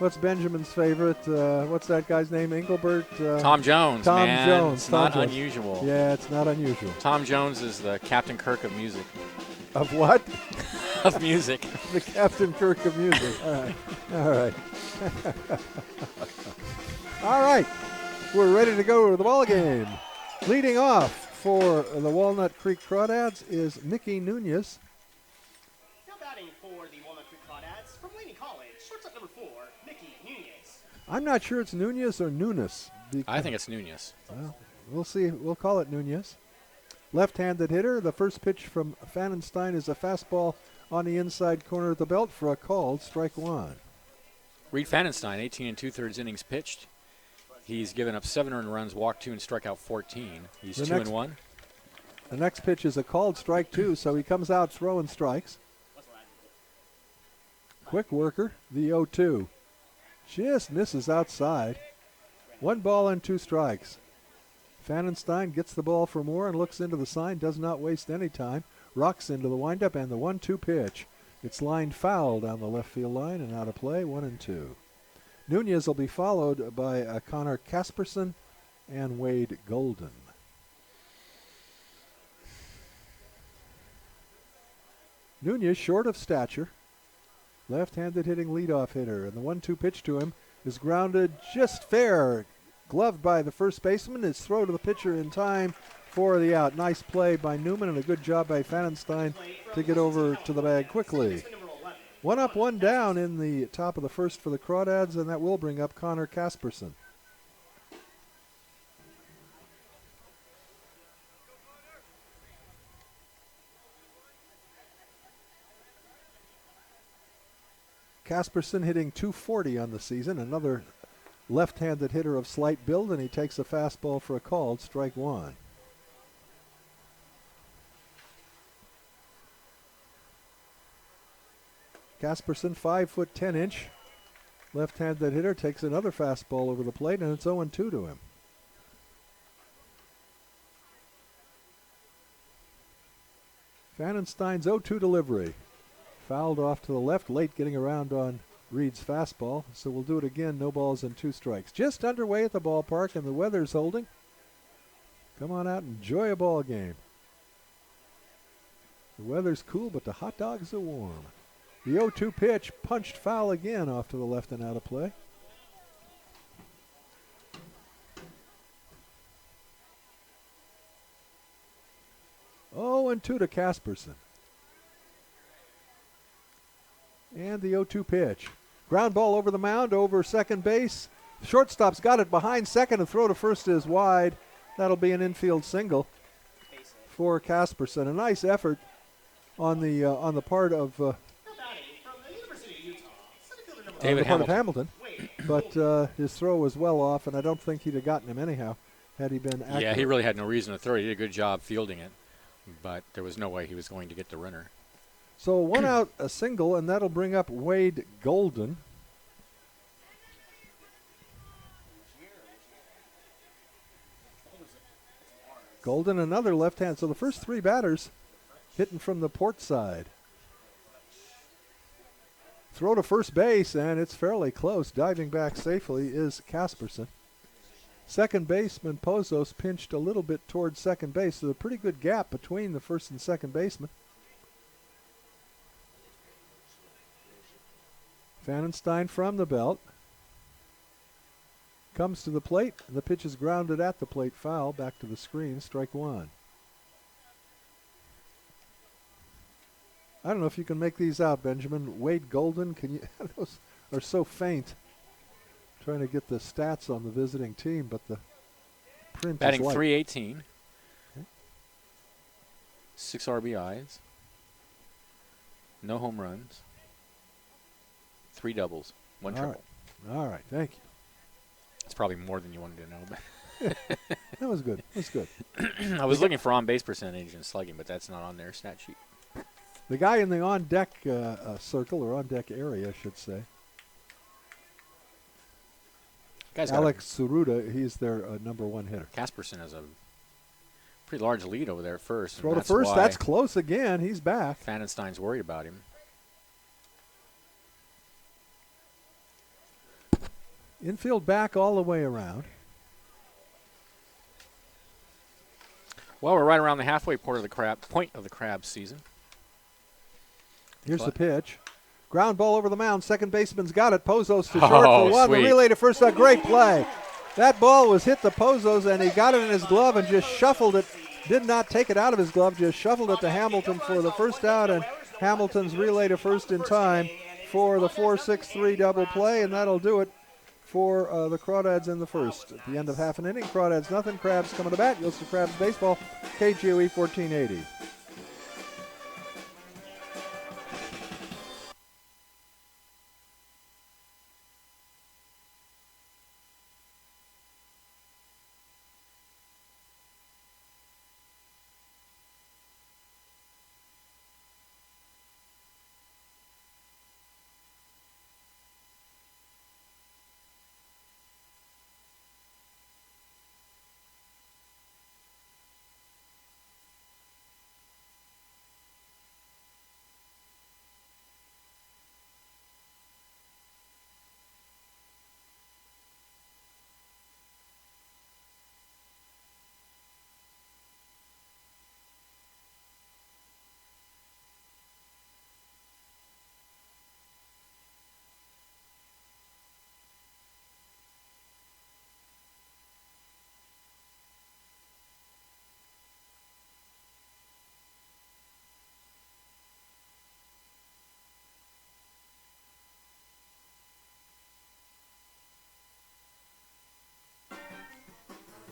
What's Benjamin's favorite? What's that guy's name? Engelbert? Tom Jones, Tom man. Jones. It's Tom not Jones. unusual. Yeah, it's not unusual. Tom Jones is the Captain Kirk of music. Of what? Of music. The Captain Kirk of music. All right. All right. All right. We're ready to go to the ball game. Leading off for the Walnut Creek Crawdads is Mickey Nunez. Now batting for the Walnut Creek Crawdads from Laney College, shortstop number 4, Mickey Nunez. I'm not sure it's Nunez or Nunes. I think it's Nunez. Well, we'll see. We'll call it Nunez. Left-handed hitter. The first pitch from Fannenstein is a fastball on the inside corner of the belt for a called strike one. Reed Fannenstein, 18 2/3 innings pitched. He's given up 7 earned runs, walked 2, and struck out 14. He's 2-1. The next pitch is a called strike two, so he comes out throwing strikes. Quick worker, the 0-2. Just misses outside. 1 ball and 2 strikes. Fannenstein gets the ball for more and looks into the sign, does not waste any time. Rocks into the windup and the 1-2 pitch. It's lined foul down the left field line and out of play, 1-2. Nunez will be followed by Connor Casperson and Wade Golden. Nunez, short of stature, left-handed hitting leadoff hitter, and the 1-2 pitch to him is grounded just fair. Gloved by the first baseman. His throw to the pitcher in time for the out. Nice play by Newman and a good job by Fannenstein to get over to the bag quickly. 1 up, 1 down in the top of the first for the Crawdads, and that will bring up Connor Casperson. Casperson hitting .240 on the season, another left-handed hitter of slight build, and he takes a fastball for a called strike one. Casperson, 5'10" left-handed hitter, takes another fastball over the plate, and it's 0-2 to him. Fannenstein's 0-2 delivery. Fouled off to the left, late getting around on Reed's fastball, so we'll do it again, no balls and 2 strikes. Just underway at the ballpark, and the weather's holding. Come on out and enjoy a ball game. The weather's cool, but the hot dogs are warm. The 0-2 pitch punched foul again off to the left and out of play. Oh, and 2 to Casperson. And the 0-2 pitch. Ground ball over the mound, over second base. Shortstop's got it behind second. A throw to first is wide. That'll be an infield single for Casperson. A nice effort on the part of David Hamilton. But his throw was well off, and I don't think he'd have gotten him anyhow had he been accurate. Yeah, he really had no reason to throw it. He did a good job fielding it, but there was no way he was going to get the runner. So 1 out, a single, and that'll bring up Wade Golden. Golden, another left hand. So the first 3 batters hitting from the port side. Throw to first base, and it's fairly close. Diving back safely is Casperson. Second baseman Pozos pinched a little bit towards second base. So a pretty good gap between the first and second baseman. Fannenstein from the belt. Comes to the plate. The pitch is grounded at the plate. Foul. Back to the screen. Strike one. I don't know if you can make these out, Benjamin. Wade Golden, can you? Those are so faint. Trying to get the stats on the visiting team, but the print batting is light. .318. Okay. 6 RBIs. No home runs. 3 doubles. 1 triple. All right. Thank you. It's probably more than you wanted to know. But That was good. That's good. I was looking for on-base percentage and slugging, but that's not on their stat sheet. The guy in the on-deck circle, or on-deck area, I should say. Alex Suruda, he's their number 1 hitter. Casperson has a pretty large lead over there at first. Throw to first, that's close again. He's back. Fannenstein's worried about him. Infield back all the way around. Well, we're right around the halfway point of the crab season. Here's the pitch. Ground ball over the mound. Second baseman's got it. Pozos to short for one. Sweet. The relay to first. A great play. That ball was hit to Pozos, and he got it in his glove and just shuffled it. Did not take it out of his glove, just shuffled it to Hamilton for the first out, and Hamilton's relay to first in time for the 4-6-3 double play, and that'll do it for the Crawdads in the first. At the end of half an inning, Crawdads nothing, Crabs coming to bat. You'll see Crabs baseball, KGOE 1480.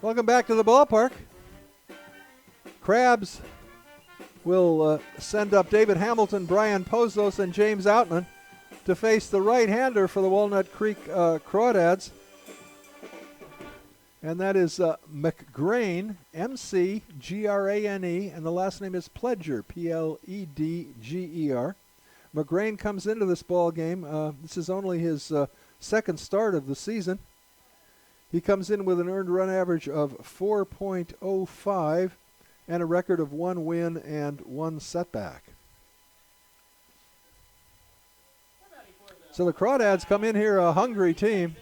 Welcome back to the ballpark. Crabs will send up David Hamilton, Brian Pozos, and James Outman to face the right-hander for the Walnut Creek Crawdads. And that is McGrane, M-C-G-R-A-N-E, and the last name is Pledger, P-L-E-D-G-E-R. McGrane comes into this ball game. This is only his second start of the season. He comes in with an earned run average of 4.05 and a record of 1 win and 1 setback. So the Crawdads come in here a hungry team.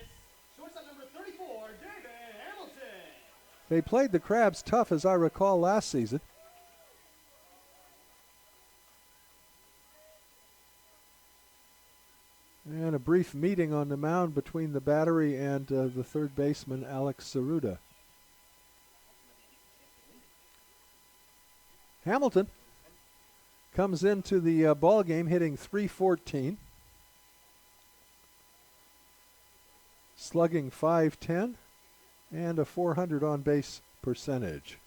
They played the Crabs tough, as I recall, last season. And a brief meeting on the mound between the battery and the third baseman, Alex Saruda. Hamilton comes into the ball game hitting .314, slugging .510, and a .400 on-base percentage.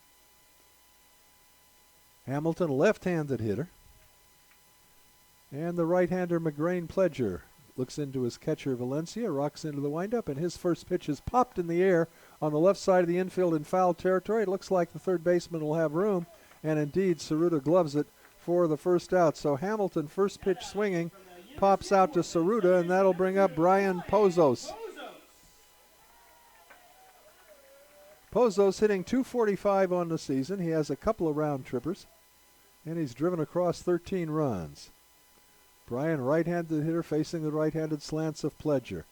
Hamilton, left-handed hitter. And the right-hander, McGrane Pledger, looks into his catcher, Valencia, rocks into the windup, and his first pitch is popped in the air on the left side of the infield in foul territory. It looks like the third baseman will have room, and indeed, Saruda gloves it for the first out. So Hamilton, first pitch swinging, pops out to Saruda, and that'll bring up Brian Pozos. Pozos hitting .245 on the season. He has a couple of round trippers, and he's driven across 13 runs. Brian, right-handed hitter, facing the right-handed slants of Pledger.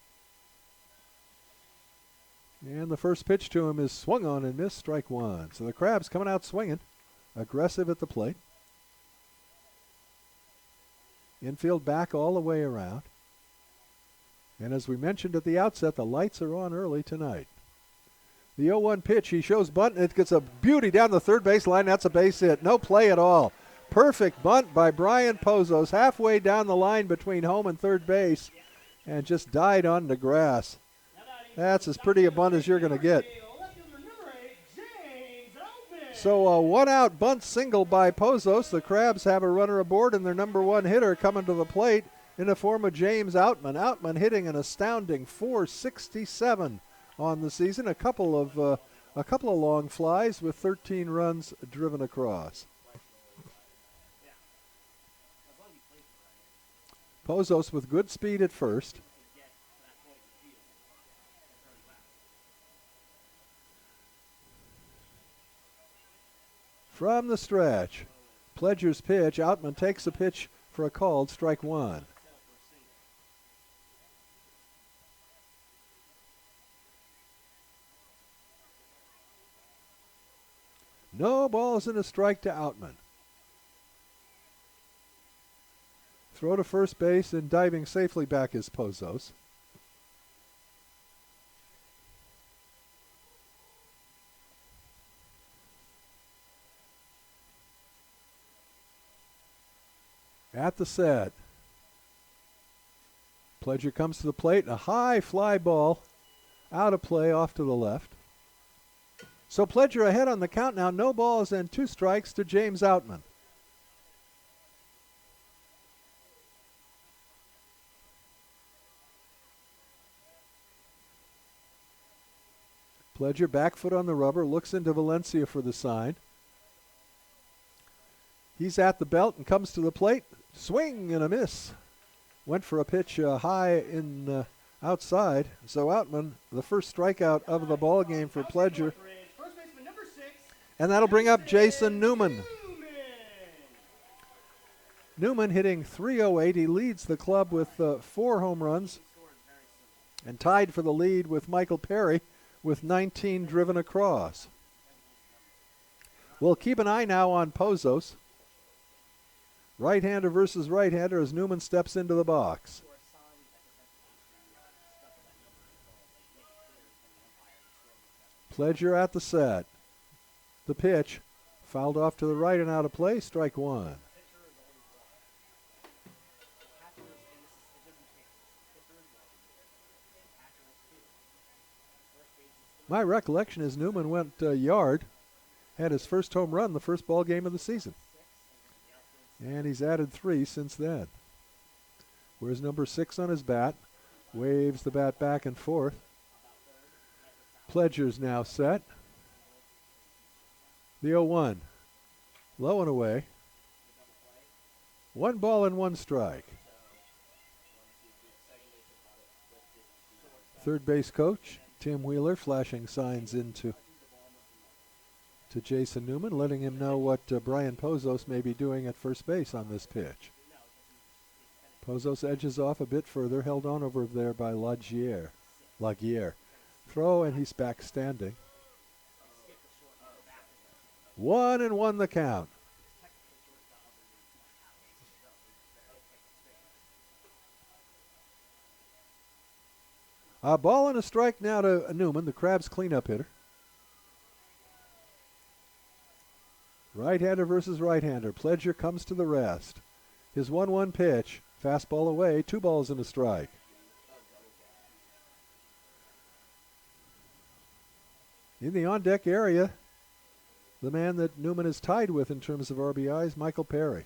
And the first pitch to him is swung on and missed, strike one. So the Crabs coming out swinging, aggressive at the plate. Infield back all the way around. And as we mentioned at the outset, the lights are on early tonight. The 0-1 pitch, he shows bunt, and it gets a beauty down the third base line. That's a base hit. No play at all. Perfect bunt by Brian Pozos, halfway down the line between home and third base, and just died on the grass. That's as pretty a bunt as you're going to get. So a one-out bunt single by Pozos. The Crabs have a runner aboard, and their number one hitter coming to the plate in the form of James Outman. Outman hitting an astounding .467 on the season. A couple of long flies with 13 runs driven across. Pozos with good speed at first. From the stretch, Pledger's pitch. Outman takes a pitch for a called strike one. No balls and a strike to Outman. Throw to first base and diving safely back is Pozos. At the set. Pledger comes to the plate. A high fly ball out of play off to the left. So Pledger ahead on the count now. No balls and 2 strikes to James Outman. Pledger back foot on the rubber, looks into Valencia for the sign. He's at the belt and comes to the plate. Swing and a miss. Went for a pitch high in outside. So Outman, the first strikeout of the ball game for Pledger. And that'll bring up Jason Newman. Newman hitting .308. He leads the club with 4 home runs and tied for the lead with Michael Perry with 19 driven across. We'll keep an eye now on Pozos. Right-hander versus right-hander as Newman steps into the box. Pledger at the set. The pitch fouled off to the right and out of play. Strike 1. My recollection is Newman went yard, had his first home run the first ball game of the season. And he's added 3 since then. Wears number 6 on his bat. Waves the bat back and forth. Pledger's now set. The 0-1. Low and away. 1 ball and 1 strike. Third base coach Tim Wheeler flashing signs into Jason Newman, letting him know what Brian Pozos may be doing at first base on this pitch. Pozos edges off a bit further, held on over there by Laguerre. Throw, and he's back standing. 1-1 the count. A ball and a strike now to Newman, the Crabs cleanup hitter. Right-hander versus right-hander. Pledger comes to the rest. His 1-1 pitch. Fastball away. 2 balls and a strike. In the on-deck area, the man that Newman is tied with in terms of RBIs, Michael Perry.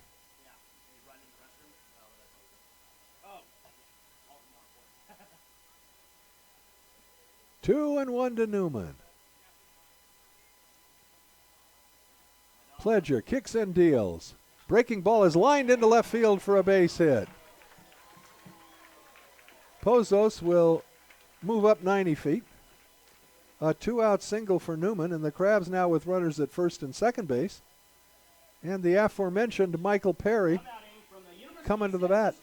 Two and 1 to Newman. Pledger kicks and deals. Breaking ball is lined into left field for a base hit. Pozos will move up 90 feet. A 2-out single for Newman, and the Crabs now with runners at first and second base. And the aforementioned Michael Perry coming to the bat.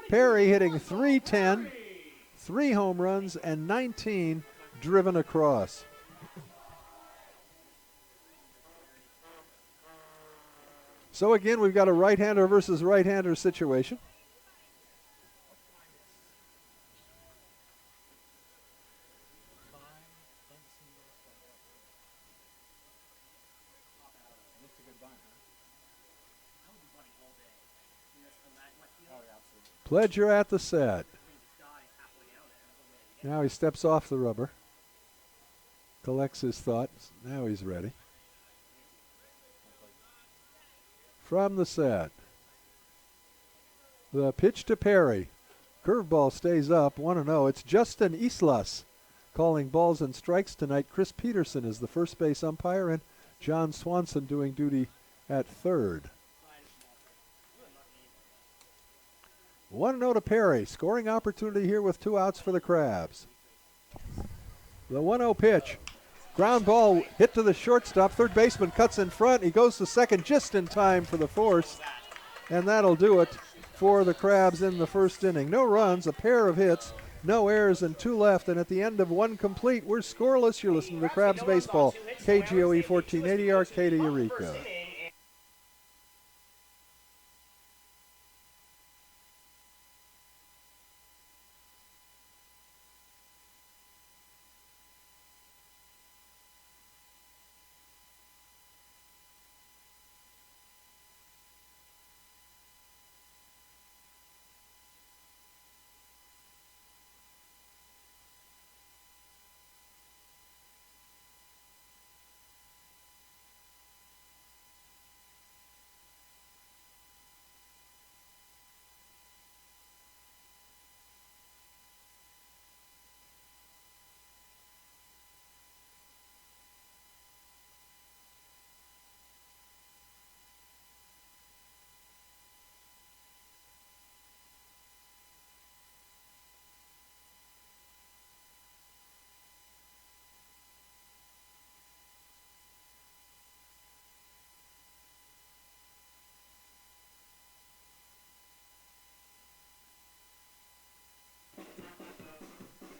Perry hitting .310, 3 home runs, and 19 driven across. So again, we've got a right-hander versus right-hander situation. Pledger at the set. Now he steps off the rubber. Collects his thoughts. Now he's ready. From the set. The pitch to Perry. Curveball stays up, 1-0. It's Justin Islas calling balls and strikes tonight. Chris Peterson is the first base umpire, and John Swanson doing duty at third. 1-0 to Perry. Scoring opportunity here with 2 outs for the Crabs. The 1-0 pitch. Ground ball hit to the shortstop. Third baseman cuts in front. He goes to second just in time for the force. And that'll do it for the Crabs in the first inning. No runs, a pair of hits, No errors and 2 left, and at the end of 1 complete, we're scoreless. You're listening to Crabs Baseball, KGOE 1480, Arcata, Eureka.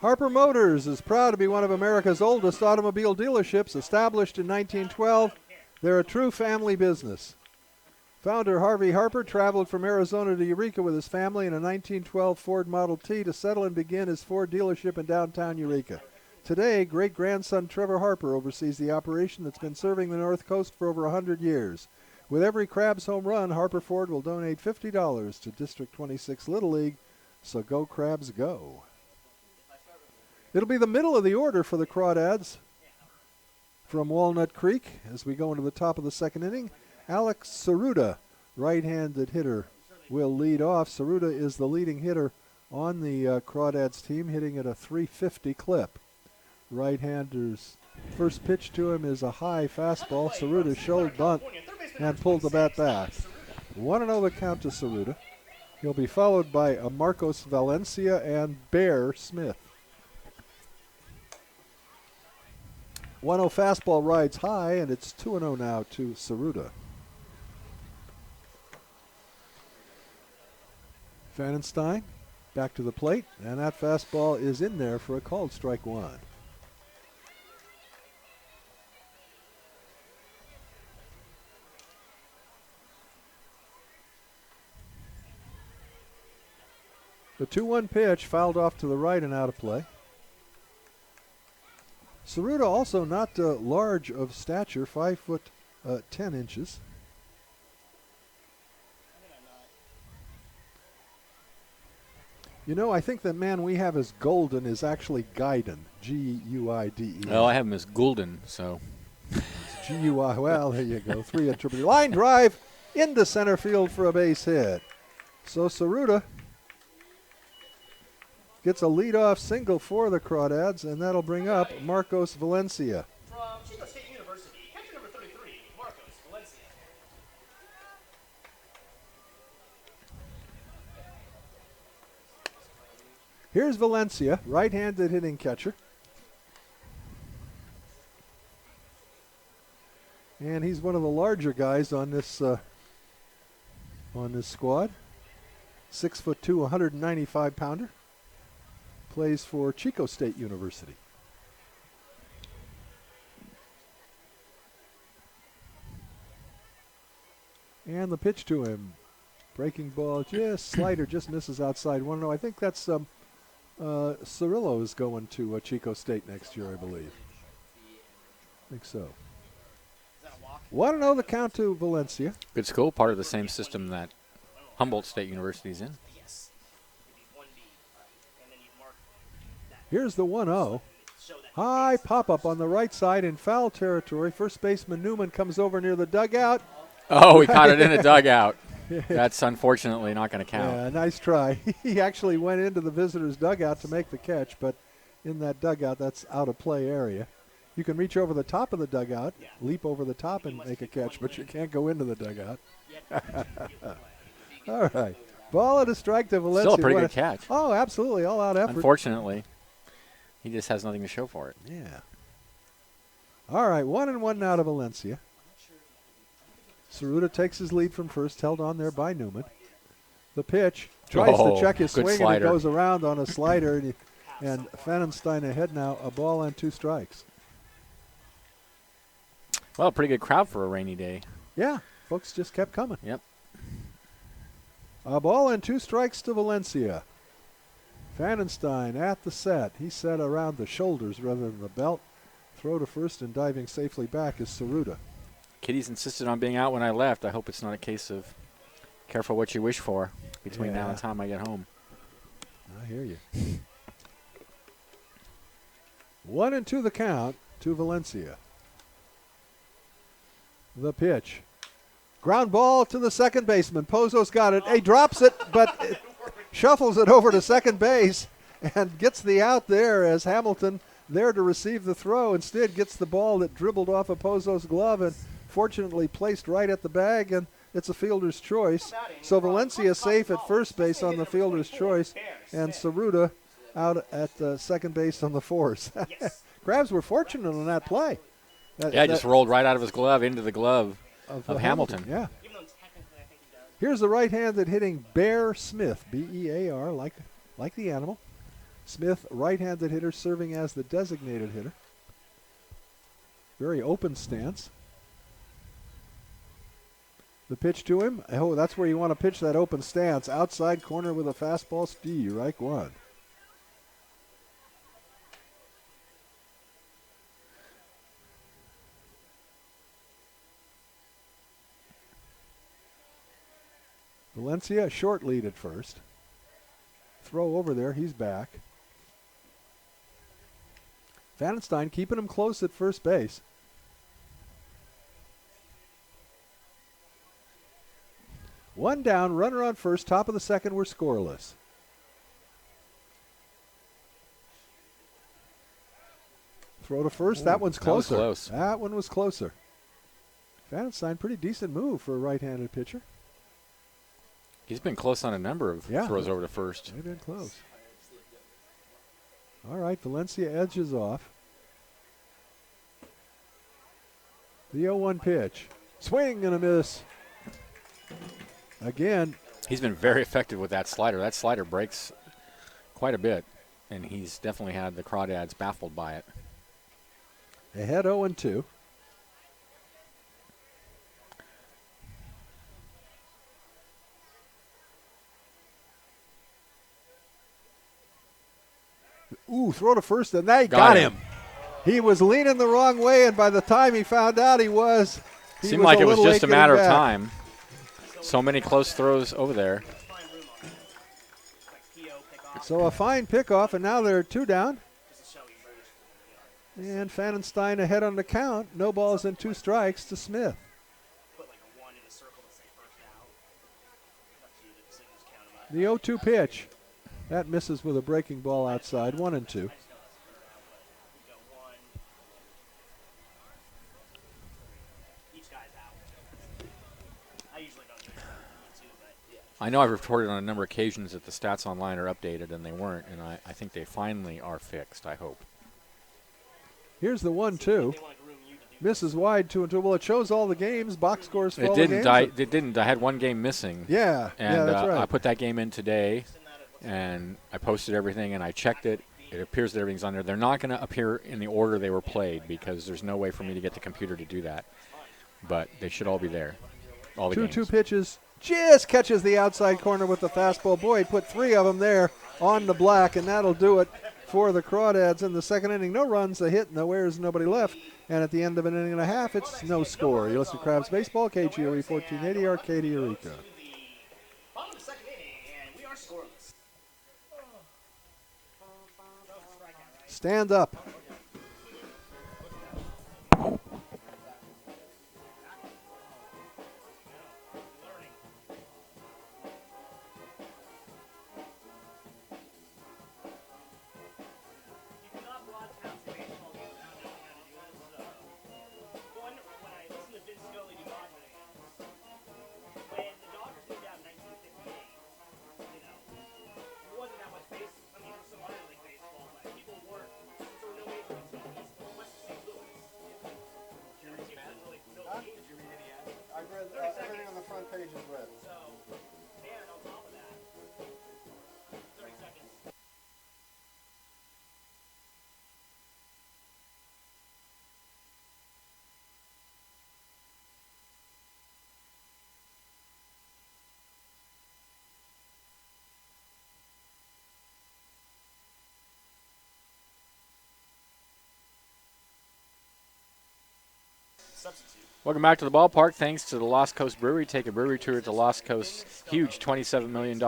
Harper Motors is proud to be one of America's oldest automobile dealerships. Established in 1912, they're a true family business. Founder Harvey Harper traveled from Arizona to Eureka with his family in a 1912 Ford Model T to settle and begin his Ford dealership in downtown Eureka. Today, great-grandson Trevor Harper oversees the operation that's been serving the North Coast for over 100 years. With every Crabs home run, Harper Ford will donate $50 to District 26 Little League, so go Crabs go. It'll be the middle of the order for the Crawdads. From Walnut Creek, as we go into the top of the second inning, Alex Saruda, right-handed hitter, will lead off. Saruda is the leading hitter on the Crawdads team, hitting at a .350 clip. Right-hander's first pitch to him is a high fastball. Saruda showed bunt and pulled the bat back. 1-0 the count to Saruda. He'll be followed by Marcos Valencia and Bear Smith. 1-0 fastball rides high, and it's 2-0 now to Saruda. Fanenstein back to the plate, and that fastball is in there for a called strike 1. The 2-1 pitch fouled off to the right and out of play. Saruda also not large of stature, 5 foot 10 inches. You know, I think the man we have as Golden is actually Guiden, G-U-I-D-E. Well, I have him as Goulden, so. G-U-I, well, there you go. 3 interpreted. Line drive into center field for a base hit. So Saruda gets a leadoff single for the Crawdads, and that'll bring up Marcos Valencia. From Chico State University, catcher number 33, Marcos Valencia. Here's Valencia, right-handed hitting catcher. And he's one of the larger guys on this squad. 6'2", 195-pounder. Plays for Chico State University. And the pitch to him. Breaking ball, just slider, just misses outside 1-0. I think that's Cirillo is going to Chico State next year, I believe. I think so. 1-0 the count to Valencia. Good school, part of the same system that Humboldt State University is in. Here's the 1-0. High pop-up on the right side in foul territory. First baseman Newman comes over near the dugout. Oh, he caught it in the dugout. That's unfortunately not going to count. Yeah, nice try. He actually went into the visitor's dugout to make the catch, but in that dugout, that's out of play area. You can reach over the top of the dugout, leap over the top and make a catch, but you can't go into the dugout. All right. Ball at a strike to Valencia. Still a pretty good catch. Oh, absolutely. All-out effort. Unfortunately, he just has nothing to show for it. Yeah. All right, 1-1 now to Valencia. Saruda takes his lead from first, held on there by Newman. The pitch, tries to check his swing, and it goes around on a slider, and And Pfannenstein ahead now, a ball and 2 strikes. Well, pretty good crowd for a rainy day. Yeah, folks just kept coming. Yep. A ball and 2 strikes to Valencia. Pfannenstein at the set. He set around the shoulders rather than the belt. Throw to first and diving safely back is Saruta. Kitty's insisted on being out when I left. I hope it's not a case of careful what you wish for between now and the time I get home. I hear you. 1-2 the count to Valencia. The pitch. Ground ball to the second baseman. Pozo's got it. He drops it, but it shuffles it over to second base and gets the out there as Hamilton there to receive the throw. Instead gets the ball that dribbled off of Pozo's glove and fortunately placed right at the bag, and it's a fielder's choice. So Valencia safe at first base on the fielder's choice, and Saruta out at second base on the force. Crabs were fortunate on that play. Yeah, just rolled right out of his glove into the glove of Hamilton. Yeah. Here's the right-handed hitting Bear Smith, B-E-A-R, like the animal. Smith, right-handed hitter, serving as the designated hitter. Very open stance. The pitch to him. Oh, that's where you want to pitch that open stance. Outside corner with a fastball. Strike 1. Valencia, short lead at first. Throw over there. He's back. Pfannenstein keeping him close at first base. One down, runner on first, top of the second, we're scoreless. Throw to first, that one's closer. That was close. That one was closer. Pfannenstein, pretty decent move for a right-handed pitcher. He's been close on a number of throws over to first. They've been close. All right, Valencia edges off. The 0-1 pitch. Swing and a miss. Again. He's been very effective with that slider. That slider breaks quite a bit, and he's definitely had the Crawdads baffled by it. Ahead 0-2. Ooh, throw to first, and they got him. He was leaning the wrong way, and by the time he found out he seemed like it was just a matter of time. So many close throws over there. So a fine pickoff, and now they're 2 down. And Pfannenstein ahead on the count. No balls and 2 strikes to Smith. The 0-2 pitch. That misses with a breaking ball outside. 1-2. I know I've reported on a number of occasions that the stats online are updated, and they weren't, and I think they finally are fixed, I hope. Here's the 1-2. Misses wide 2-2. Well, it shows all the games, box scores for all the games. It didn't. I had one game missing. Yeah, and that's right. I put that game in today, and I posted everything, and I checked it. It appears that everything's on there. They're not going to appear in the order they were played because there's no way for me to get the computer to do that. But they should all be there, all the games. 2-2 pitches. Just catches the outside corner with the fastball. Boy, he put 3 of them there on the black, and that'll do it for the Crawdads in the second inning. No runs, a hit, no errors, nobody left. And at the end of an inning and a half, it's no score. You listen to Crabs Baseball, KGOE 1480, Arcadia, Eureka. Bottom of the second inning, and we are scoreless. Stand up. Everything on the front page is red. And on top of that, 30 seconds. substitute. Welcome back to the ballpark. Thanks to the Lost Coast Brewery. Take a brewery tour at the Lost Coast huge $27 million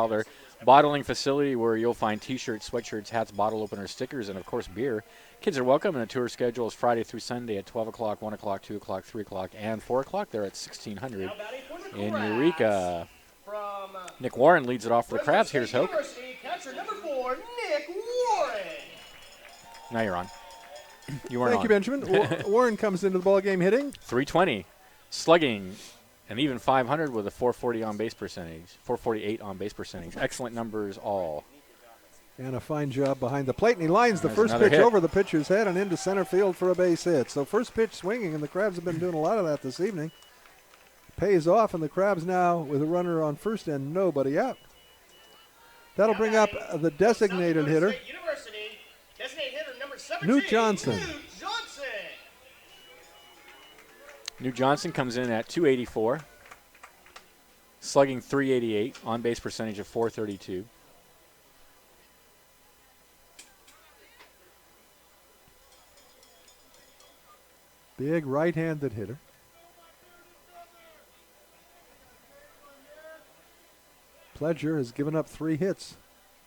bottling facility where you'll find T-shirts, sweatshirts, hats, bottle openers, stickers, and, of course, beer. Kids are welcome, and the tour schedule is Friday through Sunday at 12 o'clock, 1 o'clock, 2 o'clock, 3 o'clock, and 4 o'clock. They're at 1600 Now batting for the in Crabs Eureka. From Nick Warren leads it off for the Fresno Crabs. State Here's Hoke. University, catcher number 4, Nick Warren. Now you're on. You weren't Thank you, Benjamin. Warren comes into the ball game hitting. 320, slugging, and even 500 with a 440 on base percentage, 448 on base percentage. Excellent numbers all. And a fine job behind the plate, and he lines the There's first another pitch hit. over the pitcher's head and into center field for a base hit. So first pitch swinging, and the Crabs have been doing a lot of that this evening. Pays off, and the Crabs now with a runner on first and nobody out. That'll bring up the designated hitter, State University, designated hitter number 17, Newt Johnson. Newt Johnson. New Johnson comes in at 284, slugging 388, on base percentage of 432. Big right-handed hitter. Pledger has given up 3 hits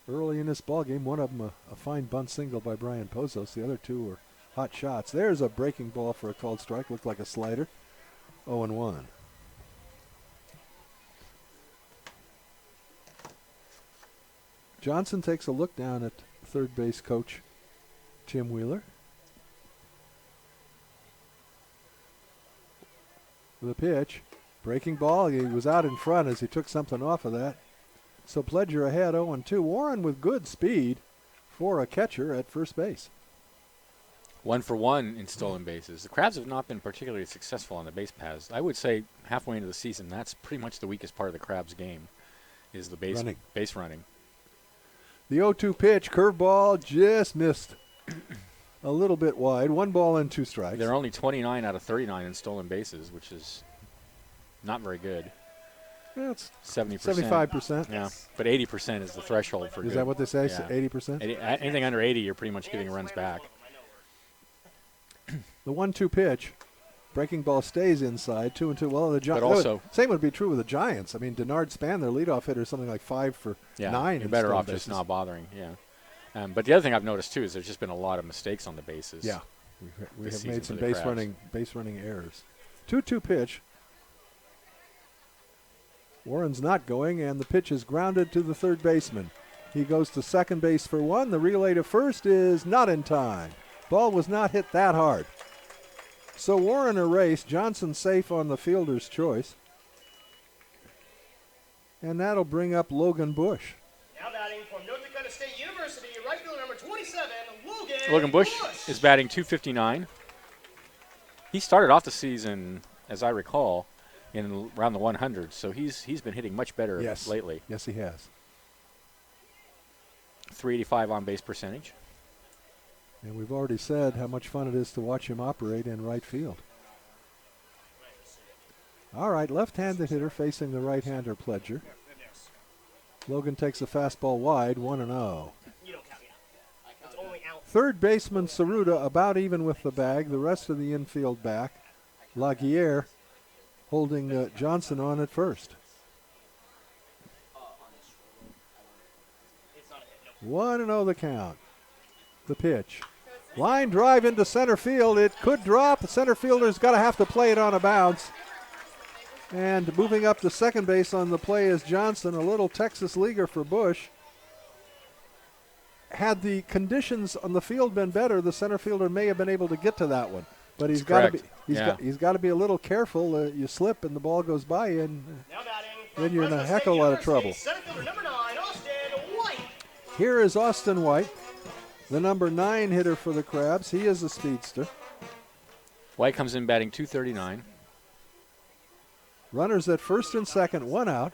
early in this ball game. One of them a fine bunt single by Brian Pozos. The other 2 were hot shots. There's a breaking ball for a called strike. Looked like a slider. 0-1. Johnson takes a look down at third base coach Tim Wheeler. With a pitch. Breaking ball. He was out in front as he took something off of that. So Pledger ahead 0-2. Warren with good speed for a catcher at first base. 1 for 1 in stolen bases. The Crabs have not been particularly successful on the base paths. I would say halfway into the season, that's pretty much the weakest part of the Crabs' game, is the base running. The 0-2 pitch, curveball, just missed a little bit wide. 1 ball and 2 strikes. They're only 29 out of 39 in stolen bases, which is not very good. That's 70%. 75%. Yeah, but 80% is the threshold for good. Is that what they say? Yeah. 80%? Anything under 80, you're pretty much giving runs back. The 1-2 pitch, breaking ball stays inside. 2-2. Well, the But also- same would be true with the Giants. I mean, Denard Span, their leadoff hitter, something like 5 for 9. You're in better stolen off bases. just not bothering. Yeah. But the other thing I've noticed too is there's just been a lot of mistakes on the bases. Yeah, we this have season made some for the Crabs. base running errors. 2-2 pitch. Warren's not going, and the pitch is grounded to the third baseman. He goes to second base for 1. The relay to first is not in time. Ball was not hit that hard. So Warren erased. Johnson safe on the fielder's choice. And that'll bring up Logan Bush. Now batting from North Dakota State University, right fielder number 27, Logan Bush is batting .259. He started off the season, as I recall, in around the 100s, so he's been hitting much better lately. Yes, he has. 385 on base percentage. And we've already said how much fun it is to watch him operate in right field. All right, left-handed hitter facing the right-hander Pledger. Logan takes a fastball wide, 1-0. You don't count, it's only out. Third baseman Saruda about even with the bag. The rest of the infield back. Laguerre holding Johnson on at first. 1-0 the count. The pitch. Line drive into center field. It could drop. The center fielder's got to have to play it on a bounce. And moving up to second base on the play is Johnson, a little Texas leaguer for Bush. Had the conditions on the field been better, the center fielder may have been able to get to that one. But he's got to be he's got to be a little careful. You slip and the ball goes by you, and then you're in a heck of a lot of trouble. Center fielder number 9, Austin White. Here is Austin White, the number 9 hitter for the Crabs. He is a speedster. White comes in batting .239. Runners at first and second, 1 out.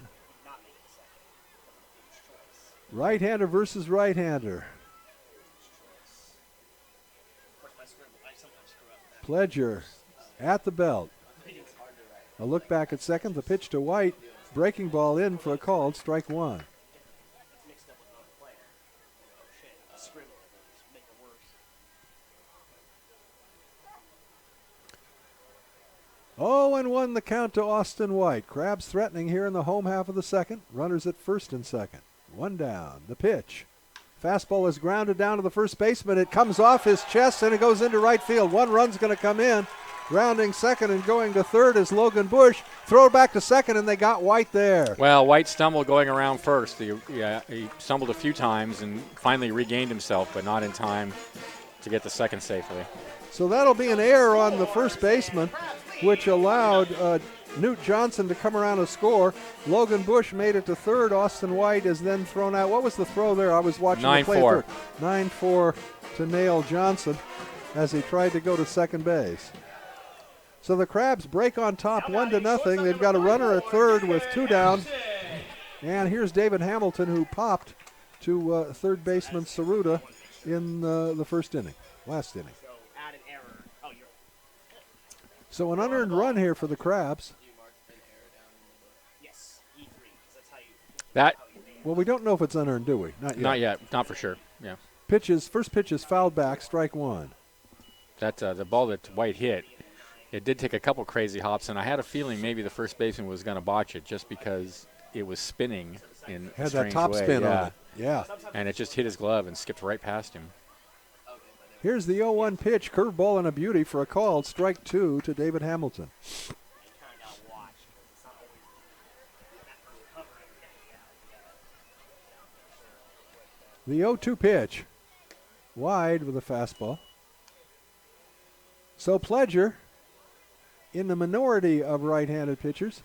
Right-hander versus right-hander. Pledger at the belt. A look back at second, the pitch to White. Breaking ball in for a called strike 1. 0-1 the count to Austin White. Crabs threatening here in the home half of the second. Runners at first and second. One down. The pitch. Fastball is grounded down to the first baseman. It comes off his chest and it goes into right field. One run's going to come in. Rounding second and going to third is Logan Bush. Throw back to second, and they got White there. Well, White stumbled going around first. He stumbled a few times and finally regained himself, but not in time to get the second safely. So that'll be an error on the first baseman, which allowed Newt Johnson to come around and score. Logan Bush made it to third. Austin White is then thrown out. What was the throw there? I was watching the play. 9-4. 9-4 to nail Johnson as he tried to go to second base. So the Crabs break on top 1-0. They've got a runner at third with 2 down. And here's David Hamilton, who popped to third baseman Saruta in the first inning, last inning. So an unearned run here for the Crabs. Well, we don't know if it's unearned, do we? Not yet. Not yet. Not for sure. Yeah. First pitch is fouled back, strike one. That's the ball that White hit. It did take a couple crazy hops, and I had a feeling maybe the first baseman was going to botch it just because it was spinning in a Had strange that top way. spin yeah. on it. Yeah. And it just hit his glove and skipped right past him. Here's the 0-1 pitch, curveball and a beauty for a call, strike 2 to David Hamilton. The 0-2 pitch, wide with a fastball. So Pledger, in the minority of right-handed pitchers,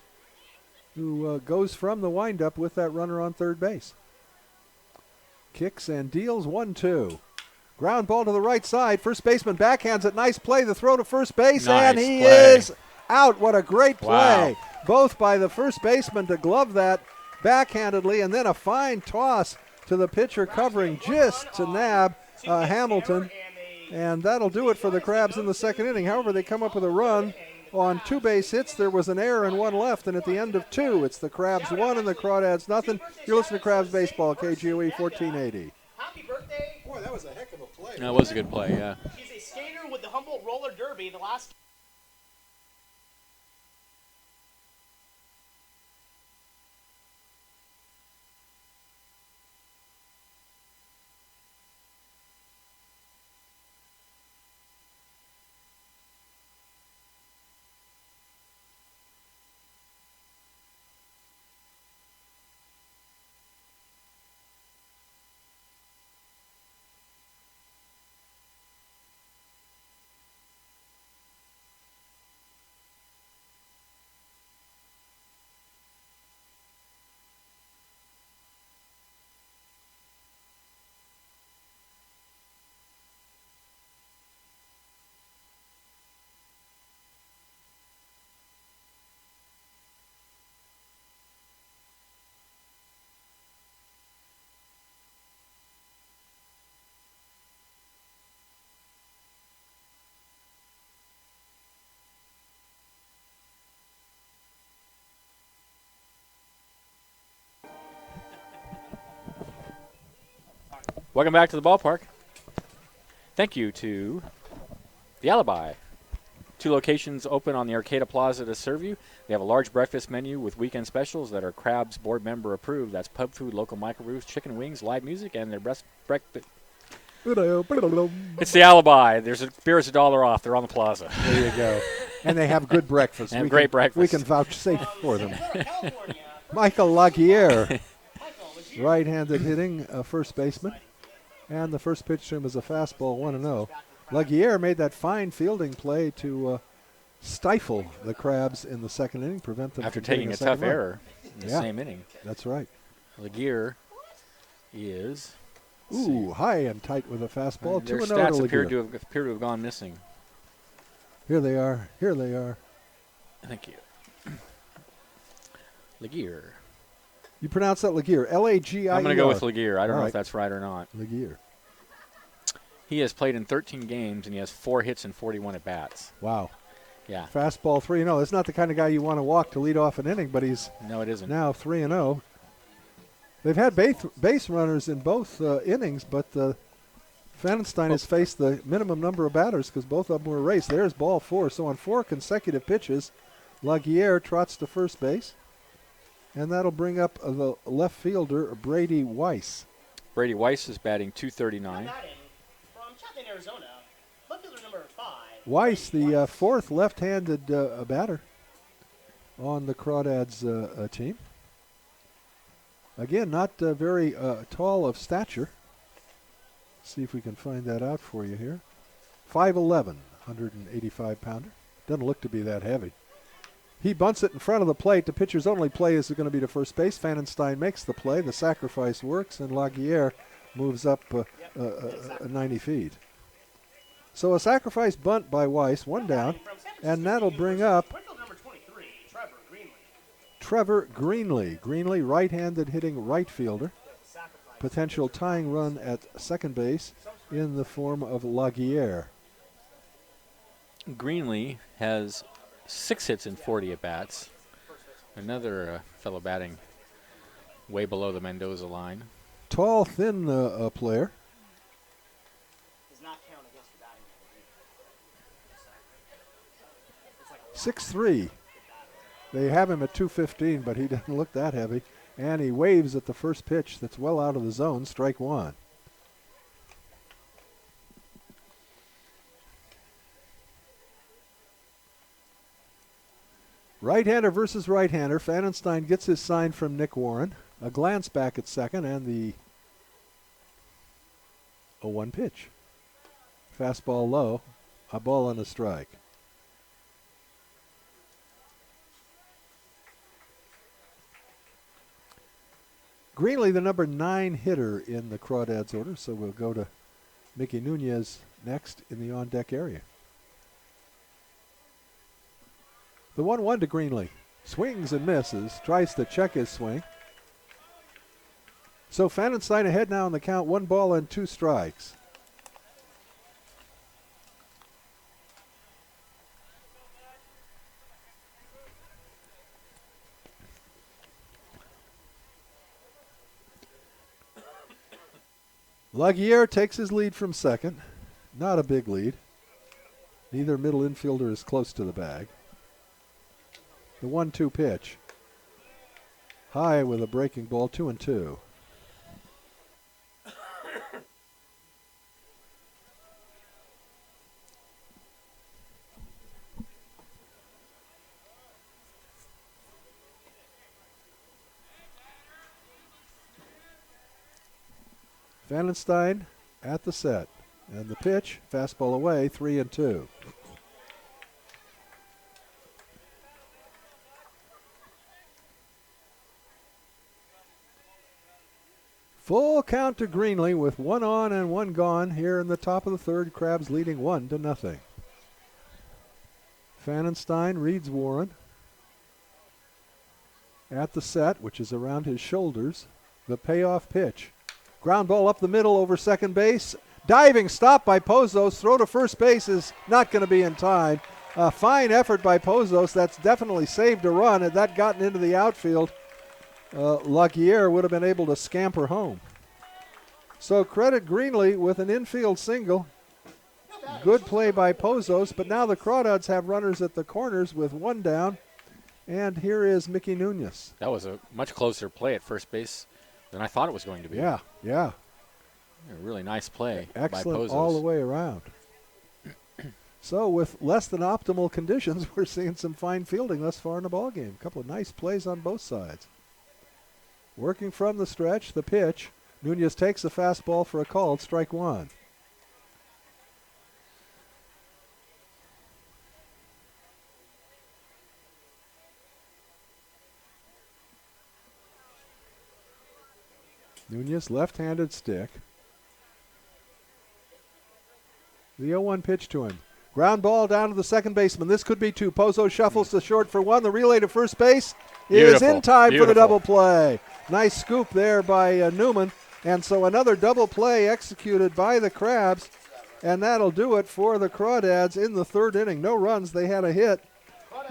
who goes from the windup with that runner on third base. Kicks and deals 1-2. Ground ball to the right side. First baseman backhands it. Nice play. The throw to first base, and he is out. What a great play. Wow. Both by the first baseman to glove that backhandedly, and then a fine toss to the pitcher covering just to nab Hamilton. And that'll do it for the Crabs in the second inning. However, they come up with a run on 2 base hits. There was an error and 1 left, and at the end of 2, it's the Crabs 1 and the Crawdads nothing. You're listening to Crabs Baseball, KGOE 1480. Happy birthday. Boy, that was a heck of a play. That was a good play, yeah. He's a skater with the Humboldt Roller Derby. The last Welcome back to the ballpark. Thank you to The Alibi. 2 locations open on the Arcata Plaza to serve you. They have a large breakfast menu with weekend specials that are Crabs board member approved. That's pub food, local microbrews, chicken wings, live music, and their breakfast. It's The Alibi. There's beer's $1 off. They're on the plaza. There you go. And they have good breakfast. And great breakfast. We can vouchsafe for them. Michael Laguerre, right-handed hitting first baseman. And the first pitch to him is a fastball, 1-0. Laguerre made that fine fielding play to stifle the Crabs in the second inning, prevent them after from taking a tough error in the same inning. That's right. Laguerre is high and tight with a fastball. Their 2-0 stats to appear Laguerre. to have gone missing. Here they are. Here they are. Thank you. Laguerre. You pronounce that Laguerre, L-A-G-I-E-R. I'm going to go with Laguerre. I don't All know right. if that's right or not. Laguerre. He has played in 13 games, and he has 4 hits and 41 at-bats. Wow. Yeah. Fastball 3-0. That's not the kind of guy you want to walk to lead off an inning, but he's No, it isn't. now 3-0. They've had base runners in both innings, but Pfannenstein has faced the minimum number of batters because both of them were erased. There's ball 4. So on 4 consecutive pitches, Laguerre trots to first base, and that'll bring up the left fielder, Brady Weiss. Brady Weiss is batting .239. Batting from Chapman, Arizona, left fielder number 5. Weiss, the fourth left-handed batter on the Crawdads team. Again, not very tall of stature. See if we can find that out for you here. 5'11", 185-pounder. Doesn't look to be that heavy. He bunts it in front of the plate. The pitcher's only play is going to be to first base. Fanenstein makes the play. The sacrifice works, and Laguerre moves up 90 feet. So a sacrifice bunt by Weiss, one down, and that'll bring up Trevor Greenlee. Greenlee, right-handed hitting right fielder. Potential tying run at second base in the form of Laguerre. Greenlee has 6 hits and 40 at-bats. Another fellow batting way below the Mendoza line. Tall, thin player. Does not count against your batting. 6'3". They have him at 215, but he doesn't look that heavy. And he waves at the first pitch that's well out of the zone, strike one. Right-hander versus right-hander. Fanenstein gets his sign from Nick Warren. A glance back at second, and the 0-1 pitch. Fastball low, a ball and a strike. Greenlee, the number 9 hitter in the Crawdads order, so we'll go to Mickey Nunez next in the on-deck area. The 1-1 to Greenlee. Swings and misses, tries to check his swing. So Fanenstein ahead now in the count, 1 ball and 2 strikes. Laguerre takes his lead from second. Not a big lead. Neither middle infielder is close to the bag. The 1-2 pitch. High with a breaking ball, 2-2. Fanenstein at the set. And the pitch, fastball away, 3-2. Full count to Greenlee with 1 on and 1 gone here in the top of the third. Crabs leading 1-0. Fanenstein reads Warren at the set, which is around his shoulders. The payoff pitch. Ground ball up the middle over second base. Diving stop by Pozos. Throw to first base is not going to be in time. A fine effort by Pozos. That's definitely saved a run. Had that gotten into the outfield, Laguerre would have been able to scamper home. So credit Greenlee with an infield single. Good play by Pozos, but now the Crawdads have runners at the corners with 1 down. And here is Mickey Nunez. That was a much closer play at first base than I thought it was going to be. Yeah. A really nice play Excellent by Pozos. all the way around. So with less than optimal conditions, we're seeing some fine fielding thus far in the ballgame. A couple of nice plays on both sides. Working from the stretch, the pitch. Nunez takes the fastball for a called strike 1. Nunez, left-handed stick. The 0-1 pitch to him. Ground ball down to the second baseman. This could be 2. Pozo shuffles to short for 1. The relay to first base is in time for the double play. Nice scoop there by Newman. And so another double play executed by the Crabs. And that'll do it for the Crawdads in the third inning. No runs. They had a hit.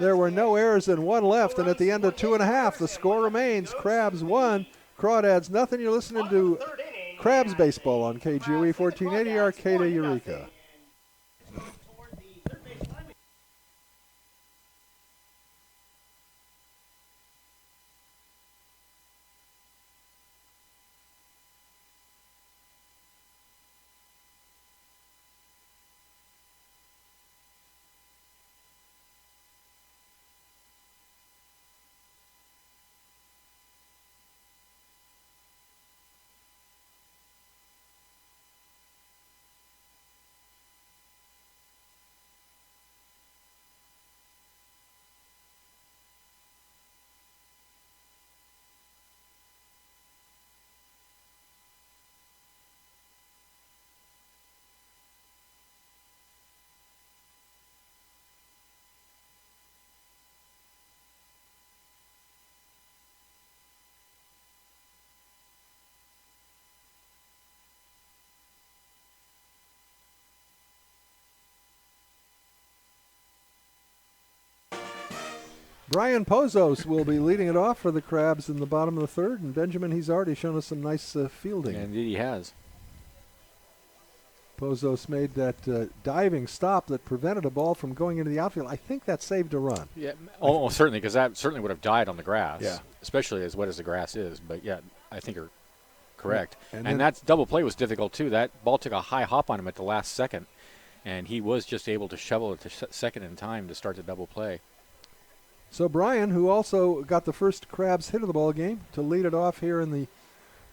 There were no errors and 1 left. And at the end of 2.5, the score remains Crabs 1, Crawdads nothing. You're listening to Crabs Baseball on KGOE 1480 Arcata Eureka. Brian Pozos will be leading it off for the Crabs in the bottom of the third. And Benjamin, he's already shown us some nice fielding. Indeed, he has. Pozos made that diving stop that prevented a ball from going into the outfield. I think that saved a run. Yeah, certainly, because that certainly would have died on the grass. Yeah. Especially as wet as the grass is. But yeah, I think you're correct. Yeah. And that double play was difficult too. That ball took a high hop on him at the last second, and he was just able to shovel it to second in time to start the double play. So Brian, who also got the first Crabs hit of the ball game, to lead it off here in the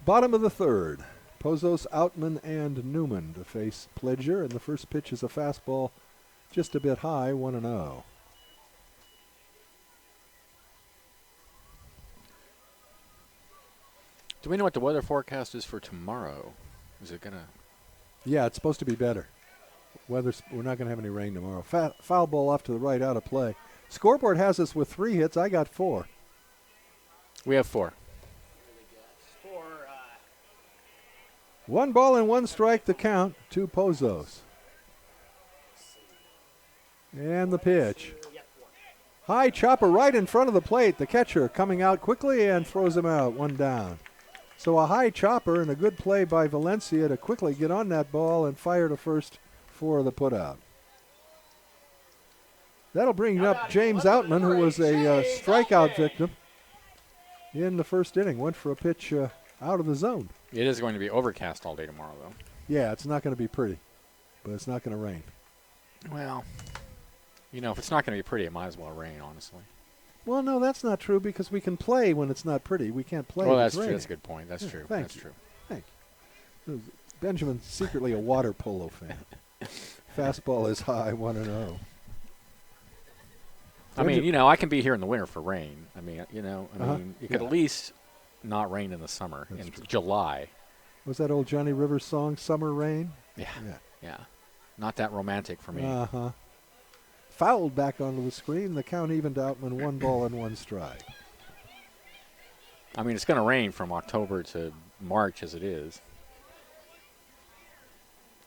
bottom of the third. Pozos, Outman, and Newman to face Pledger, and the first pitch is a fastball just a bit high, 1-0. Do we know what the weather forecast is for tomorrow? Is it going to... Yeah, it's supposed to be better. We're not going to have any rain tomorrow. Foul ball off to the right, out of play. Scoreboard has us with 3 hits. I got 4. We have 4. 1 ball and 1 strike to count to Pozos. And the pitch. High chopper right in front of the plate. The catcher coming out quickly and throws him out, 1 down. So a high chopper and a good play by Valencia to quickly get on that ball and fire to first for the putout. That'll bring up James Outman, who was a strikeout victim in the first inning. Went for a pitch out of the zone. It is going to be overcast all day tomorrow, though. Yeah, it's not going to be pretty, but it's not going to rain. Well, if it's not going to be pretty, it might as well rain, honestly. Well, no, that's not true because we can play when it's not pretty. We can't play Well, when that's it's true. raining. That's a good point. That's true. Thank That's you. true. Thank you. Benjamin's secretly a water polo fan. Fastball is high, 1-0. I mean, I can be here in the winter for rain. I mean, it could Yeah. at least not rain in the summer, That's in true. July. Was that old Johnny Rivers song, Summer Rain? Yeah. Not that romantic for me. Uh-huh. Fouled back onto the screen. The count evened out when 1 ball and 1 strike. I mean, it's going to rain from October to March as it is.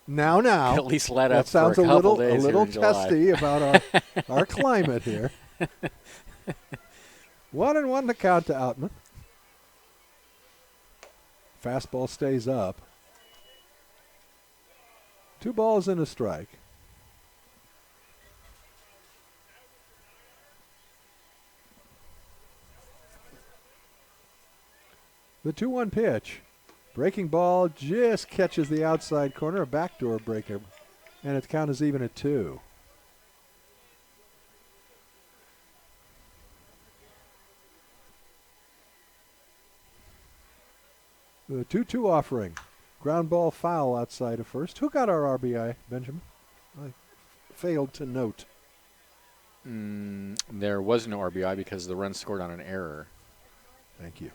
Now. At least let up That sounds for a couple days a little here in July. testy about our climate here. 1-1 to count to Outman. Fastball stays up. 2 balls and a strike. The 2-1 pitch. Breaking ball just catches the outside corner, a backdoor breaker, and its count is even at 2. The 2-2 offering. Ground ball foul outside of first. Who got our RBI, Benjamin? I failed to note. There was no RBI because the run scored on an error. Thank you.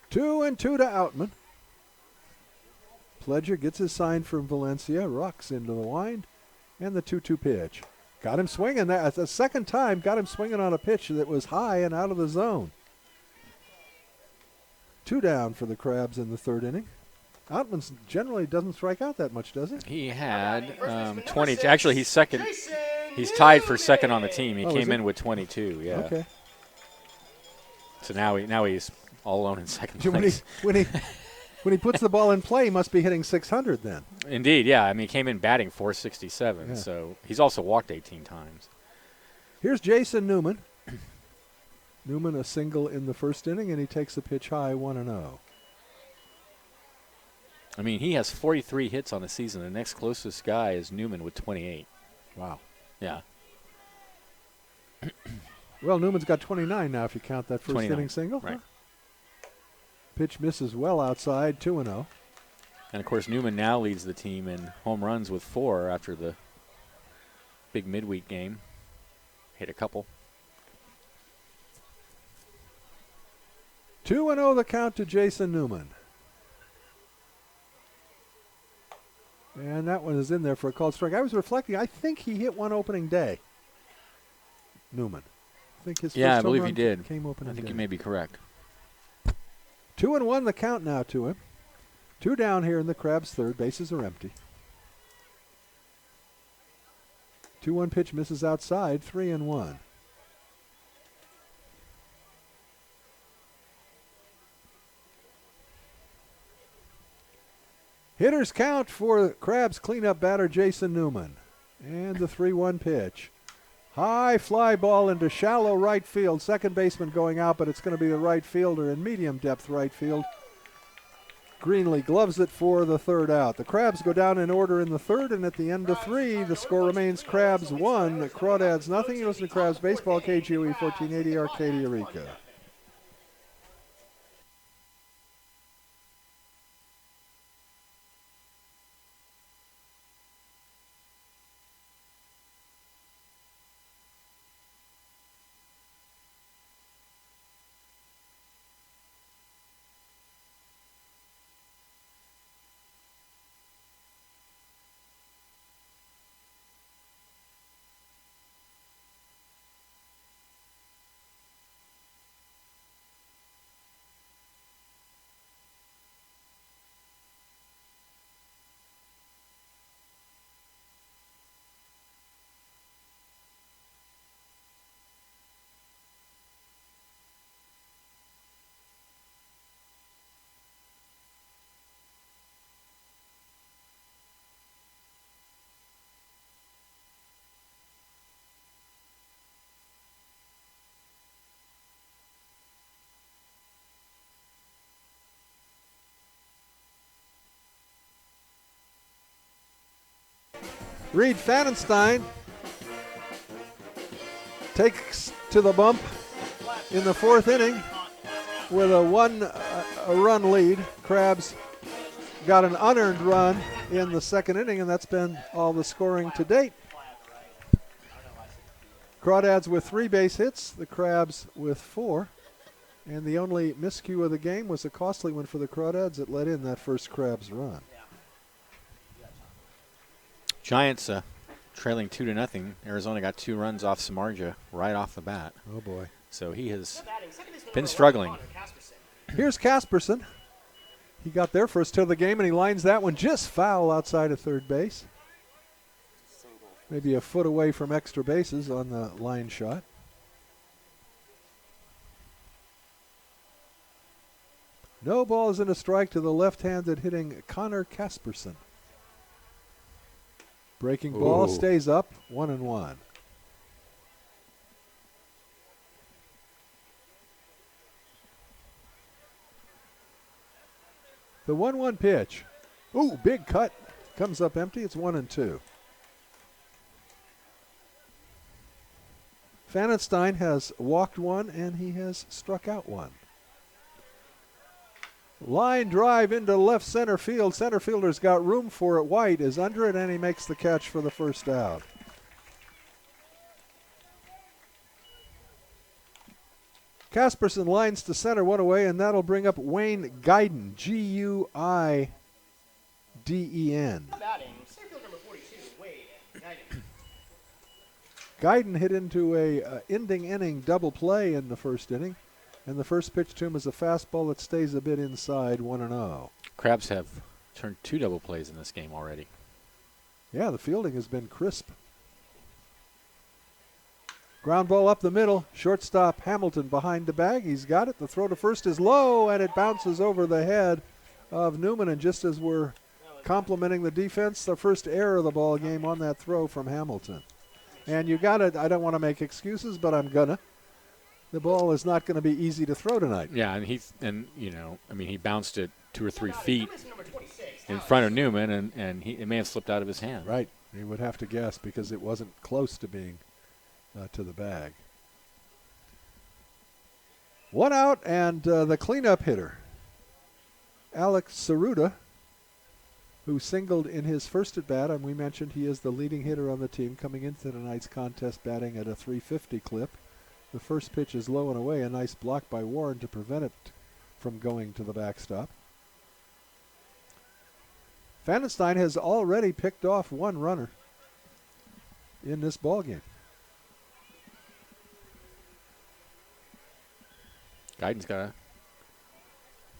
Two and 2 to Outman. Pledger gets his sign from Valencia, rocks into the wind, and the 2-2 pitch. Got him swinging. That the second time, got him swinging on a pitch that was high and out of the zone. 2 down for the Crabs in the third inning. Outman generally doesn't strike out that much, does he? He had 20. Actually, he's second. He's tied for second on the team. He came in with 22. Yeah. Okay. So now he's all alone in second When place. when he puts the ball in play, he must be hitting 600 then. Indeed, yeah. I mean, he came in batting 467. Yeah. So he's also walked 18 times. Here's Jason Newman. Newman a single in the first inning, and he takes the pitch high, 1-0. I mean, he has 43 hits on the season. The next closest guy is Newman with 28. Wow. Yeah. Well, Newman's got 29 now if you count that first 29, inning single. right. Huh? Pitch misses well outside, 2-0. And, of course, Newman now leads the team in home runs with 4 after the big midweek game. Hit a couple. 2-0 the count to Jason Newman. And that one is in there for a called strike. I was reflecting. I think he hit one opening day. Newman. I think his Yeah, I first home believe he run did. came opening I think day. you may be correct. 2-1 the count now to him. 2 down here in the Crabs' third. Bases are empty. 2-1 pitch misses outside, 3-1. Hitters count for Crabs cleanup batter Jason Newman. And the 3-1 pitch. High fly ball into shallow right field. Second baseman going out, but it's going to be the right fielder in medium depth right field. Greenlee gloves it for the third out. The Crabs go down in order in the third, and at the end of 3, the score remains Crabs 1, Crawdads nothing. You listen to Crabs Baseball, KGOE 1480, Arcadia, Eureka. Reed Fanenstein takes to the bump in the fourth inning with a one-run lead. Crabs got an unearned run in the second inning, and that's been all the scoring to date. Crawdads with 3 base hits, the Crabs with 4. And the only miscue of the game was a costly one for the Crawdads that let in that first Crabs run. Giants trailing 2-0. Arizona got 2 runs off Samardzija right off the bat. Oh, boy. So he has been struggling. Here's Casperson. He got there first till the game, and he lines that one just foul outside of third base. Maybe a foot away from extra bases on the line shot. No balls and a strike to the left-handed hitting Connor Casperson. Breaking ball stays up, 1-1. The 1-1 pitch. Ooh, big cut. Comes up empty. It's 1-2. Fanenstein has walked 1 and he has struck out 1. Line drive into left center field. Center fielder's got room for it. White is under it, and he makes the catch for the first out. Casperson lines to center, 1 away, and that'll bring up Wayne Guiden, Guiden. Batting, center fielder number 42, Wade Guiden. Guiden hit into a ending inning double play in the first inning. And the first pitch to him is a fastball that stays a bit inside, 1-0. Crabs have turned 2 double plays in this game already. Yeah, the fielding has been crisp. Ground ball up the middle. Shortstop Hamilton behind the bag. He's got it. The throw to first is low, and it bounces over the head of Newman. And just as we're complimenting the defense, the first error of the ball game on that throw from Hamilton. And you got it. I don't want to make excuses, but I'm gonna. The ball is not going to be easy to throw tonight. Yeah, and he bounced it 2 or 3 feet in front of Newman, and it may have slipped out of his hand. Right. You would have to guess because it wasn't close to being to the bag. 1 out, and the cleanup hitter, Alex Saruda, who singled in his first at-bat, and we mentioned he is the leading hitter on the team coming into tonight's contest batting at a .350 clip. The first pitch is low and away, a nice block by Warren to prevent it from going to the backstop. Fanenstein has already picked off 1 runner in this ballgame. Guiden's got a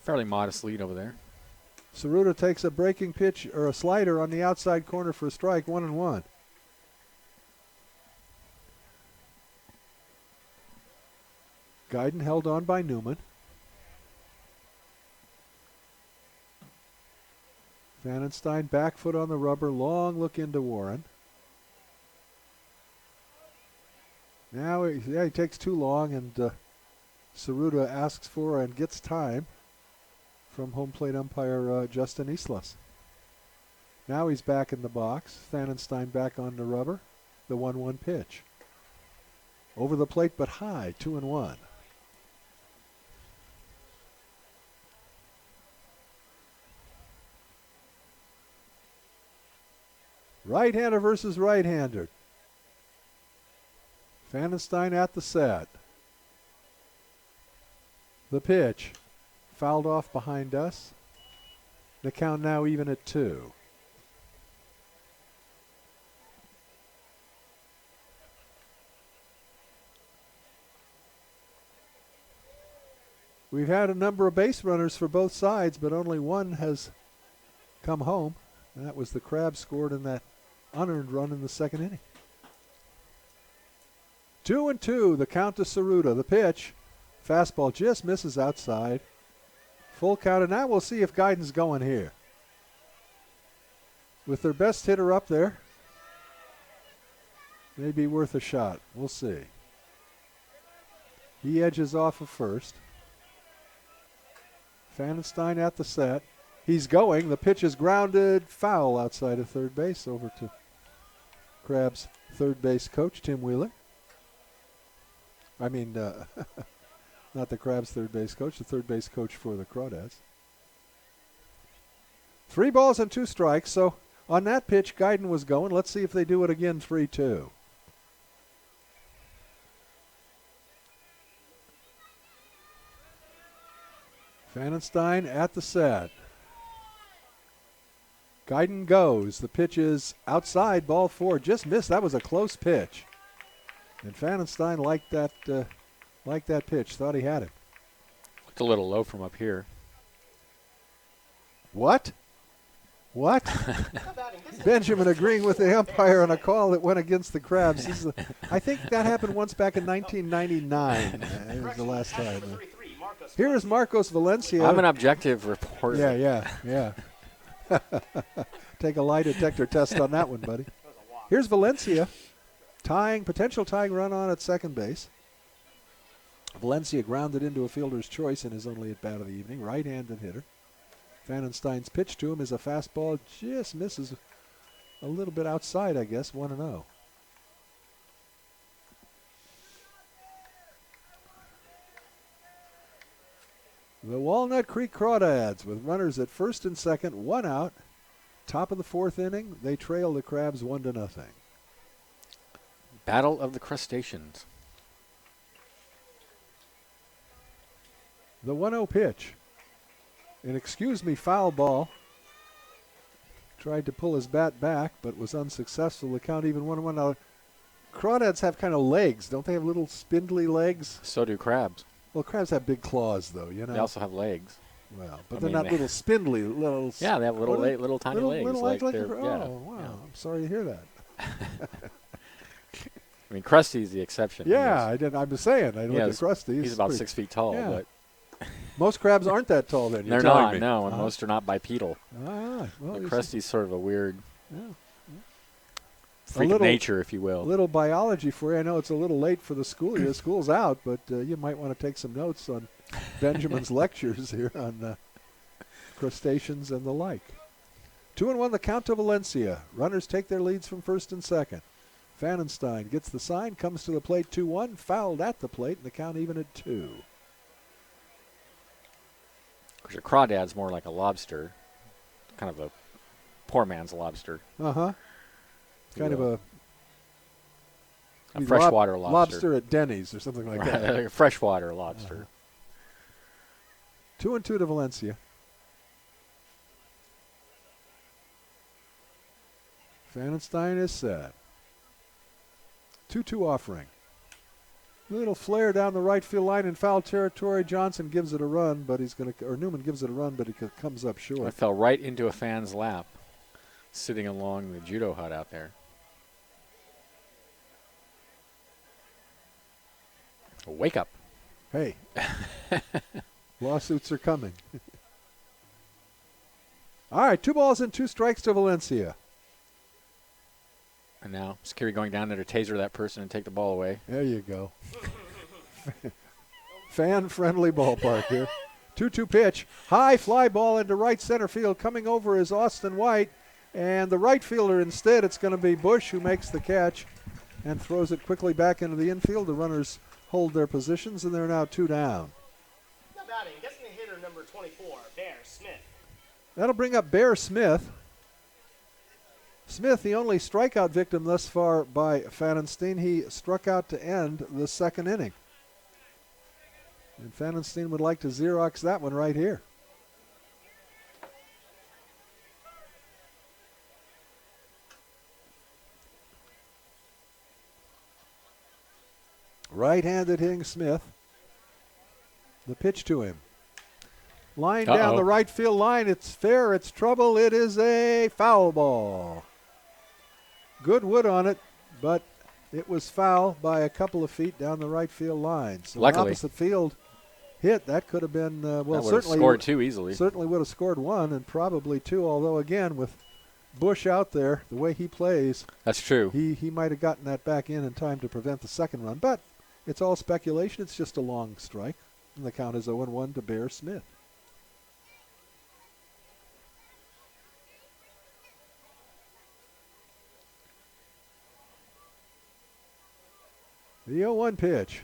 fairly modest lead over there. Saruda takes a breaking pitch or a slider on the outside corner for a strike, 1-1. Guyton held on by Newman. Vandenstein back foot on the rubber, long look into Warren. Now he takes too long, and Saruta asks for and gets time from home plate umpire Justin Islas. Now he's back in the box. Vandenstein back on the rubber. The 1-1 pitch. Over the plate but high, 2-1. Right-hander versus right-hander. Vandenstein at the set. The pitch. Fouled off behind us. The count now even at 2. We've had a number of base runners for both sides, but only one has come home, and that was the Crabs scored in that unearned run in the second inning. 2-2, the count to Saruta. The pitch, fastball just misses outside. Full count, and now we'll see if Guyton's going here. With their best hitter up there, may be worth a shot. We'll see. He edges off of first. Vandenstein at the set. He's going. The pitch is grounded. Foul outside of third base over to Crabs' third base coach, Tim Wheeler. I mean, not the Crabs' third base coach, the third base coach for the Crawdads. 3 balls and 2 strikes. So on that pitch, Guyton was going. Let's see if they do it again, 3-2. Vandenstein at the set. Guyton goes. The pitch is outside, ball 4. Just missed. That was a close pitch. And Vandenstein liked that pitch. Thought he had it. Looked a little low from up here. What? Benjamin agreeing with the umpire on a call that went against the Crabs. I think that happened once back in 1999. It was the last time. Here is Marcos Valencia. I'm an objective reporter. Yeah. Take a lie detector test on that one, buddy. Here's Valencia, potential tying run on at second base. Valencia grounded into a fielder's choice in his only at bat of the evening, right-handed hitter. Vandenstein's pitch to him is a fastball, just misses a little bit outside, I guess, 1-0. The Walnut Creek Crawdads with runners at first and second, 1 out. Top of the 4th inning, they trail the Crabs 1-0. Battle of the Crustaceans. The 1-0 pitch. An excuse me foul ball. Tried to pull his bat back, but was unsuccessful. The count even 1-1. Now, Crawdads have kind of legs. Don't they have little spindly legs? So do crabs. Well, crabs have big claws, though, you know. They also have legs. Well, but they're not little spindly. Little. Yeah, they have little tiny legs. Little like wow. yeah. I'm sorry to hear that. I mean, Krusty's the exception. Yeah, I'm just saying. I look at Krusty. He's about 6 feet tall, but most crabs aren't that tall. Then they're not. Me. No, and most are not bipedal. Well, Krusty's sort of a weird freak of nature, if you will. A little biology for you. I know it's a little late for the school. The school's out, but you might want to take some notes on Benjamin's lectures here on crustaceans and the like. 2-1 the count to Valencia. Runners take their leads from first and second. Vandenstein gets the sign, comes to the plate 2-1, fouled at the plate, and the count even at 2. Of course, a crawdad's more like a lobster, kind of a poor man's lobster. Kind of a freshwater lobster. Lobster at Denny's or something like that. Like a freshwater lobster. 2-2 to Valencia. Vandenstein is set. 2-2 offering. Little flare down the right field line in foul territory. Johnson gives it a run, but Newman gives it a run, but it comes up short. It fell right into a fan's lap, sitting along the judo hut out there. Wake up. Hey, lawsuits are coming. All right, 2 balls and 2 strikes to Valencia. And now Security going down there to taser that person and take the ball away. There you go. Fan-friendly ballpark here. 2-2 pitch. High fly ball into right center field. Coming over is Austin White. And the right fielder instead, it's going to be Bush who makes the catch and throws it quickly back into the infield. The runners hold their positions, and they're now 2 down. Now batting, designated hitter number 24, Bear Smith. That'll bring up Bear Smith. Smith, the only strikeout victim thus far by Pfannenstein. He struck out to end the 2nd inning. And Pfannenstein would like to Xerox that one right here. Right-handed hitting Smith. The pitch to him. Line down the right field line. It's fair. It's trouble. It is a foul ball. Good wood on it, but it was foul by a couple of feet down the right field line. So luckily, opposite field hit. That could have been, certainly scored 2 easily. Certainly would have scored 1 and probably 2, although again with Bush out there, the way he plays. That's true. He might have gotten that back in time to prevent the 2nd run, but it's all speculation. It's just a long strike. And the count is 0-1 to Bear Smith. The 0-1 pitch.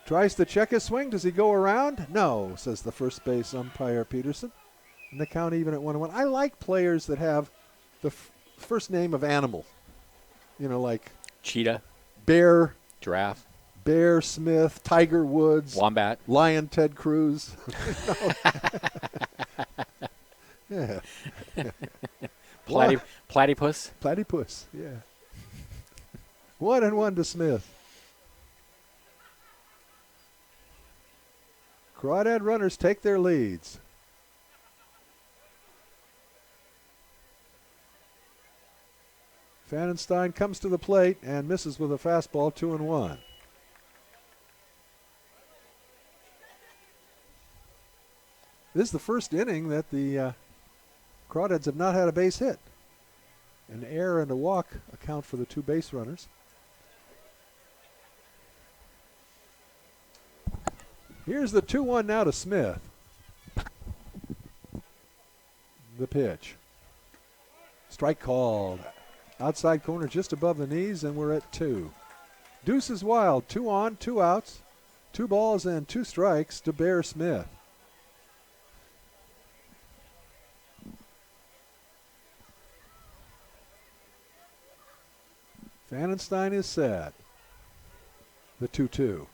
Tries to check his swing. Does he go around? No, says the first base umpire Peterson. And the count even at 1-1. I like players that have the first name of animal. You know, like Cheetah, Bear, Giraffe, Bear Smith, Tiger Woods, Wombat, Lion Ted Cruz. Yeah. Platypus. Platypus, yeah. 1-1 to Smith. Crawdad runners take their leads. Pfannenstein comes to the plate and misses with a fastball, 2-1. This is the first inning that the Crawdads have not had a base hit. An error and a walk account for the 2 base runners. Here's the 2-1 now to Smith. The pitch. Strike called. Outside corner just above the knees, and we're at 2. Deuce is wild. 2 on, 2 outs. 2 balls and 2 strikes to Bear Smith. Pfannenstein is set. The 2-2.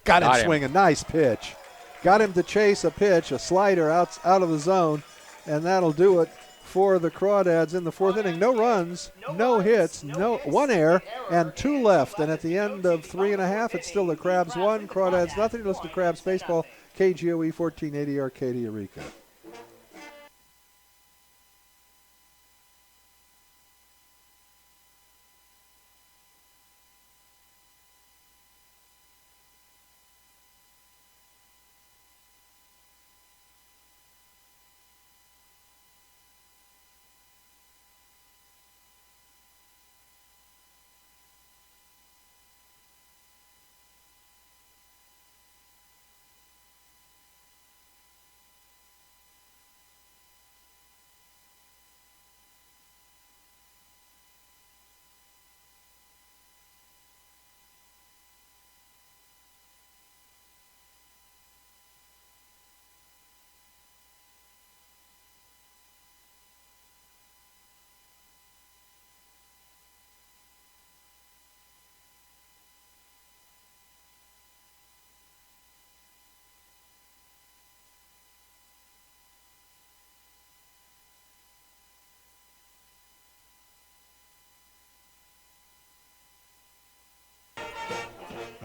Got him swinging. Nice pitch. Got him to chase a pitch, a slider out of the zone, and that'll do it for the Crawdads in the 4th inning. No runs, no hits, 1 error, and 2 left. And at the end of 3.5, it's still the Crabs 1, Crawdads nothing. Listen to Crabs Baseball, KGOE 1480 Arcadia Eureka.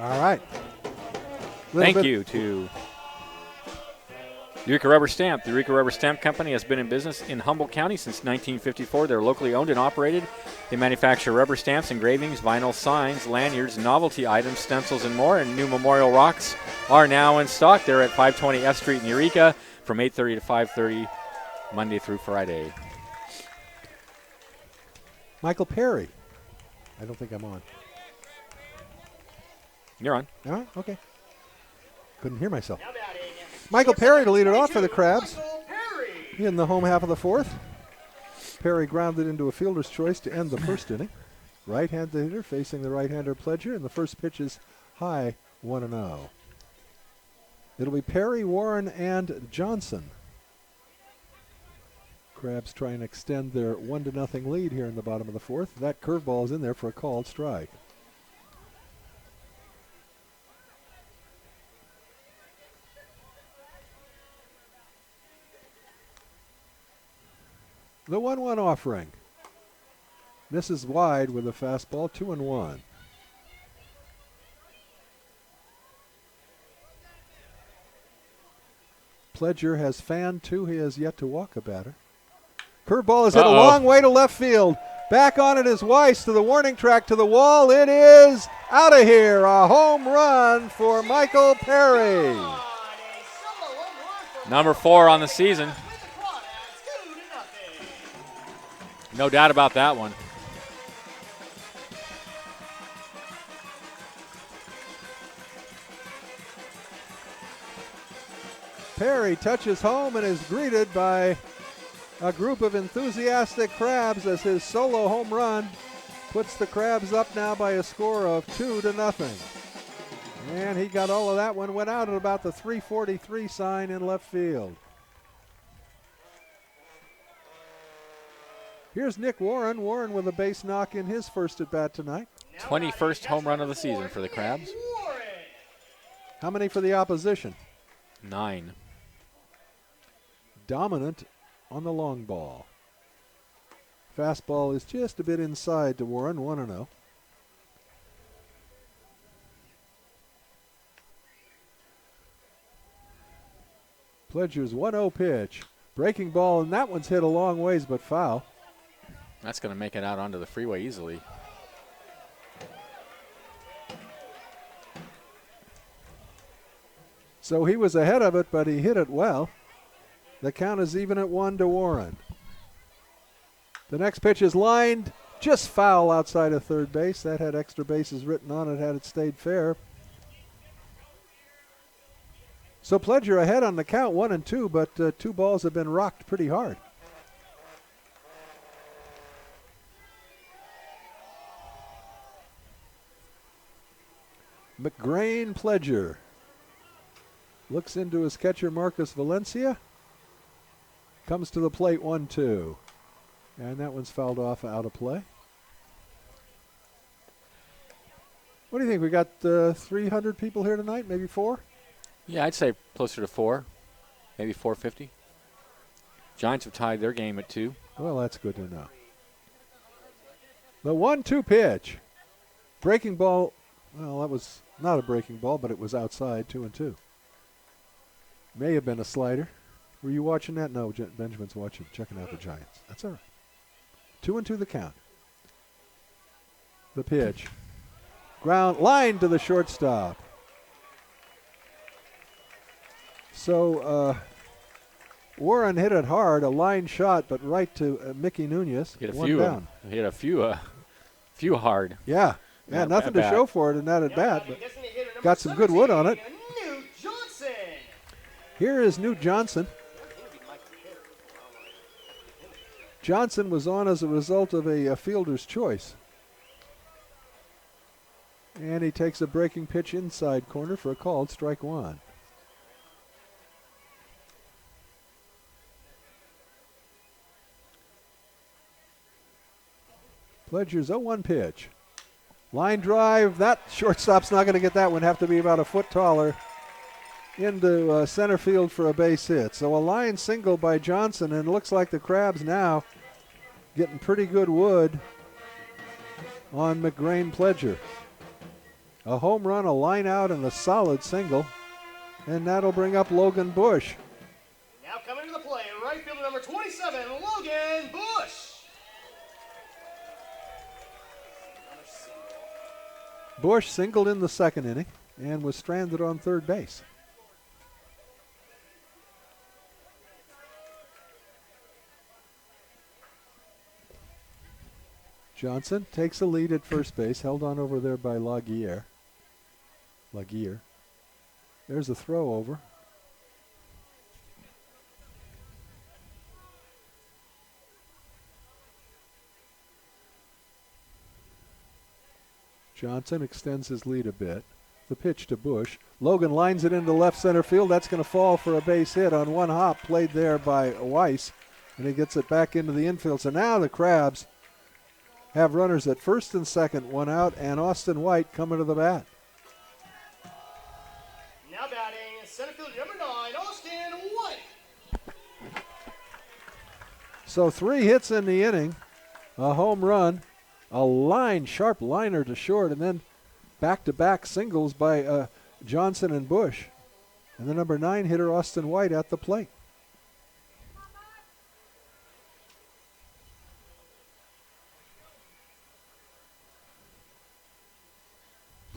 All right. Thank you to Eureka Rubber Stamp. The Eureka Rubber Stamp Company has been in business in Humboldt County since 1954. They're locally owned and operated. They manufacture rubber stamps, engravings, vinyl signs, lanyards, novelty items, stencils, and more. And new memorial rocks are now in stock. They're at 520 F Street in Eureka from 8:30 to 5:30 Monday through Friday. Michael Perry. I don't think I'm on. You're on. All right, okay. Couldn't hear myself. Now batting. Michael Perry to lead it off for the Crabs. Michael Perry. In the home half of the fourth, Perry grounded into a fielder's choice to end the first inning. Right-handed hitter facing the right-hander Pledger, and the first pitch is high, 1-0. It'll be Perry, Warren, and Johnson. Crabs try and extend their 1-0 lead here in the bottom of the fourth. That curveball is in there for a called strike. The 1-1 offering. Misses wide with a fastball, 2-1. Pledger has fanned two. He has yet to walk a batter. Curveball is hit a long way to left field. Back on it is Weiss to the warning track, to the wall. It is out of here. A home run for Michael Perry. Number 4 on the season. No doubt about that one. Perry touches home and is greeted by a group of enthusiastic Crabs as his solo home run puts the Crabs up now by a score of 2-0. And he got all of that one, went out at about the 343 sign in left field. Here's Nick Warren. Warren with a base knock in his first at bat tonight. 21st home run of the season for the Crabs. How many for the opposition? 9. Dominant on the long ball. Fastball is just a bit inside to Warren, 1-0. Pledger's 1-0 pitch. Breaking ball, and that one's hit a long ways but foul. That's going to make it out onto the freeway easily. So he was ahead of it, but he hit it well. The count is even at 1 to Warren. The next pitch is lined just foul outside of third base. That had extra bases written on it had it stayed fair. So Pledger ahead on the count, 1-2, but 2 balls have been rocked pretty hard. McGrain Pledger looks into his catcher Marcus Valencia. Comes to the plate, 1-2. And that one's fouled off out of play. What do you think? We got 300 people here tonight, maybe 4? Yeah, I'd say closer to 4, maybe 450. Giants have tied their game at 2. Well, that's good to know. The 1-2 pitch. Breaking ball. Well, that was not a breaking ball, but it was outside, 2-2. May have been a slider. Were you watching that? No, Benjamin's watching, checking out the Giants. That's all right. 2-2 the count. The pitch. Ground line to the shortstop. So Warren hit it hard, a line shot, but right to Mickey Nunez. Hit a one few. down. He hit a few hard. Yeah, nothing to show for it in that at bat, but got some good wood on it. Here is Newt Johnson. Johnson was on as a result of a fielder's choice. And he takes a breaking pitch inside corner for a called strike 1. Pledger's 0-1 pitch. Line drive. That shortstop's not going to get that one. Have to be about a foot taller. Into center field for a base hit. So a line single by Johnson, and it looks like the Crabs now getting pretty good wood on McGrain Pledger. A home run, a line out, and a solid single. And that'll bring up Logan Bush. Coming to the plate, right fielder number 27, Logan Bush. Bush singled in the second inning and was stranded on third base. Johnson takes a lead at first base, held on over there by Laguerre. There's a throw over. Johnson extends his lead a bit. The pitch to Bush. Logan lines it into left center field. That's going to fall for a base hit on one hop, played there by Weiss, and he gets it back into the infield. So now the Crabs have runners at first and second, one out, and Austin White coming to the bat. Now batting, center fielder number 9, Austin White. So 3 hits in the inning, a home run, a sharp liner to short, and then back-to-back singles by Johnson and Bush. And the number 9 hitter, Austin White, at the plate.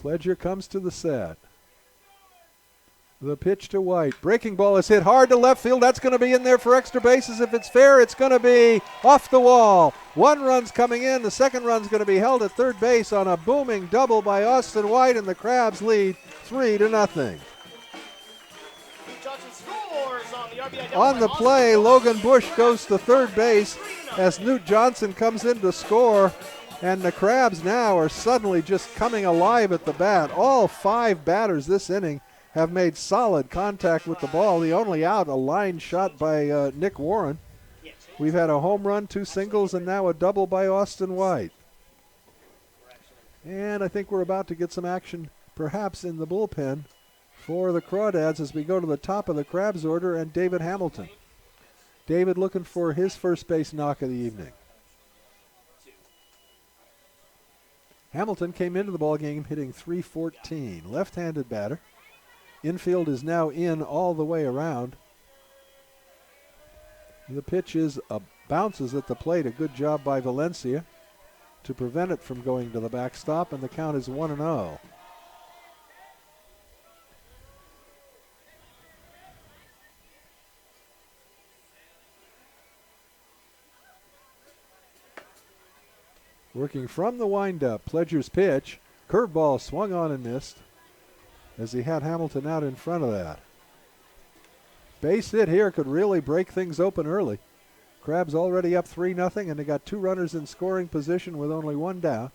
Pledger comes to the set. The pitch to White. Breaking ball is hit hard to left field. That's going to be in there for extra bases. If it's fair, it's going to be off the wall. 1 run's coming in. The second run's going to be held at third base on a booming double by Austin White, and the Crabs lead 3-0. Johnson scores on the RBI double On by the Austin play, White. Logan Bush goes to third base as Newt Johnson comes in to score, and the Crabs now are suddenly just coming alive at the bat. All 5 batters this inning have made solid contact with the ball. The only out, a line shot by Nick Warren. We've had a home run, 2 singles, and now a double by Austin White. And I think we're about to get some action, perhaps in the bullpen, for the Crawdads as we go to the top of the Crabs order, and David Hamilton. David looking for his first base knock of the evening. Hamilton came into the ballgame hitting .314, left-handed batter. Infield is now in all the way around. The pitch is bounces at the plate. A good job by Valencia to prevent it from going to the backstop, and the count is 1-0. Working from the windup, Pledger's pitch. Curveball swung on and missed as he had Hamilton out in front of that. Base hit here could really break things open early. Crabs already up 3-0, and they got 2 runners in scoring position with only 1 down.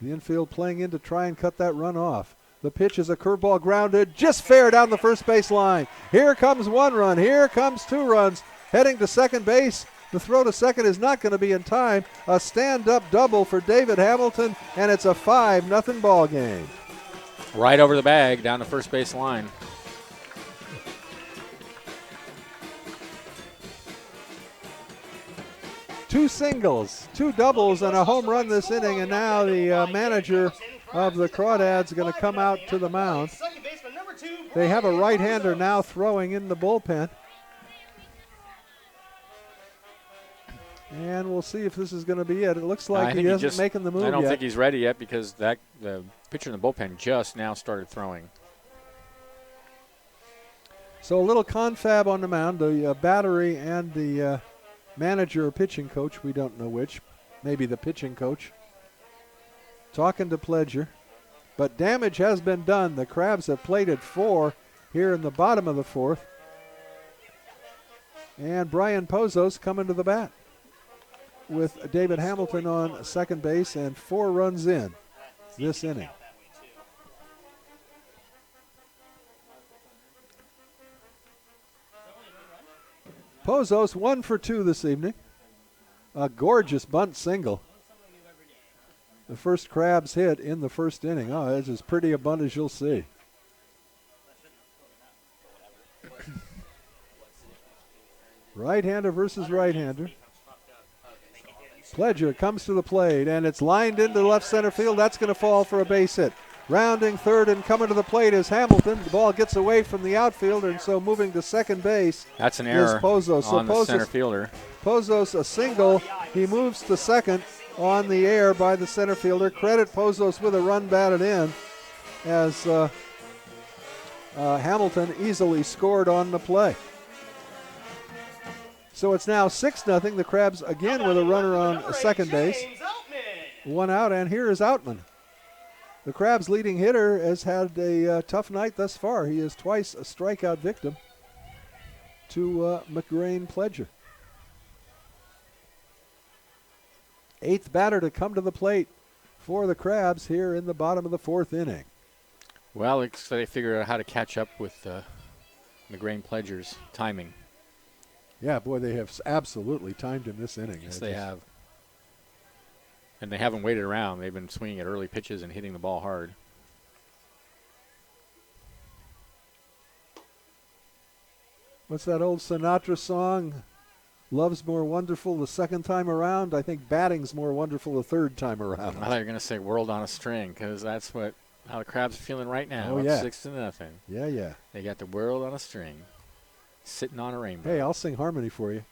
The infield playing in to try and cut that run off. The pitch is a curveball grounded just fair down the first base line. Here comes 1 run. Here comes 2 runs. Heading to second base. The throw to second is not going to be in time. A stand-up double for David Hamilton, and it's a 5-0 ball game. Right over the bag, down the first base line. Two singles, 2 doubles, and a home run this inning, and now the manager of the Crawdads is going to come out to the mound. They have a right-hander now throwing in the bullpen. And we'll see if this is going to be it. It looks like he isn't making the move yet. I don't think he's ready yet because the pitcher in the bullpen just now started throwing. So a little confab on the mound. The battery and the manager or pitching coach, we don't know which, maybe the pitching coach, talking to Pledger. But damage has been done. The Crabs have plated 4 here in the bottom of the 4th. And Brian Pozos coming to the bat with David Hamilton on second base and 4 runs in this inning. Pozos 1 for 2 this evening. A gorgeous bunt single. The first Crabs hit in the first inning. Oh, it's as pretty a bunt as you'll see. Right-hander versus right-hander. Pledger comes to the plate, and it's lined into left center field. That's going to fall for a base hit. Rounding third and coming to the plate is Hamilton. The ball gets away from the outfielder, and so moving to second base. That's an error is Pozos. on the center fielder. Pozos a single. He moves to second on the air by the center fielder. Credit Pozos with a run batted in as Hamilton easily scored on the play. So it's now 6-0. The Crabs again with a runner on second base. One out, and here is Outman. The Crabs' leading hitter has had a tough night thus far. He is twice a strikeout victim to McGrain Pledger. Eighth batter to come to the plate for the Crabs here in the bottom of the fourth inning. Well, they figured out how to catch up with McGrain Pledger's timing. Yeah, boy, they have absolutely timed him this inning. Yes, they have. And they haven't waited around. They've been swinging at early pitches and hitting the ball hard. What's that old Sinatra song? Love's more wonderful the second time around. I think batting's more wonderful the third time around. I thought you were going to say world on a string, because that's how the Crabs are feeling right now. Oh, yeah. 6-0. Yeah, yeah. They got the world on a string, sitting on a rainbow. Hey, I'll sing harmony for you.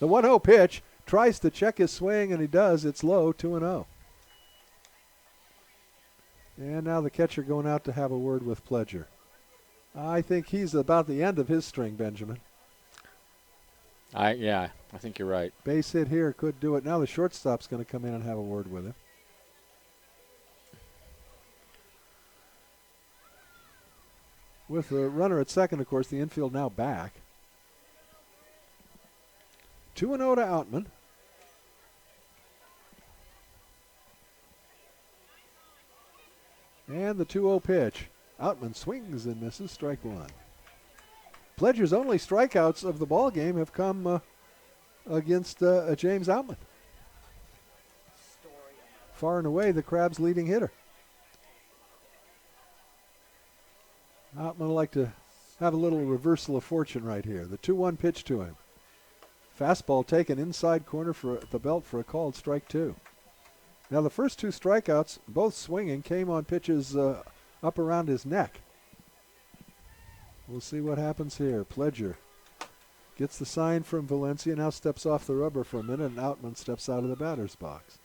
The 1-0 pitch. Tries to check his swing, and he does. It's low, 2-0. And now the catcher going out to have a word with Pledger. I think he's about the end of his string, Benjamin. I think you're right. Base hit here could do it. Now the shortstop's going to come in and have a word with him. With the runner at second, of course, the infield now back. 2-0 to Outman. And the 2-0 pitch. Outman swings and misses, strike one. Pledger's only strikeouts of the ball game have come against James Outman. Far and away the Crabs' leading hitter. Outman would like to have a little reversal of fortune right here. The 2-1 pitch to him. Fastball taken inside corner for the belt for a called strike two. Now the first two strikeouts, both swinging, came on pitches up around his neck. We'll see what happens here. Pledger gets the sign from Valencia, now steps off the rubber for a minute, and Outman steps out of the batter's box.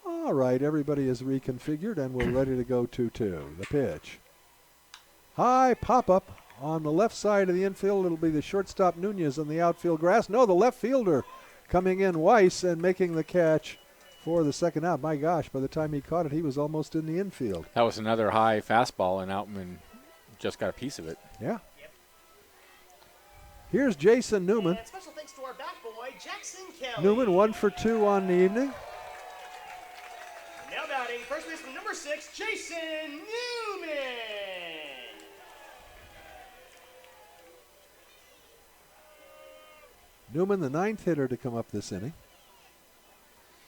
All right, everybody is reconfigured, and we're ready to go 2-2. The pitch. High pop-up on the left side of the infield. It'll be the shortstop Nunez on the outfield grass. No, the left fielder coming in, Weiss, and making the catch for the second out. My gosh, by the time he caught it, he was almost in the infield. That was another high fastball, and Outman just got a piece of it. Yeah. Yep. Here's Jason Newman. And special thanks to our bat boy, Jackson Kelly. Newman 1 for 2 on the evening. Now batting, first baseman number 6, Jason Newman. Newman, the 9th hitter to come up this inning.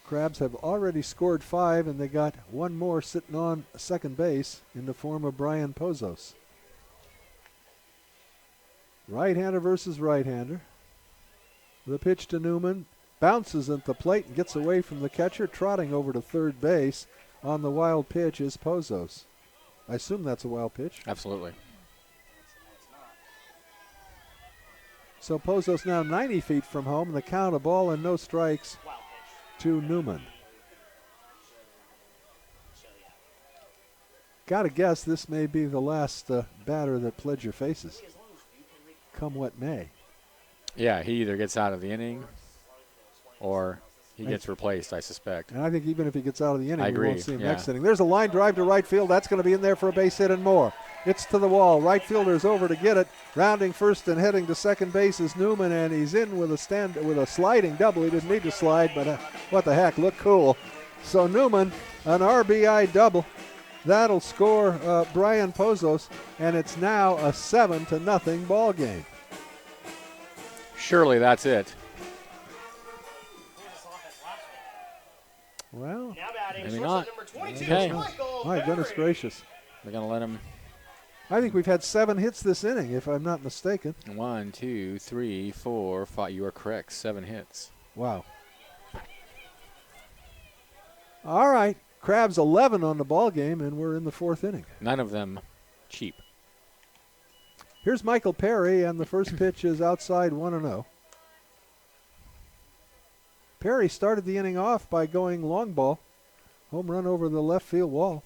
Crabs have already scored 5, and they got one more sitting on second base in the form of Brian Pozos. Right-hander versus right-hander. The pitch to Newman. Bounces at the plate and gets away from the catcher. Trotting over to third base on the wild pitch is Pozos. I assume that's a wild pitch. Absolutely. So Pozos now 90 feet from home, and the count, a ball and no strikes to Newman. Got to guess this may be the last batter that Pledger faces, come what may. Yeah, he either gets out of the inning or he gets replaced, I suspect. And I think even if he gets out of the inning, I agree. we won't see him next inning. There's a line drive to right field. That's going to be in there for a base hit and more. It's to the wall. Right fielder's over to get it. Rounding first and heading to second base is Newman, and he's in with a sliding double. He didn't need to slide, but what the heck, look cool. So Newman, an RBI double. That'll score Brian Pozos, and it's now a 7-0 ball game. Surely that's it. Well, maybe not. Okay. My goodness gracious. They're going to let him. I think we've had 7 hits this inning, if I'm not mistaken. 1, 2, 3, 4, 5. You are correct. 7 hits. Wow. All right. Crabs 11 on the ball game, and we're in the 4th inning. None of them cheap. Here's Michael Perry, and the first pitch is outside 1-0. Perry started the inning off by going long ball, home run over the left field wall.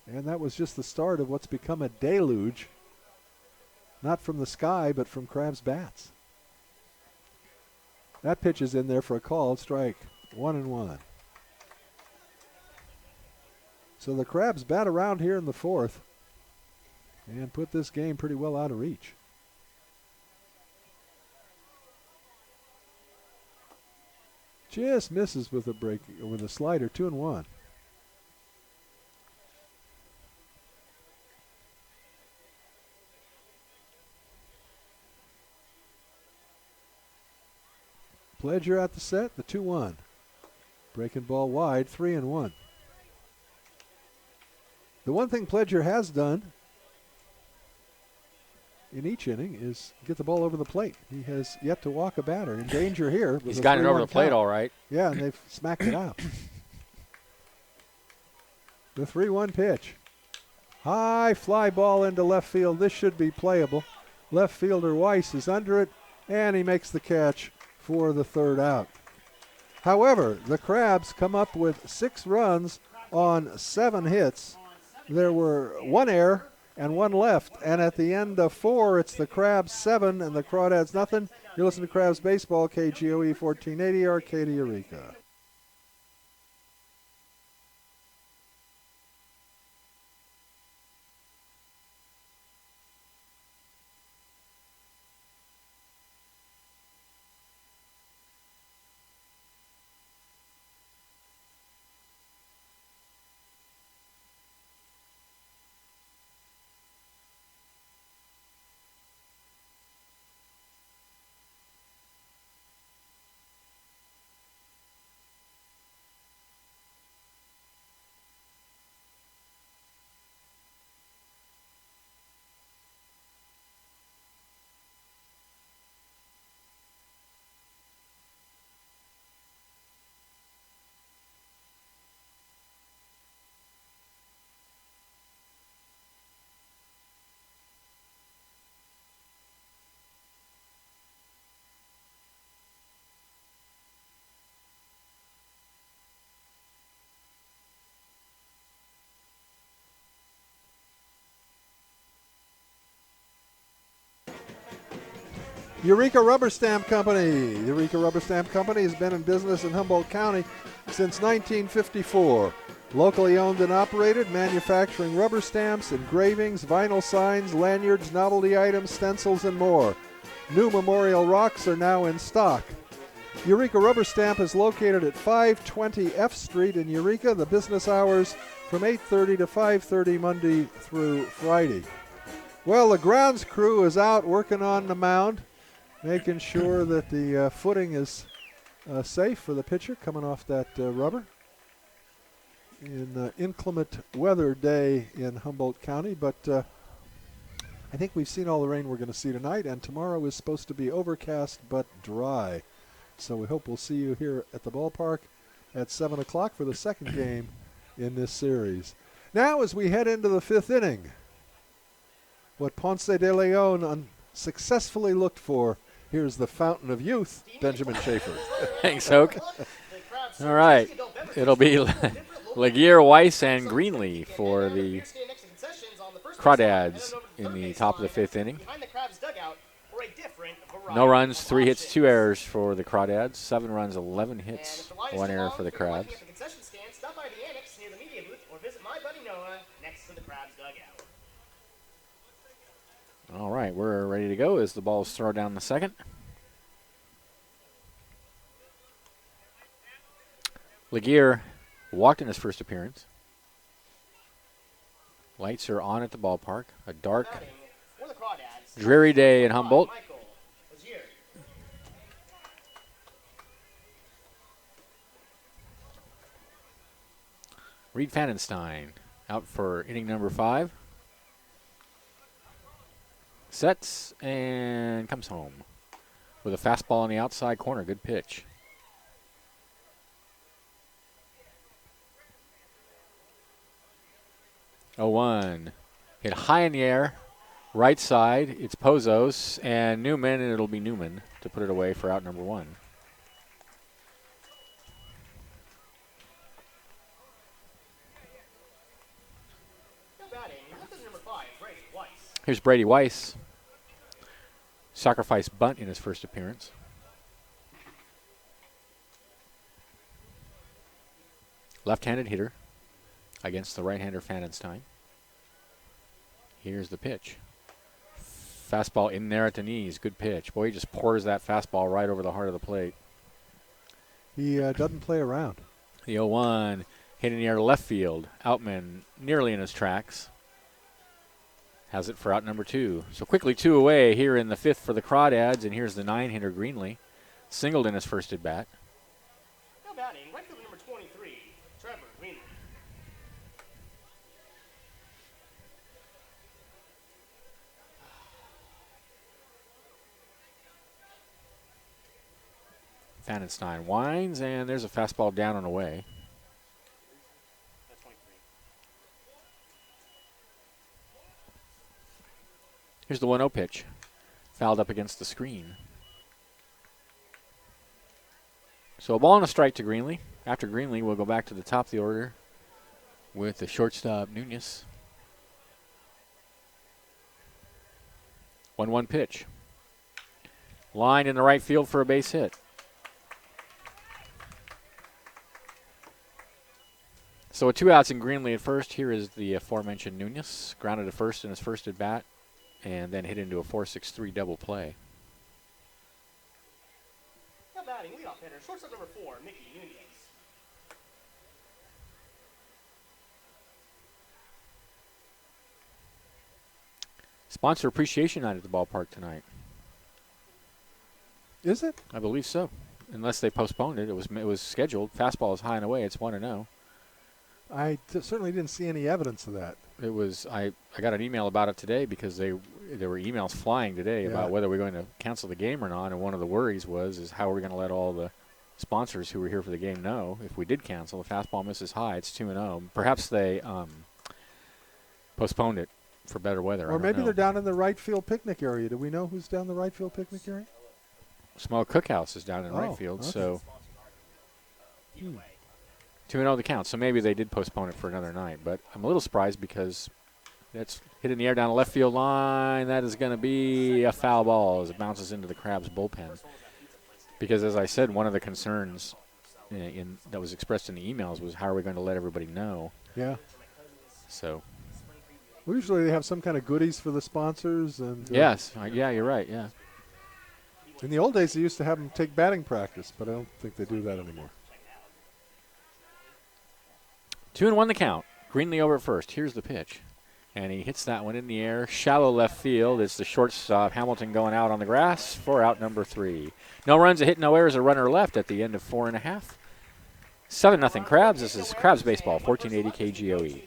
And that was just the start of what's become a deluge, not from the sky, but from Crabs' bats. That pitch is in there for a called strike, 1-1. So the Crabs bat around here in the 4th and put this game pretty well out of reach. Just misses with a break, with a slider, 2-1. Pledger at the set, the 2-1. Breaking ball wide, 3-1. The one thing Pledger has done in each inning is get the ball over the plate. He has yet to walk a batter. In danger here. He's gotten it over the plate all right. Yeah, and they've smacked it out. The 3-1 pitch. High fly ball into left field. This should be playable. Left fielder Weiss is under it, and he makes the catch for the 3rd out. However, the Crabs come up with 6 runs on 7 hits. There were 1 error and 1 left, and at the end of 4, it's the Crabs 7 and the Crawdads nothing. You're listening to Crabs Baseball, KGOE 1480, Arcadia, Eureka. Eureka Rubber Stamp Company. Eureka Rubber Stamp Company has been in business in Humboldt County since 1954. Locally owned and operated, manufacturing rubber stamps, engravings, vinyl signs, lanyards, novelty items, stencils, and more. New memorial rocks are now in stock. Eureka Rubber Stamp is located at 520 F Street in Eureka. The business hours from 8:30 to 5:30 Monday through Friday. Well, the grounds crew is out working on the mound, making sure that the footing is safe for the pitcher coming off that rubber in inclement weather day in Humboldt County. But I think we've seen all the rain we're going to see tonight, and tomorrow is supposed to be overcast but dry. So we hope we'll see you here at the ballpark at 7 o'clock for the second game in this series. Now as we head into the 5th inning, what Ponce de Leon unsuccessfully looked for, here's the fountain of youth, Benjamin Schaefer. Thanks, Hoke. All right. It'll be Laguerre, Weiss, and Greenlee for the Crawdads in the top of the 5th inning. No runs, 3 hits, 2 errors for the Crawdads. 7 runs, 11 hits, 1 error for the Crabs. All right, we're ready to go as the ball's thrown down the second. Laguerre walked in his first appearance. Lights are on at the ballpark. A dark, dreary day in Humboldt. Reed Fanenstein out for inning number 5. Sets and comes home with a fastball on the outside corner. Good pitch. 0-1. Hit high in the air. Right side, it's Pozos and Newman, and it'll be Newman to put it away for out number 1. Here's Brady Weiss. Sacrifice bunt in his first appearance. Left-handed hitter against the right-hander Fanenstein. Here's the pitch. Fastball in there at the knees. Good pitch. Boy, he just pours that fastball right over the heart of the plate. He doesn't play around. The 0-1 hit in the air left field. Outman nearly in his tracks. Has it for out number 2. So quickly 2 away here in the 5th for the Crawdads, and here's the 9-hitter Greenlee. Singled in his first at-bat. Now batting, right field number 23, Trevor Greenlee. Fanenstein winds, and there's a fastball down and away. That's 23. Here's the 1-0 pitch. Fouled up against the screen. So a ball and a strike to Greenlee. After Greenlee, we'll go back to the top of the order with the shortstop, Nunez. 1-1 pitch. Line in the right field for a base hit. So with 2 outs in Greenlee at first, here is the aforementioned Nunez. Grounded to first in his first at bat, and then hit into a 4-6-3 double play. Now batting, leadoff hitter, shortstop number 4, Mickey Nunez. Sponsor appreciation night at the ballpark tonight. Is it? I believe so, unless they postponed it. It was scheduled. Fastball is high and away. It's 1-0. I certainly didn't see any evidence of that. It was. I got an email about it today because there were emails flying today about whether we're going to cancel the game or not. And one of the worries is how are we going to let all the sponsors who were here for the game know if we did cancel? The fastball misses high. It's 2-0. Perhaps they postponed it for better weather. Or maybe they're down in the right field picnic area. Do we know who's down the right field picnic area? Smoke Cookhouse is down in right field, okay. so 2-0 the count. So maybe they did postpone it for another night. But I'm a little surprised because that's hit in the air down the left field line. That is going to be a foul ball as it bounces into the Crabs bullpen. Because as I said, one of the concerns that was expressed in the emails was how are we going to let everybody know? Yeah. So. Well, usually they have some kind of goodies for the sponsors. And Yes. Yeah, you're right. Yeah. In the old days, they used to have them take batting practice, but I don't think they do that anymore. 2-1 the count. Greenlee over at first. Here's the pitch. And he hits that one in the air. Shallow left field. It's the shortstop, Hamilton, going out on the grass for out number 3. No runs, a hit, no errors, a runner left at the end of 4.5. 7-0 Crabs. This is Crabs Baseball, 1480 KGOE.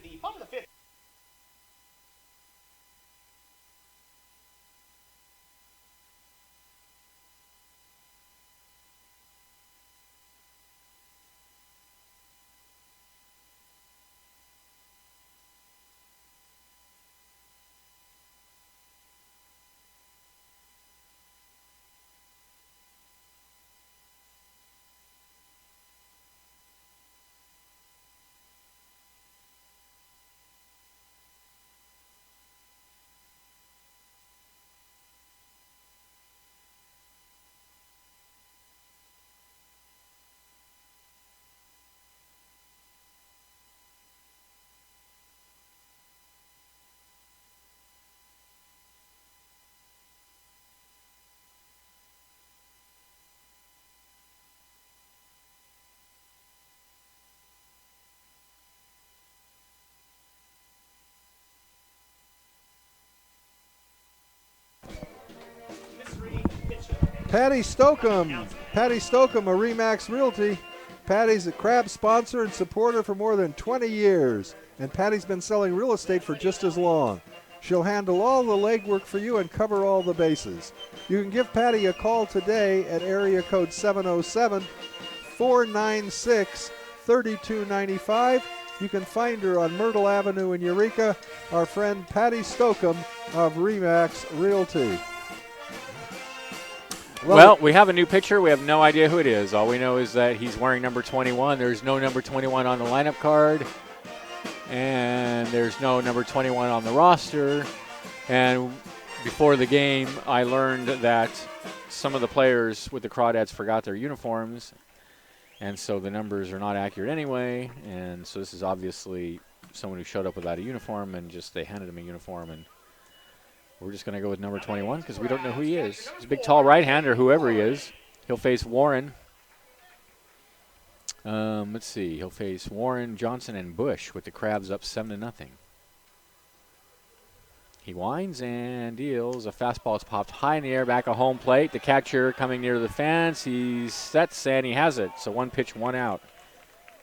Patty Stokeham. Patty Stokeham of Remax Realty. Patty's a Crab sponsor and supporter for more than 20 years. And Patty's been selling real estate for just as long. She'll handle all the legwork for you and cover all the bases. You can give Patty a call today at area code 707-496-3295. You can find her on Myrtle Avenue in Eureka. Our friend Patty Stokeham of Remax Realty. Well, we have a new picture. We have no idea who it is. All we know is that he's wearing number 21. There's no number 21 on the lineup card. And there's no number 21 on the roster. And before the game, I learned that some of the players with the Crawdads forgot their uniforms. And so the numbers are not accurate anyway. And so this is obviously someone who showed up without a uniform and just they handed him a uniform. And we're just going to go with number 21 because we don't know who he is. He's a big, tall right-hander, whoever he is. He'll face Warren. Let's see. He'll face Warren, Johnson, and Bush with the Crabs up 7-0. He winds and deals. A fastball is popped high in the air, back of home plate. The catcher coming near the fence. He sets and he has it. So 1 pitch, 1 out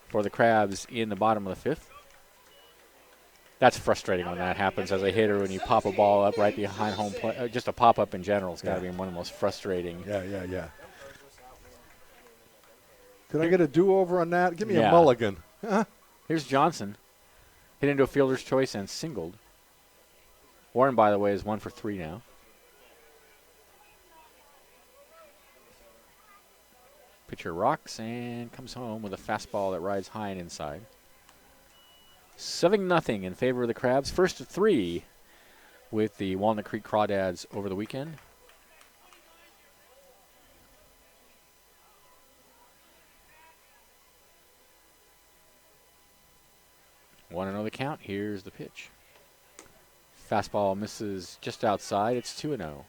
for the Crabs in the bottom of the 5th. That's frustrating when that happens as a hitter when you pop a ball up right behind home plate. Just a pop-up in general has got to be one of the most frustrating. Yeah. Could I get a do-over on that? Give me a mulligan. Here's Johnson. Hit into a fielder's choice and singled. Warren, by the way, is 1 for 3 now. Pitcher rocks and comes home with a fastball that rides high and inside. 7-0 in favor of the Crabs. First of 3 with the Walnut Creek Crawdads over the weekend. Want to know the count? Here's the pitch. Fastball misses just outside. It's 2-0.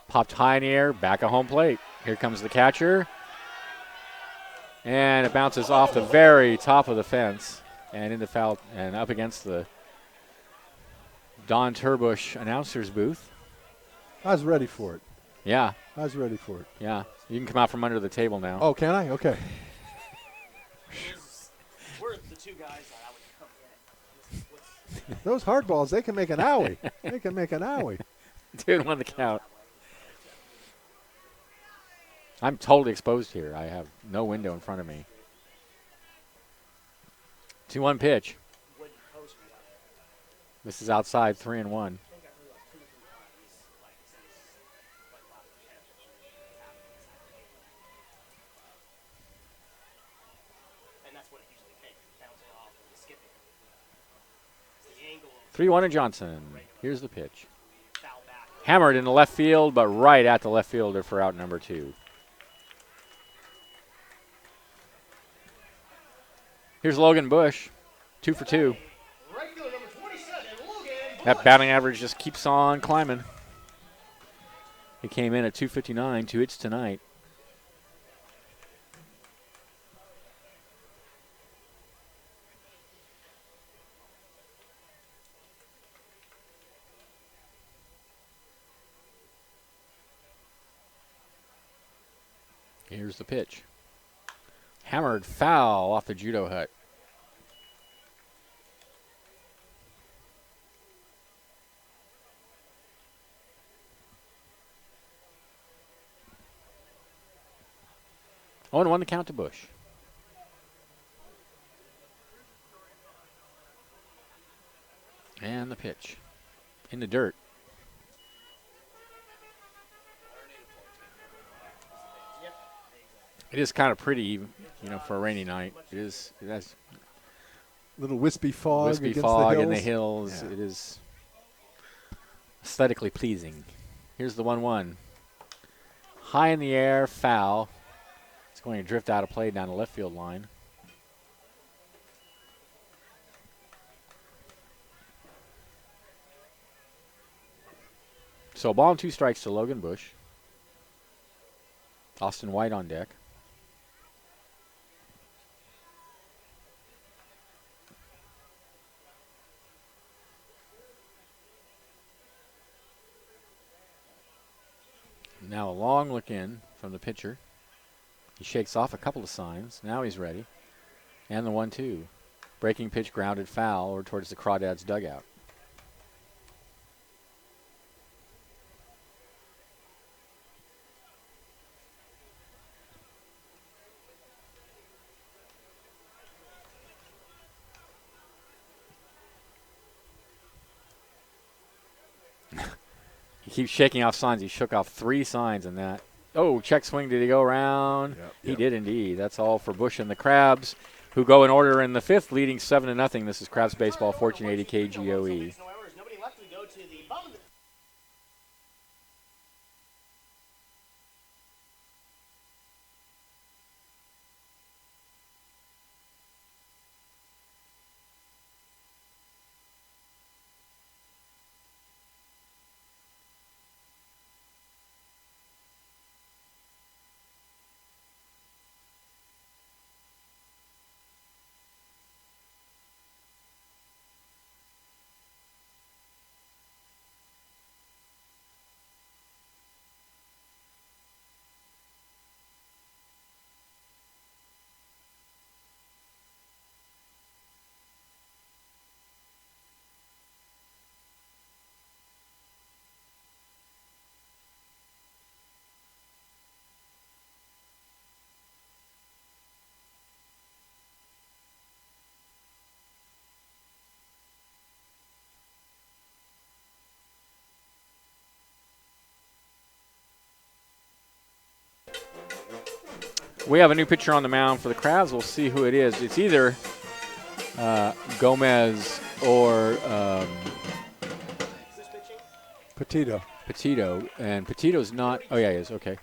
Popped high in the air, back of home plate. Here comes the catcher. And it bounces off the very top of the fence and into foul and up against the Don Turbush announcer's booth. I was ready for it. Yeah. I was ready for it. Yeah. You can come out from under the table now. Oh, can I? Okay. We're the two guys that I would come in. Those hard balls, they can make an owie. They can make an owie. 2-1 the count. I'm totally exposed here. I have no window in front of me. 2-1 pitch. This is outside, 3-1. And that's what it usually takes, bouncing off and skipping. It's the angle of 3-1 to Johnson. Here's the pitch. foul back. Hammered in the left field, but right at the left fielder for out number 2. Here's Logan Bush, 2 for 2. Regular number 27, Logan That batting average just keeps on climbing. He came in at 259, 2 hits tonight. Here's the pitch. Hammered foul off the judo hut. Oh, and 1 to count to Bush. And the pitch. In the dirt. It is kind of pretty, for a rainy night. It is. It has Little wispy fog wispy against fog the in the hills. hills. Yeah. It is aesthetically pleasing. Here's the 1-1. High in the air, foul. It's going to drift out of play down the left field line. So 1-2 strikes to Logan Bush. Austin White on deck. Now a long look in from the pitcher. He shakes off a couple of signs. Now he's ready. And the 1-2. Breaking pitch, grounded foul, or towards the Crawdads dugout. He keeps shaking off signs. He shook off 3 signs in that. Oh, check swing. Did he go around? Yep, He yep. did indeed. That's all for Bush and the Crabs, who go in order in the 5th, leading 7-0. This is Crabs Baseball, 1480 KGOE. Nobody left. We go to the bottom of the We have a new pitcher on the mound for the Crabs. We'll see who it is. It's either Gomez or Petito. Petito. And Petito's not. Oh, yeah, he is. Okay.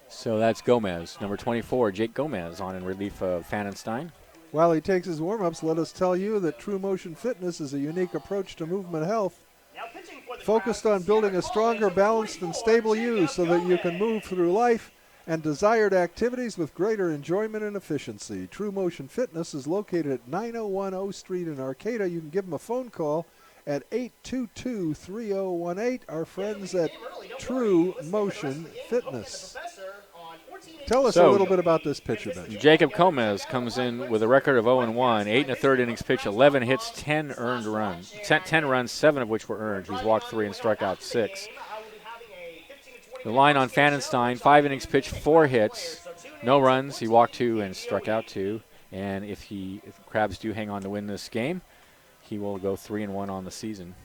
So that's Gomez, number 24, Jake Gomez, on in relief of Fanenstein. While he takes his warm-ups, let us tell you that True Motion Fitness is a unique approach to movement health, focused on building a stronger, balanced, and stable you so that you can move through life and desired activities with greater enjoyment and efficiency. True Motion Fitness is located at 901 O Street in Arcata. You can give them a phone call at 822-3018. Our friends at True Motion Fitness. Tell us a little bit about this pitcher, Ben. Jacob Gomez comes in with a record of 0-1, 8 1/3 innings pitched, 11 hits, 10 earned runs. 10 runs, 7 of which were earned. He's walked 3 and struck out 6. The line on Fanenstein, 5 innings pitched, 4 hits, no runs. He walked 2 and struck out 2. And if Crabs do hang on to win this game, he will go 3-1 on the season.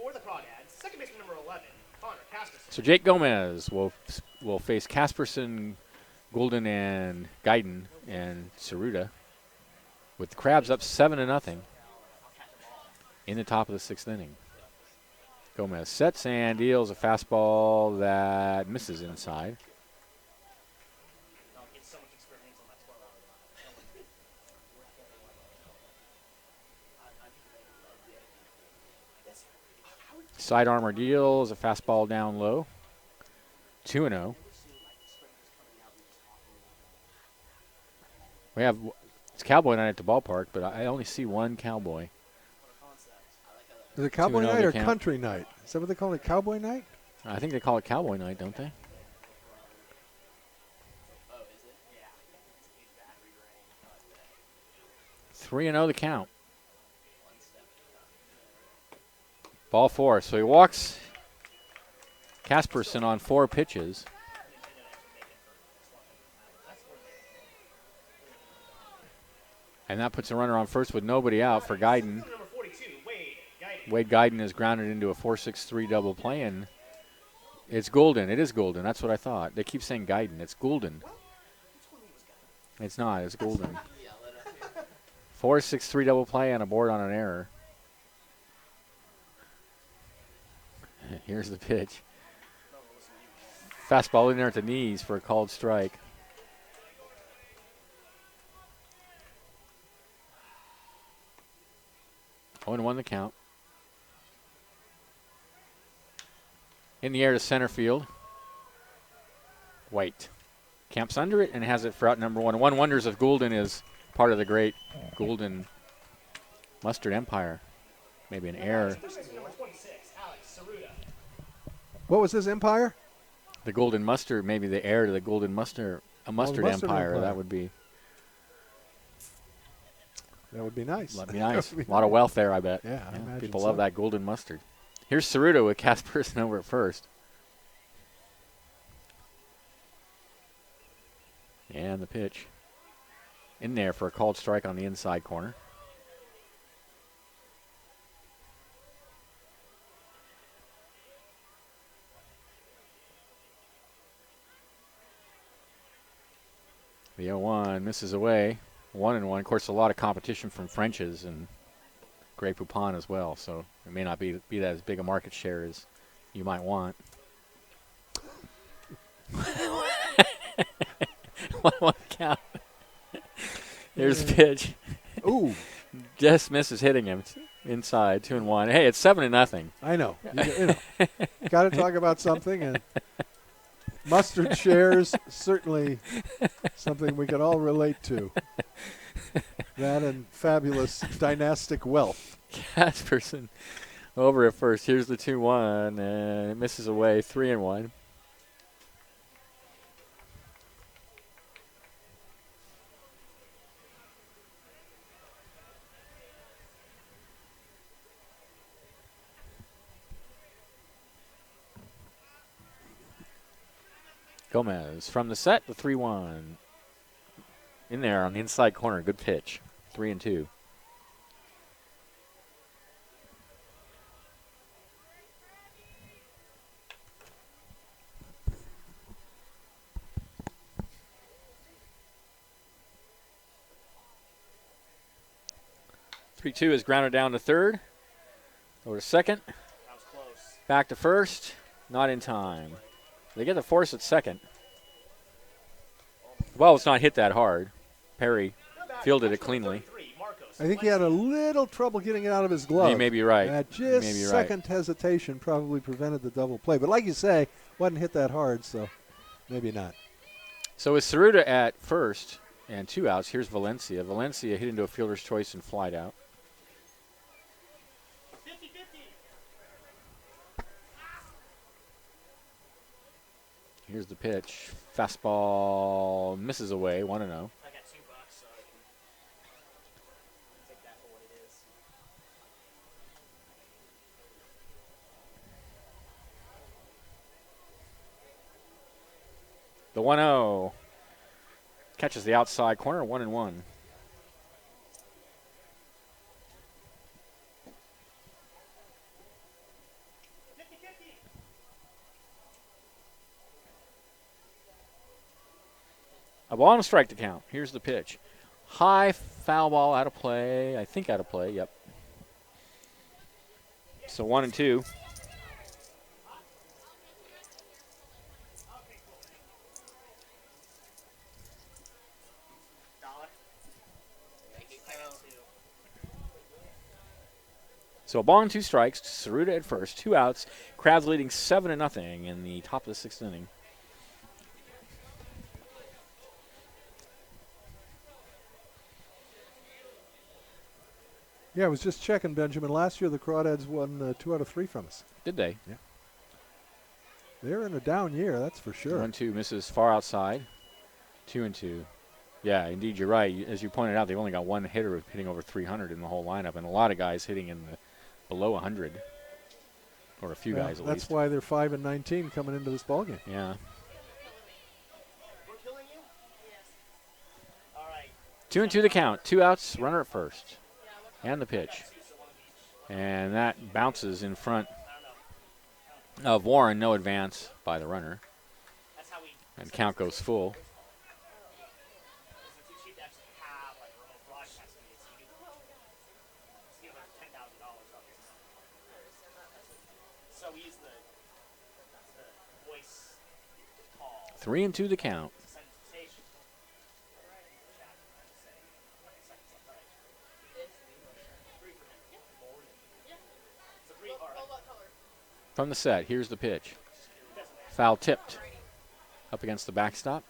for the Crawdads, second baseman number 11, Connor Casperson. So Jake Gomez will face Casperson, Goulden, and Guyton and Saruta, with the Crabs up 7-0 in the top of the 6th inning. Gomez sets and deals a fastball that misses inside. Side armor deals a fastball down low. 2-0. It's Cowboy night at the ballpark, but I only see one Cowboy. Is it Cowboy 2-0 night to or count. Country night? Is that what they call it, Cowboy night? I think they call it Cowboy night, don't they? 3-0 the count. Ball 4. So he walks Casperson on 4 pitches. And that puts a runner on first with nobody out for Guyton. Wade Guyton is grounded into a 4-6-3 double play, and it's Goulden. It is Goulden. That's what I thought. They keep saying Guyton. It's Goulden. It's not. It's Goulden. 4-6-3 double play and a board on an error. Here's the pitch. Fastball in there at the knees for a called strike. Oh, and 1 the count. In the air to center field. White. Camps under it and has it for out number 1. One wonders if Goulden is part of the great Goulden Mustard Empire. Maybe an error. What was his empire? The Golden Mustard, maybe the heir to the Golden Mustard, a mustard, Mustard empire, Empire. that would be. That would be nice. That'd be nice. That would A lot of wealth there, I bet. Yeah, I imagine people so. love that golden mustard. Here's Ceruto with Casperson over at first. And the pitch. In there for a called strike on the inside corner. The 0-1 misses away. 1-1. Of course, a lot of competition from French's and Grey Poupon as well, so it may not be that as big a market share as you might want. 1-1 count. Here's the pitch. Ooh. Just misses hitting him inside. 2-1. Hey, it's 7-0. I know. You know. Got to talk about something, and mustard shares, certainly something we can all relate to. That and fabulous dynastic wealth. Casperson over at first. Here's the 2-1, and it misses away. 3-1. Gomez from the set, the 3-1. In there on the inside corner, good pitch. 3-2. Three-two is grounded down to third. Over to second. That was close. Back to first. Not in time. They get the force at second. Well, it's not hit that hard. Perry fielded it cleanly. I think he had a little trouble getting it out of his glove. You may be right. Just Maybe right. second hesitation probably prevented the double play. But like you say, wasn't hit that hard, so maybe not. So with Ceruto at first and 2 outs, here's Valencia. Valencia hit into a fielder's choice and flied out. 50-50. Here's the pitch. Fastball misses away, 1-0. I got $2, so I can take that for what it is. The 1-0 catches the outside corner, 1-1. 50-50. A ball and a strike to count. Here's the pitch. High foul ball out of play. I think out of play, yep. So 1-2. So a ball and 2 strikes. Ceruto at first, 2 outs. Crowds leading 7-0 in the top of the 6th inning. Yeah, I was just checking, Benjamin. Last year the Crawdads won 2 out of 3 from us. Did they? Yeah. They're in a down year, that's for sure. 1-2 misses far outside. 2-2. Yeah, indeed, you're right. As you pointed out, they've only got one hitter hitting over 300 in the whole lineup, and a lot of guys hitting in the below 100, or a few guys at that's least. why they're 5-19 coming into this ballgame. Yeah. We're killing you? Yes. All right. 2-2 the count. 2 outs, runner at first. And the pitch. And that bounces in front of Warren. No advance by the runner. That's how we. And count goes full. It's too cheap to actually have like a remote broadcast meeting, so you can give us $10,000 off your So we use the voice call 3-2 the count. to send to the station. From the set, here's the pitch. Foul tipped. Up against the backstop.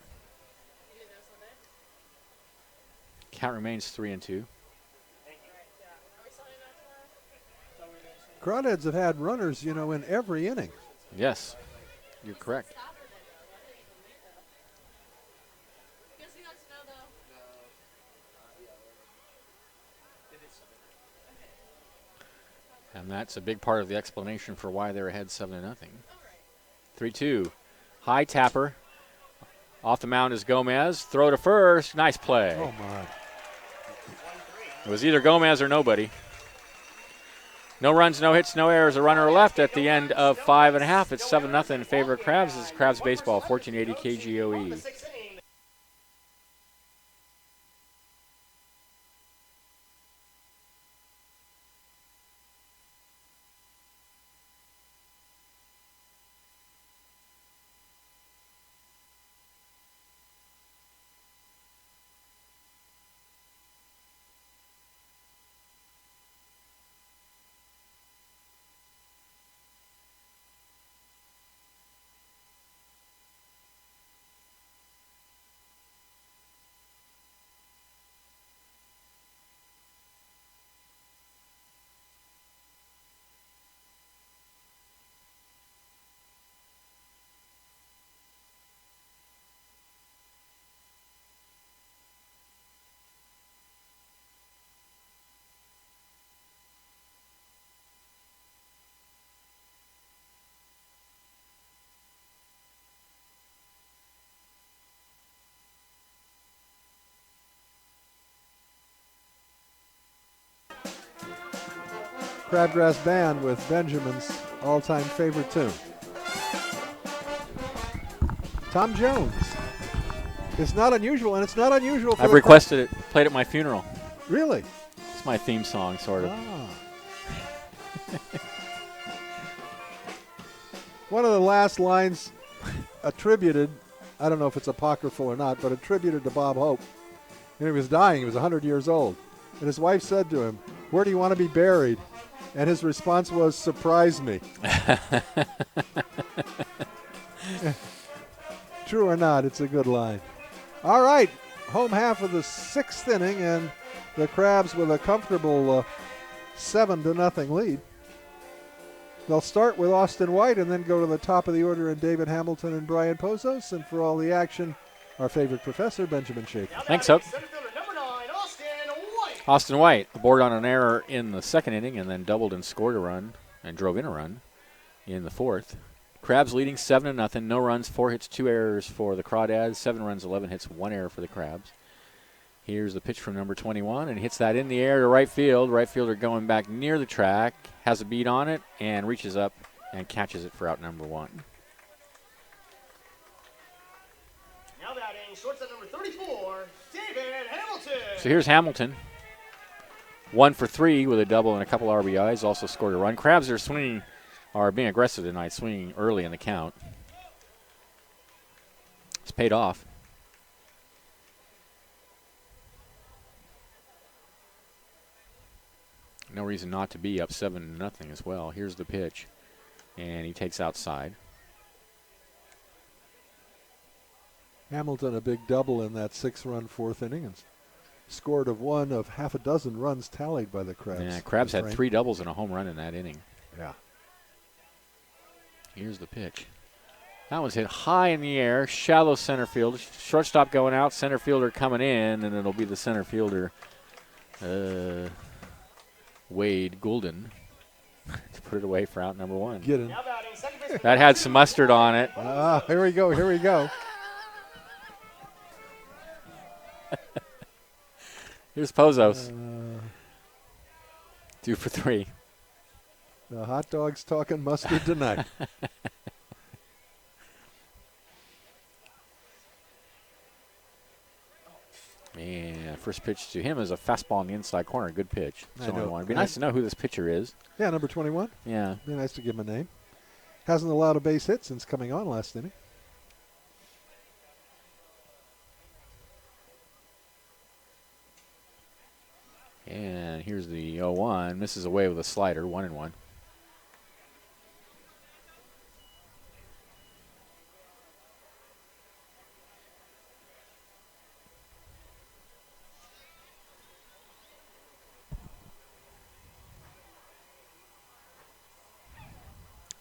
Count remains 3-2. Crawdads have had runners, in every inning. Yes, you're correct. And that's a big part of the explanation for why they're ahead 7-0. 3-2. High tapper. Off the mound is Gomez. Throw to first. Nice play. Oh, my. It was either Gomez or nobody. No runs, no hits, no errors. A runner left at the end of 5.5. It's 7-0 in favor of Crabs. This is Crabs Baseball, 1480 KGOE. Crabgrass Band with Benjamin's all-time favorite tune. Tom Jones. It's not unusual, and it's not unusual for I've requested it, played at my funeral. Really? It's my theme song, sort of. Ah. One of the last lines attributed, I don't know if it's apocryphal or not, but attributed to Bob Hope. And he was dying. He was 100 years old. And his wife said to him, "Where do you want to be buried?" And his response was, "Surprise me." True or not, it's a good line. All right, home half of the 6th inning, and the Crabs with a comfortable 7-0 lead. They'll start with Austin White and then go to the top of the order in David Hamilton and Brian Pozos. And for all the action, our favorite professor, Benjamin Schaefer. Thanks, Hope. Austin White aboard on an error in the 2nd inning and then doubled and scored a run and drove in a run in the 4th. Crabs leading 7-0. No runs, 4 hits, 2 errors for the Crawdads. 7 runs, 11 hits, 1 error for the Crabs. Here's the pitch from number 21, and hits that in the air to right field. Right fielder going back near the track, has a beat on it, and reaches up and catches it for out number 1. Now batting, shortstop number 34, David Hamilton. So here's Hamilton. 1 for 3 with a double and a couple RBIs. Also scored a run. Crabs are being aggressive tonight, swinging early in the count. It's paid off. No reason not to be up 7-0 as well. Here's the pitch, and he takes outside. Hamilton a big double in that 6-run 4th inning and scored one of half a dozen runs tallied by the Crabs. Yeah, Crabs had 3 doubles and a home run in that inning. Yeah. Here's the pitch. That one's hit high in the air, shallow center field. Shortstop going out, center fielder coming in, and it'll be the center fielder, Wade Goulden, to put it away for out number 1. Get in. That had some mustard on it. Here we go. Here we go. Here's Pozos. 2 for 3. The hot dog's talking mustard tonight. Man, first pitch to him is a fastball in the inside corner. Good pitch. I know. It'd be nice to know who this pitcher is. Yeah, number 21. Yeah. Be nice to give him a name. Hasn't allowed a base hit since coming on last inning. And here's the 0-1. Misses away with a slider, 1-1.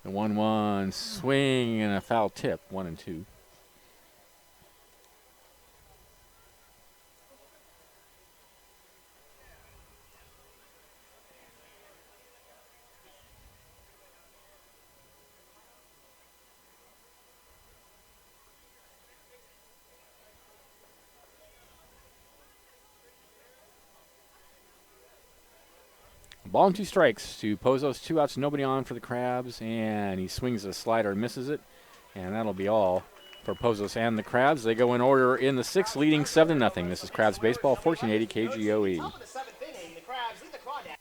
The 1-1 swing and a foul tip, 1-2. Ball and 2 strikes to Pozos. 2 outs, nobody on for the Crabs, and he swings a slider and misses it, and that'll be all for Pozos and the Crabs. They go in order in the 6th, leading 7-0. This is Crabs Baseball, 1480 KGOE. Top of the 7th inning, the Crabs lead the Crawdads.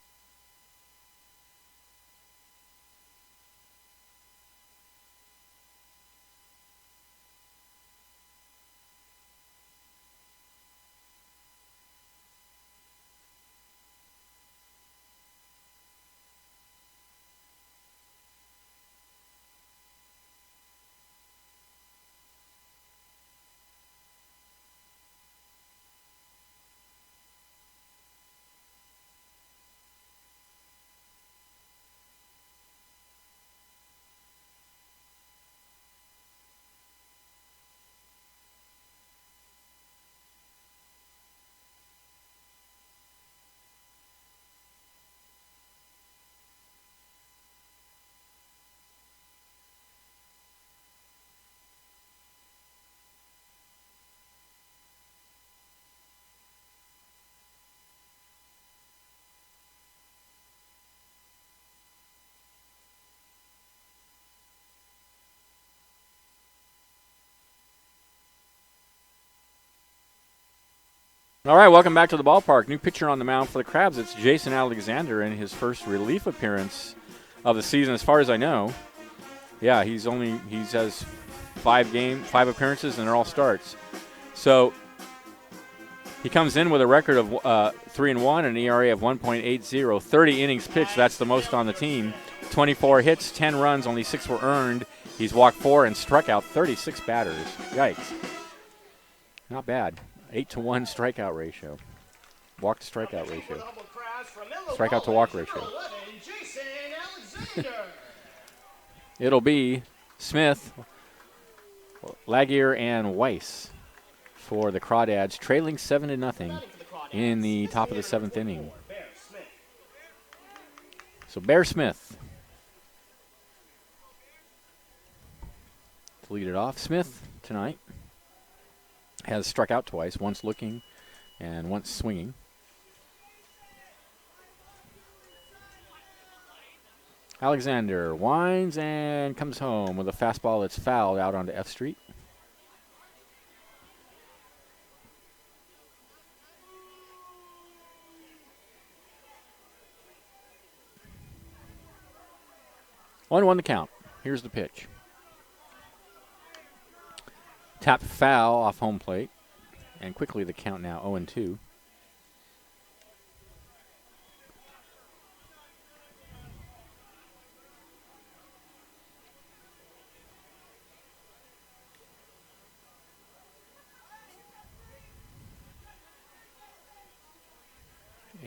All right, welcome back to the ballpark. New pitcher on the mound for the Crabs. It's Jason Alexander in his first relief appearance of the season, as far as I know. Yeah, he has 5 appearances, and they're all starts. So he comes in with a record of 3-1 and an ERA of 1.80. 30 innings pitched. That's the most on the team. 24 hits, 10 runs, only 6 were earned. He's walked 4 and struck out 36 batters. Yikes. Not bad. 8-to-1 strikeout ratio. Walk to strikeout ratio. Strikeout to walk ratio. It'll be Smith, Laguerre, and Weiss for the Crawdads, trailing 7-0 in the top of the 7th inning. So Bear Smith to lead it off. Smith tonight has struck out twice, once looking and once swinging. Alexander winds and comes home with a fastball that's fouled out onto F Street. One the count. Here's the pitch. Tap foul off home plate. And quickly the count now 0-2.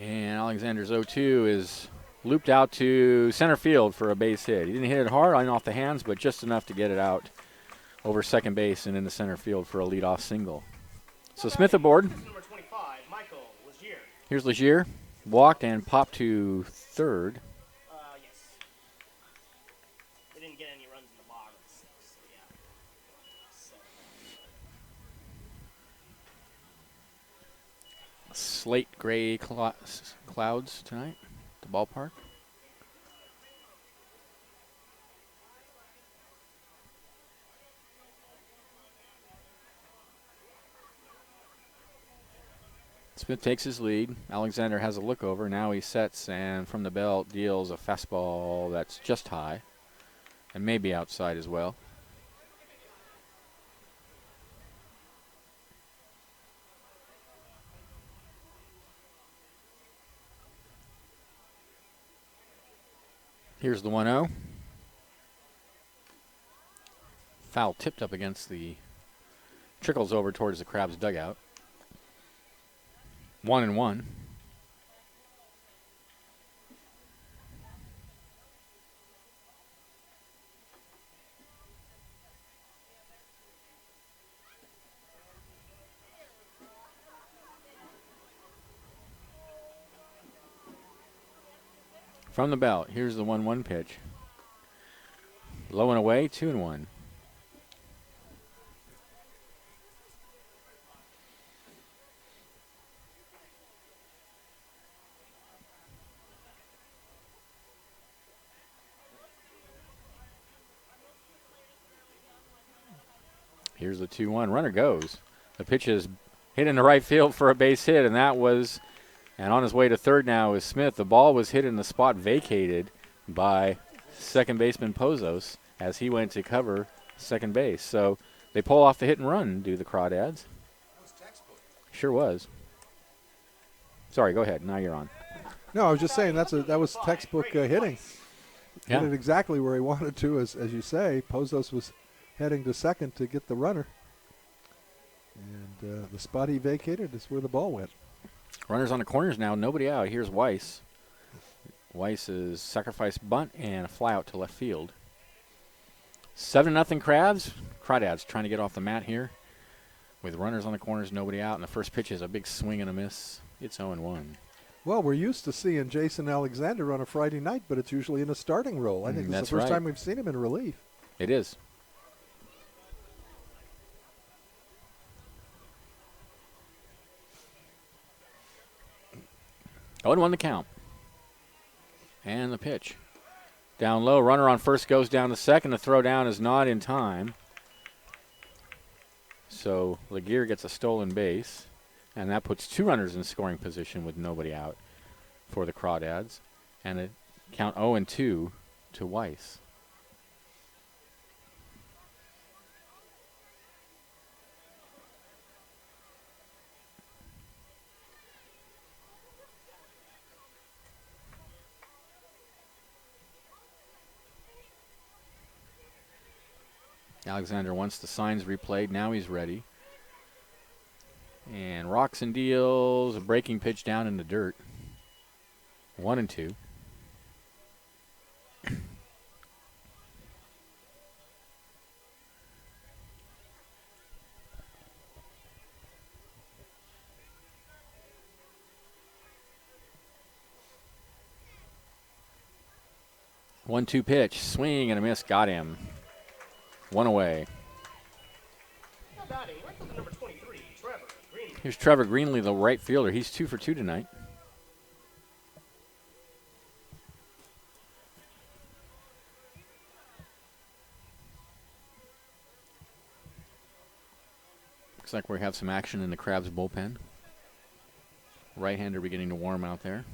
And Alexander's 0-2 is looped out to center field for a base hit. He didn't hit it hard on off the hands, but just enough to get it out over second base and into center field for a leadoff single. So Smith aboard. Number 25, Michael Legier. Here's Legier. Walked and popped to third. Yes. They didn't get any runs in the bottom, so yeah. Slate gray clouds tonight at the ballpark. Smith takes his lead. Alexander has a look over. Now he sets and from the belt deals a fastball that's just high and maybe outside as well. Here's the 1-0. Foul tipped up against the, trickles over towards the Crabs dugout. 1-1. From the belt, here's the 1-1 pitch. Low and away, 2-1. Here's the 2-1. Runner goes. The pitch is hit in the right field for a base hit, and on his way to third now is Smith. The ball was hit in the spot vacated by second baseman Pozos as he went to cover second base. So they pull off the hit and run, do the Crawdads. Sure was. Sorry, go ahead. Now you're on. No, I was just saying that was textbook hitting. Yeah. Hit it exactly where he wanted to, as you say. Pozos was heading to second to get the runner. And the spot he vacated is where the ball went. Runners on the corners now, nobody out. Here's Weiss. Weiss's sacrifice bunt and a fly out to left field. 7-0 Crawdads trying to get off the mat here. With runners on the corners, nobody out. And the first pitch is a big swing and a miss. It's 0-1. Well, we're used to seeing Jason Alexander on a Friday night, but it's usually in a starting role. I think this is the first time we've seen him in relief. It is. Oh, and 1 the count. And the pitch. Down low, runner on first goes down to second. The throw down is not in time. So Laguerre gets a stolen base, and that puts 2 runners in scoring position with nobody out for the Crawdads. And a count 0-2 to Weiss. Alexander wants the signs replayed. Now he's ready. And rocks and deals. A breaking pitch down in the dirt. 1-2. One-two pitch. Swing and a miss. Got him. 1 away. Here's Trevor Greenlee, the right fielder. He's 2 for 2 tonight. Looks like we have some action in the Crabs bullpen. Right-hander beginning to warm out there.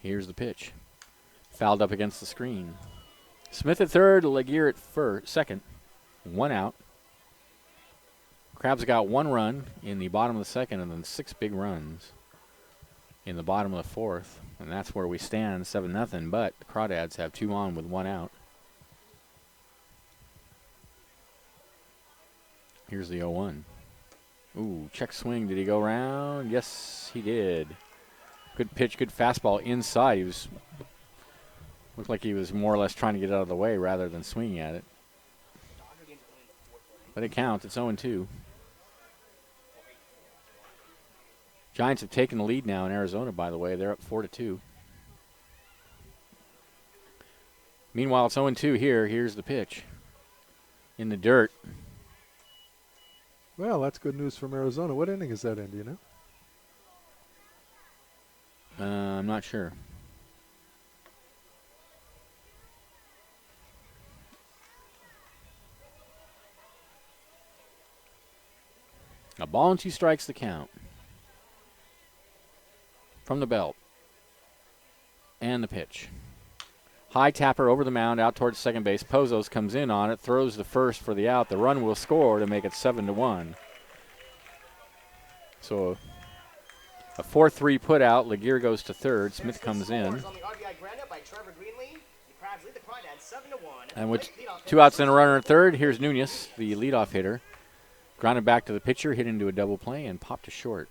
Here's the pitch. Fouled up against the screen. Smith at third, Laguerre at second. 1 out. Crabs got 1 run in the bottom of the second and then 6 big runs in the bottom of the fourth. And that's where we stand, 7-0. But the Crawdads have 2 on with 1 out. Here's the 0-1. Ooh, check swing. Did he go around? Yes, he did. Good pitch, good fastball inside. Looked like he was more or less trying to get out of the way rather than swinging at it. But it counts. It's 0-2. Giants have taken the lead now in Arizona, by the way. They're up 4-2. Meanwhile, it's 0-2 here. Here's the pitch. In the dirt. Well, that's good news from Arizona. What inning is that in, do you know? I'm not sure. A ball and 2 strikes the count. From the belt. And the pitch. High tapper over the mound out towards second base. Pozos comes in on it, throws the first for the out. The run will score to make it 7-1. So a 4-3 put out. Laguerre goes to third. Smith comes in. And with 2 outs and a runner at third, here's Nunez, the leadoff hitter. Grounded back to the pitcher, hit into a double play, and popped to short.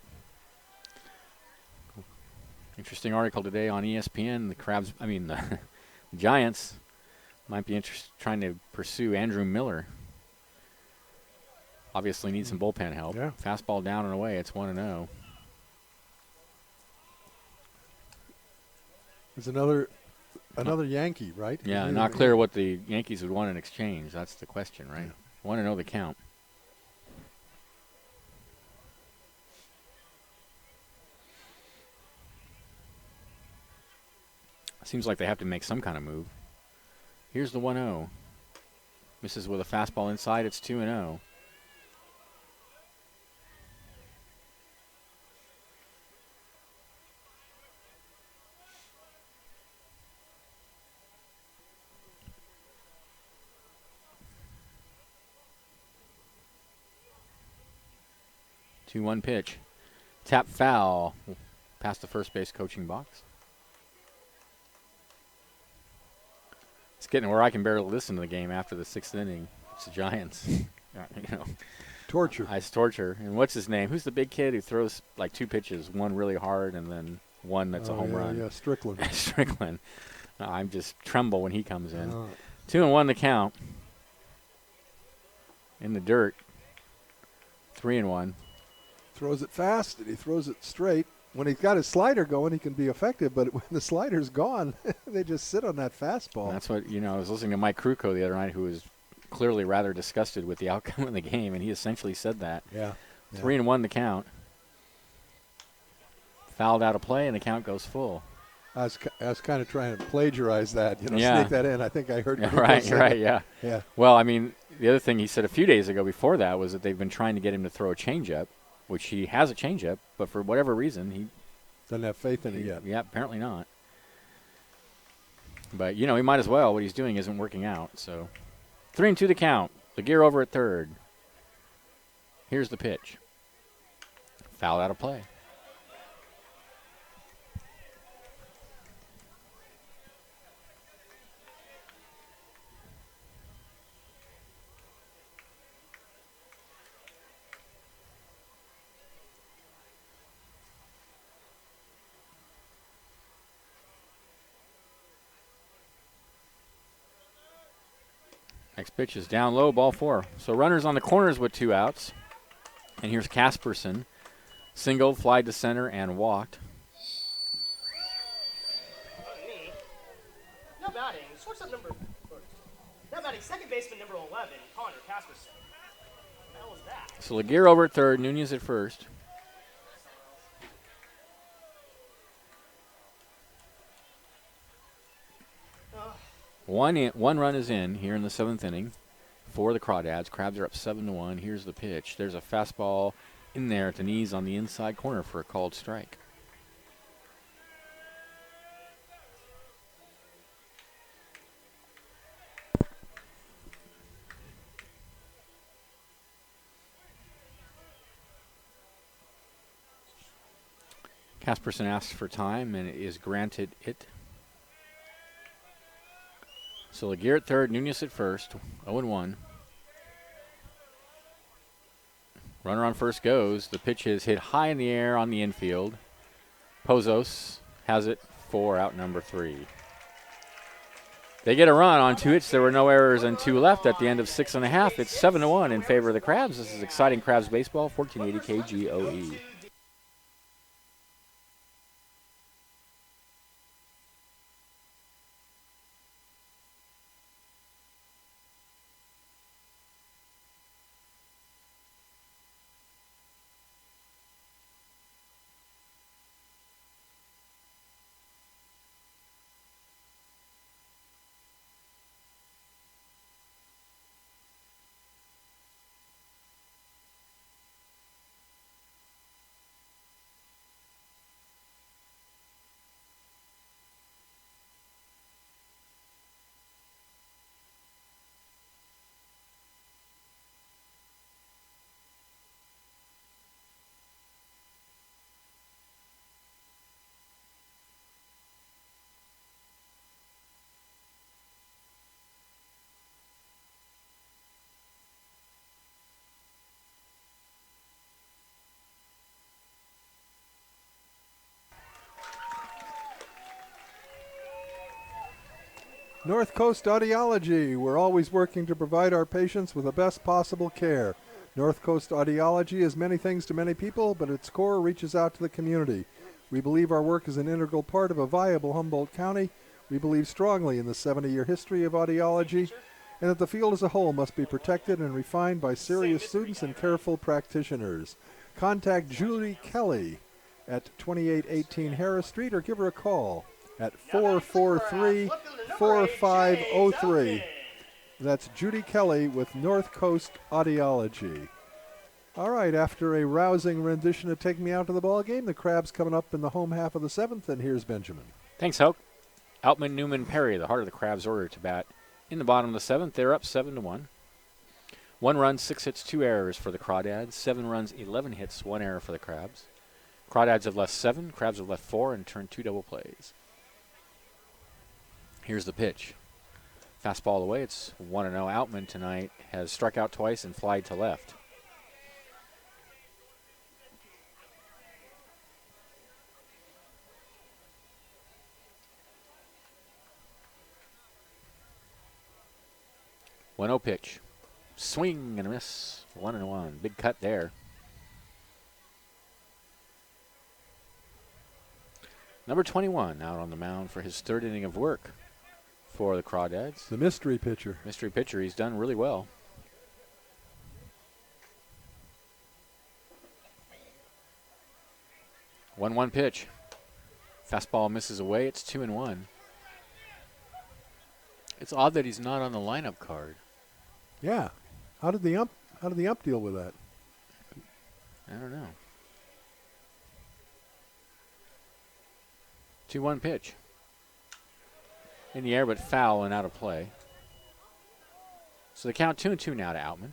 Interesting article today on ESPN. The Giants might be trying to pursue Andrew Miller. Obviously needs some bullpen help. Yeah. Fastball down and away. It's 1-0. There's another Yankee, right? Yeah, not clear what the Yankees would want in exchange. That's the question, right? Yeah. 1-0 the count. Seems like they have to make some kind of move. Here's the 1-0. Misses with a fastball inside. It's 2-0. Two-one pitch. Tap foul past the first base coaching box. It's getting where I can barely listen to the game after the 6th inning. It's the Giants. Torture. It's torture. And what's his name? Who's the big kid who throws like 2 pitches, one really hard and then one that's a home run? Yeah, Strickland. Strickland. I'm just tremble when he comes in. 2-1 the count. In the dirt. 3-1. Throws it fast and he throws it straight. When he's got his slider going, he can be effective, but when the slider's gone, they just sit on that fastball. And that's what, I was listening to Mike Krukow the other night, who was clearly rather disgusted with the outcome of the game, and he essentially said that. Yeah. 3-1 the count. Fouled out of play, and the count goes full. I was kind of trying to plagiarize that, Yeah. sneak that in. I think I heard you Right, say right, it. yeah. Yeah. Well, I mean, the other thing he said a few days ago before that was that they've been trying to get him to throw a changeup, which he has a changeup, but for whatever reason, he doesn't have faith in it yet. Yeah, apparently not. But, he might as well. What he's doing isn't working out. So 3-2 the count. The gear over at third. Here's the pitch. Foul out of play. Next pitch is down low, ball 4. So runners on the corners with 2 outs. And here's Casperson. Singled, flied to center, and walked. Now batting, second baseman number 11, Connor Casperson. What the hell was that? So Laguerre over at third, Nunez at first. One run is in here in the 7th inning for the Crawdads. Crabs are up 7-1. Here's the pitch. There's a fastball in there at the knees on the inside corner for a called strike. Casperson asks for time and is granted it. So Laguerre at third, Nunez at first, 0-1. Runner on first goes. The pitch is hit high in the air on the infield. Pozos has it for out number 3. They get a run on 2 hits. There were no errors and 2 left at the end of 6.5. It's 7-1 in favor of the Crabs. This is exciting Crabs baseball, 1480 KGOE. North Coast Audiology. We're always working to provide our patients with the best possible care. North Coast Audiology is many things to many people, but its core reaches out to the community. We believe our work is an integral part of a viable Humboldt County. We believe strongly in the 70-year history of audiology, and that the field as a whole must be protected and refined by serious students and careful practitioners. Contact Julie Kelly at 2818 Harris Street or give her a call at 443-4503. That's Judy Kelly with North Coast Audiology. All right, after a rousing rendition of Take Me Out to the Ball Game, the Crabs coming up in the home half of the 7th, and here's Benjamin. Thanks, Hoke. Outman, Newman, Perry, the heart of the Crabs' order to bat. In the bottom of the 7th, they're up 7-1. 1 run, 6 hits, 2 errors for the Crawdads. 7 runs, 11 hits, 1 error for the Crabs. Crawdads have left 7, Crabs have left 4, and turned 2 double plays. Here's the pitch. Fastball away. It's 1-0. Outman tonight has struck out twice and flied to left. One-zero pitch. Swing and a miss. 1-1. Big cut there. Number 21 out on the mound for his 3rd inning of work for the Crawdads. The mystery pitcher. Mystery pitcher. He's done really well. 1-1 pitch. Fastball misses away. It's 2-1. It's odd that he's not on the lineup card. Yeah. How did the ump deal with that? I don't know. 2-1 pitch. In the air, but foul and out of play. So the count 2-2 now to Outman.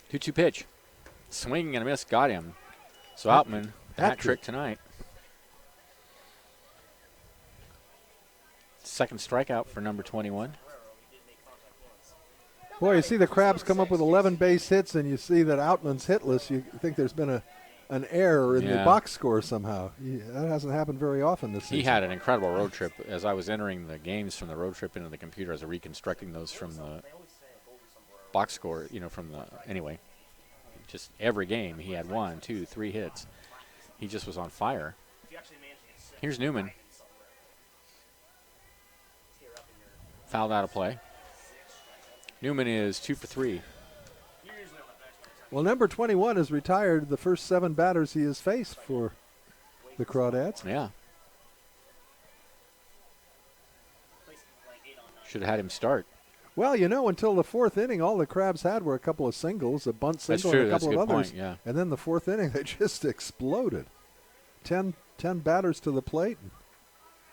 Two-two pitch. Swing and a miss. Got him. So Outman, hat trick tonight. Second strikeout for number 21. Boy, you see the Crabs come up with 11 base hits, and you see that Outman's hitless. You think there's been an error in the box score somehow. That hasn't happened very often this season. He had an incredible road trip. As I was entering the games from the road trip into the computer, I was reconstructing those from the box score, anyway. Just every game, he had 1, 2, 3 hits. He just was on fire. Here's Newman. Fouled out of play. Newman is 2 for 3. Well, number 21 has retired the first 7 batters he has faced for the Crawdads. Yeah. Should have had him start. Well, until the 4th inning, all the Crabs had were a couple of singles, a bunt single, and a couple of others. Point, yeah. And then the 4th inning, they just exploded. 10 batters to the plate,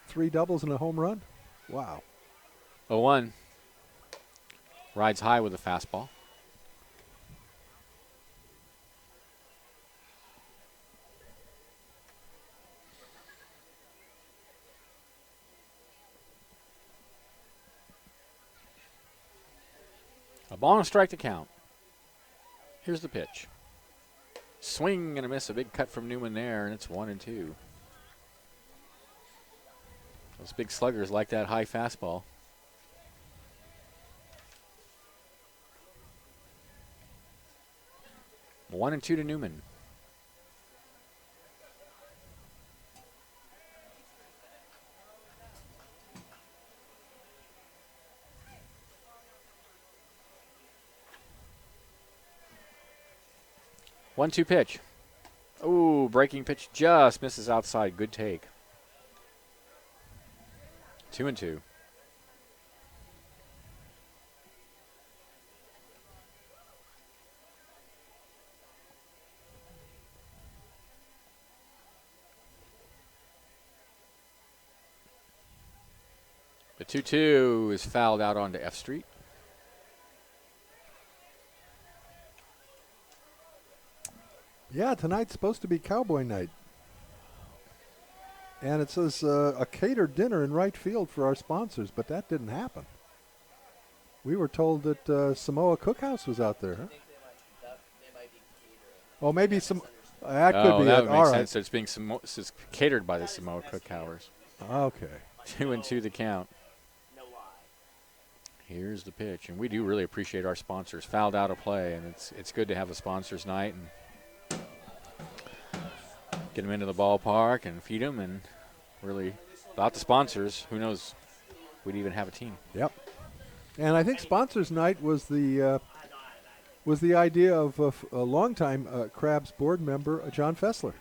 3 doubles and a home run. Wow. 0-1. Rides high with a fastball. A ball and a strike to count. Here's the pitch. Swing and a miss. A big cut from Newman there, and it's 1-2. Those big sluggers like that high fastball. One and 2 to Newman. One-two pitch. Ooh, breaking pitch just misses outside. Good take. 2-2. The 2-2 is fouled out onto F Street. Yeah, tonight's supposed to be Cowboy Night. And it says a catered dinner in right field for our sponsors, but that didn't happen. We were told that Samoa Cookhouse was out there. Huh? Oh, maybe some. That could be that it. Would All make right. sense. It's catered by the Samoa Cookhouse. Okay. 2-2 the count. Here's the pitch, and we do really appreciate our sponsors. Fouled out of play, and it's good to have a sponsors night and get them into the ballpark and feed them, and really, without the sponsors, who knows we'd even have a team. Yep. And I think sponsors night was the idea of a longtime Crabs board member, John Fessler.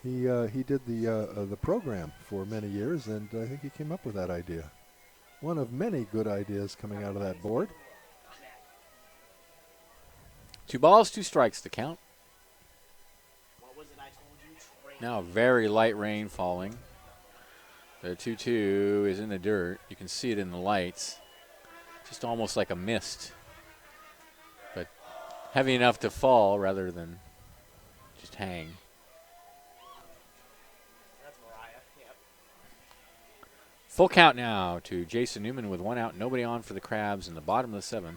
He did the program for many years, and I think he came up with that idea. One of many good ideas coming out of that board. 2 balls, 2 strikes to count. Now very light rain falling. The 2-2 is in the dirt. You can see it in the lights. Just almost like a mist. But heavy enough to fall rather than just hang. Full count now to Jason Newman with 1 out, nobody on for the Crabs in the bottom of the 7th.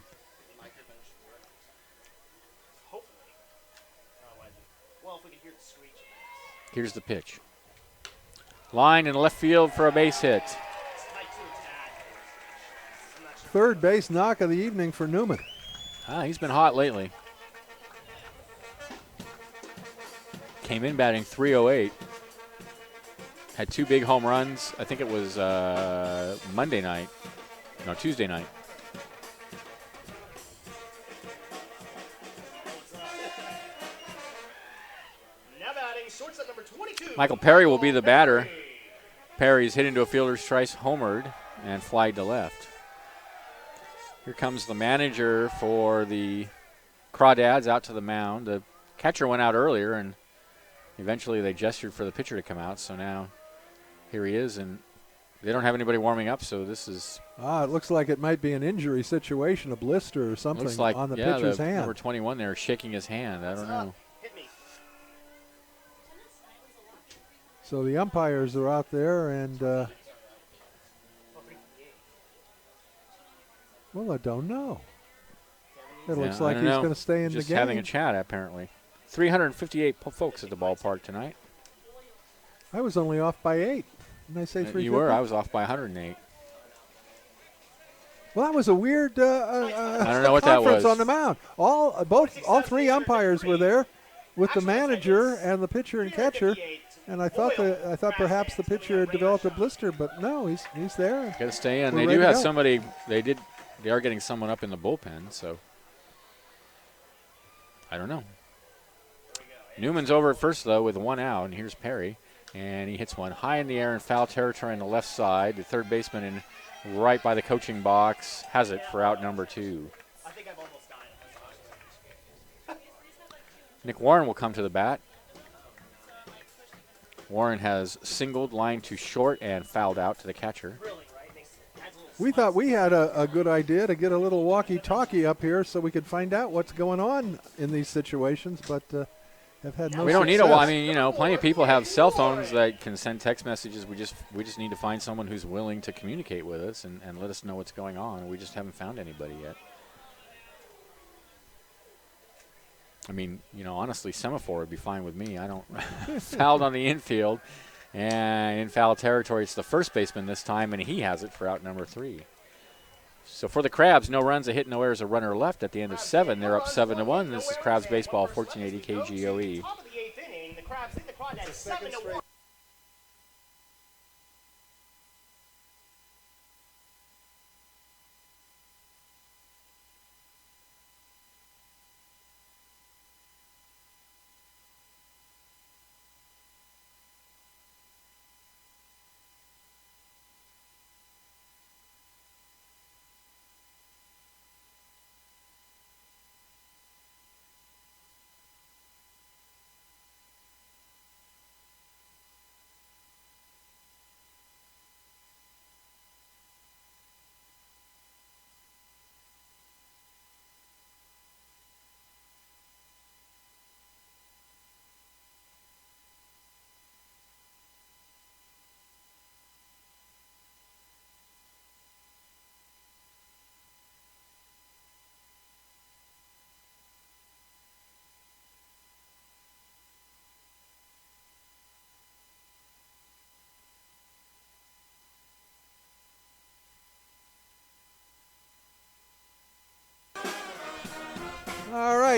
Here's the pitch. Line in left field for a base hit. Third base knock of the evening for Newman. He's been hot lately. Came in batting .308. Had 2 big home runs. I think it was Tuesday night. Michael Perry will be the batter. Perry's hit into a fielder's choice, homered, and flied to left. Here comes the manager for the Crawdads out to the mound. The catcher went out earlier, and eventually they gestured for the pitcher to come out. So now here he is, and they don't have anybody warming up, so this is... it looks like it might be an injury situation, a blister or something on the pitcher's hand. Number 21 there shaking his hand. I don't know. So the umpires are out there, and I don't know. It looks like he's going to stay in the game. Just having a chat, apparently. 358 folks at the ballpark tonight. I was only off by 8. Didn't I say 350? You were. I was off by 108. Well, that was a weird I don't know what that was. On the mound. All 3 umpires were there with the manager and the pitcher and catcher. And I thought perhaps the pitcher had developed a blister, but no, he's there. Got to stay in. They do have somebody. They are getting someone up in the bullpen, so I don't know. Newman's over at first though with 1 out, and here's Perry, and he hits one high in the air in foul territory on the left side. The third baseman in right by the coaching box has it for out number 2. Nick Warren will come to the bat. Warren has singled, line to short, and fouled out to the catcher. We thought we had a good idea to get a little walkie-talkie up here so we could find out what's going on in these situations, but have had no We don't success. need plenty of people have cell phones that can send text messages. We just need to find someone who's willing to communicate with us and let us know what's going on. We just haven't found anybody yet. I mean, honestly, semaphore would be fine with me. I don't fouled on the infield, and in foul territory, it's the first baseman this time, and he has it for out number 3. So for the Crabs, no runs, a hit, no errors, a runner left at the end of 7. They're up 7-1. This is Crabs baseball, 1480 KGOE. Top of the 8th inning, the Crabs hit the Crawdads 7-1.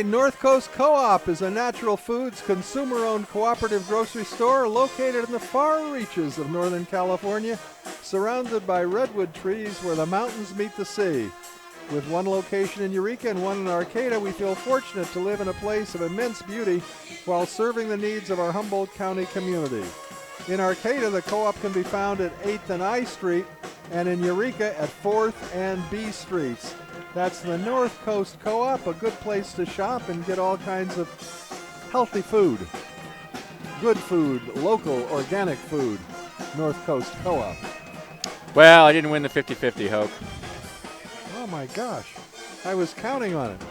right, North Coast Co-op is a natural foods consumer-owned cooperative grocery store located in the far reaches of Northern California, surrounded by redwood trees where the mountains meet the sea. With one location in Eureka and one in Arcata, we feel fortunate to live in a place of immense beauty while serving the needs of our Humboldt County community. In Arcata, the co-op can be found at 8th and I Street, and in Eureka at 4th and B Streets. That's the North Coast Co-op, a good place to shop and get all kinds of healthy food. Good food, local, organic food. North Coast Co-op. Well, I didn't win the 50-50, Hope. Oh my gosh. I was counting on it.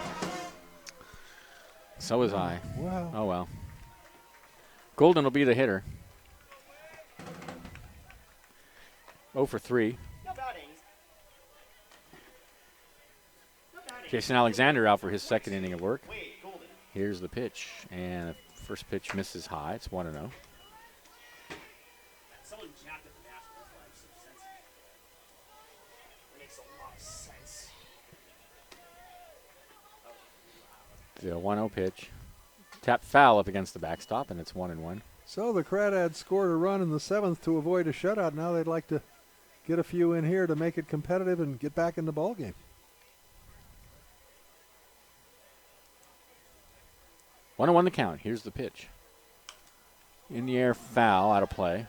So was I. Wow. Oh, well. Golden will be the hitter. 0 for 3. No batting. No batting. Jason Alexander out for his second inning of work. Wade, Golden. Here's the pitch. And the first pitch misses high. It's 1-0. Someone jacked at the national. That's why I'm so sensitive. It makes a lot of sense. The 1-0 pitch. Tap foul up against the backstop, and it's 1-1. So the Crawdads scored a run in the 7th to avoid a shutout. Now they'd like to get a few in here to make it competitive and get back in the ball game. 1-1 the count. Here's the pitch. In the air, foul, out of play.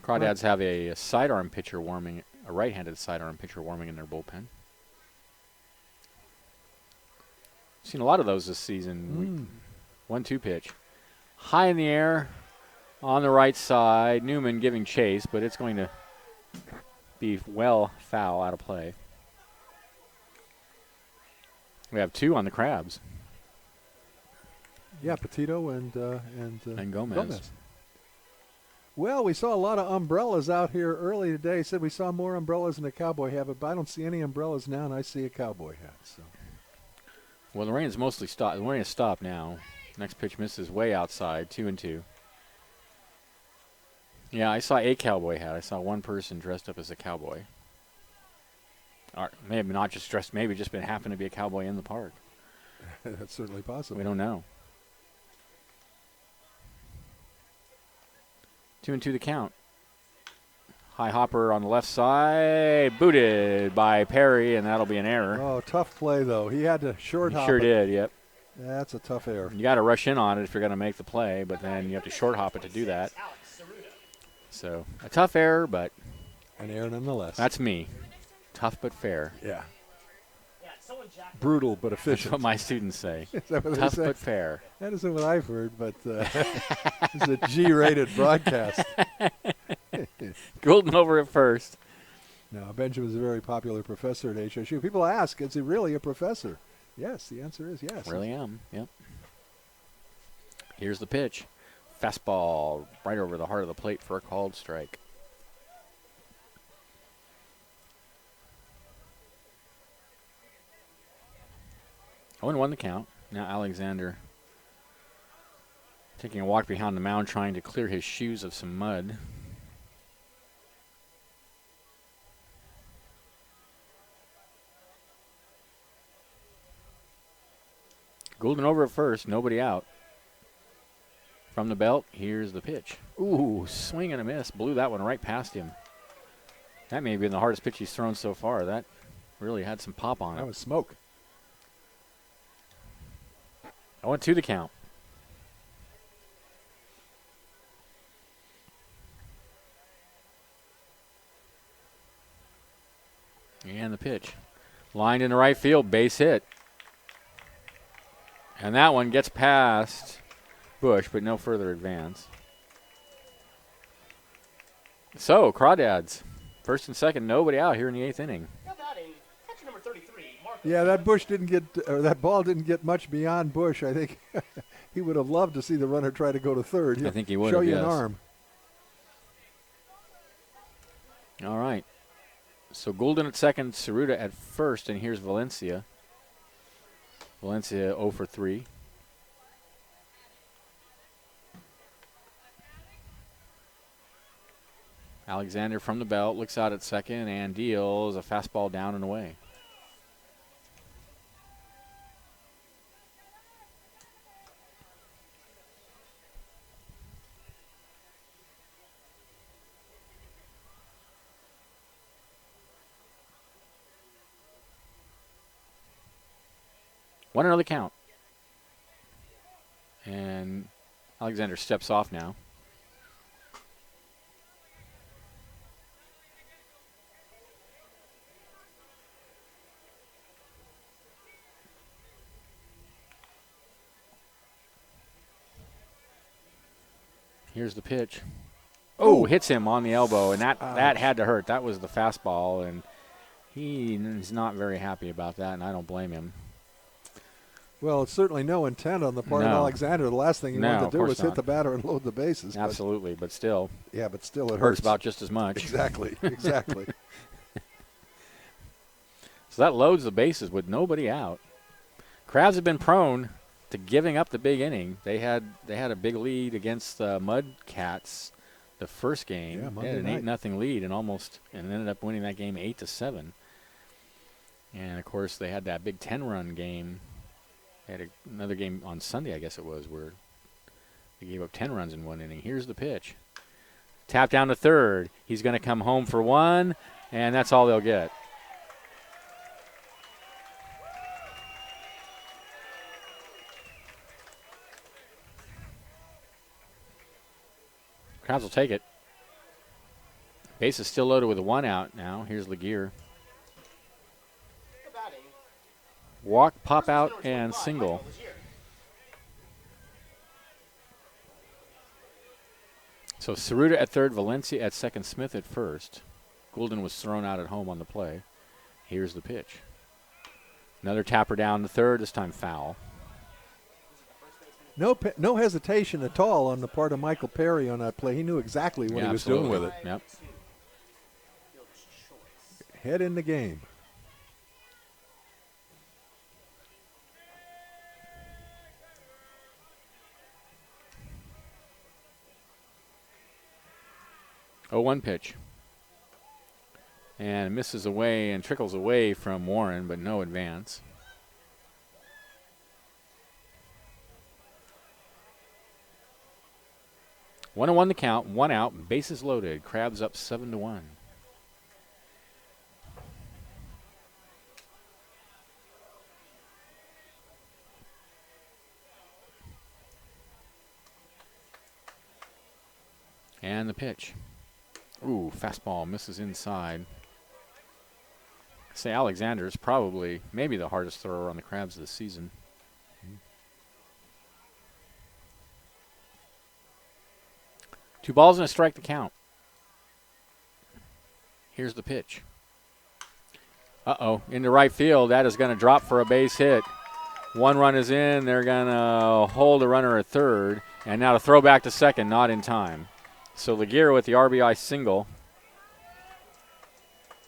Crawdads have a sidearm pitcher warming, a right-handed sidearm pitcher warming in their bullpen. Seen a lot of those this season. 1-2 pitch. High in the air on the right side. Newman giving chase, but it's going to be well foul, out of play. We have 2 on the Crabs. Yeah, Petito and Gomez. Well, we saw a lot of umbrellas out here early today. Said we saw more umbrellas than a cowboy hat, but I don't see any umbrellas now, and I see a cowboy hat. So. Well, the rain is mostly stopped. The rain has stopped now. Next pitch misses way outside, 2-2. Yeah, I saw a cowboy hat. I saw one person dressed up as a cowboy. Or maybe not just dressed, maybe just happened to be a cowboy in the park. That's certainly possible. We don't know. 2-2 the count. High hopper on the left side, booted by Perry, and that'll be an error. Oh, tough play, though. He had to short hop Sure it. did, yep. That's a tough error. You got to rush in on it if you're going to make the play, but then you have to short hop it to do that. So a tough error, but an error nonetheless. That's me. Tough but fair. Yeah. Brutal but efficient. That's what my students say. Is that what Tough they say? but fair. That isn't what I've heard, but it's a G-rated broadcast. Golden over at first. No, Benjamin's a very popular professor at HSU. People ask, is he really a professor? Yes, the answer is yes. Really am, yep. Here's the pitch. Fastball right over the heart of the plate for a called strike. Oh, and 1 the count. Now Alexander taking a walk behind the mound, trying to clear his shoes of some mud. Golden over at first, nobody out. From the belt, here's the pitch. Ooh, swing and a miss. Blew that one right past him. That may have been the hardest pitch he's thrown so far. That really had some pop on it. That was smoke. 0-2 the count. And the pitch. Lined in the right field, base hit. And that one gets past Bush, but no further advance. So, Crawdads, first and second, nobody out here in the 8th inning. Now batting, catcher number 33, Marcus. Yeah, that ball didn't get much beyond Bush. I think he would have loved to see the runner try to go to third. I think he would show have, you yes. an arm. All right. So Golden at second, Cerruta at first, and here's Valencia. Valencia 0 for 3. Alexander from the belt looks out at second and deals a fastball down and away. One another count. And Alexander steps off now. Here's the pitch. Oh, hits him on the elbow, and that had to hurt. That was the fastball, and he's not very happy about that, and I don't blame him. Well, it's certainly no intent on the part of No. Alexander. The last thing he wanted of to do course was hit not. the batter and load the bases. Absolutely, but still. Yeah, but still it Hurts hurts. about just as much. Exactly, exactly. So that loads the bases with nobody out. Crabs have been prone to giving up the big inning. They had a big lead against the Mudcats the first game. Yeah, they Monday had an night. 8-0 lead and ended up winning that game 8-7. And of course they had that big 10-run game. They had another game on Sunday, I guess it was, where they gave up 10 runs in one inning. Here's the pitch. Tap down to third. He's going to come home for one, and that's all they'll get. Crabs will take it. Base is still loaded with a one out now. Here's Laguerre. Good batting. Walk, pop First out, number and 25, single. Michael Lazier. So Cerruta at third, Valencia at second, Smith at first. Goulden was thrown out at home on the play. Here's the pitch. Another tapper down to third, this time foul. No hesitation at all on the part of Michael Perry on that play. He knew exactly what Yeah, he was doing absolutely. with it. Yep. Fielder's choice. Head in the game. Oh, one pitch. And misses away and trickles away from Warren, but no advance. One and one the count, one out, bases loaded. Crabs up 7-1. And the pitch. Ooh, fastball misses inside. Say Alexander is probably maybe the hardest thrower on the Crabs this season. Two balls and a strike to count. Here's the pitch. Uh-oh, into right field. That is going to drop for a base hit. One run is in. They're going to hold a runner at third. And now to throw back to second, not in time. So Laguerre with the RBI single.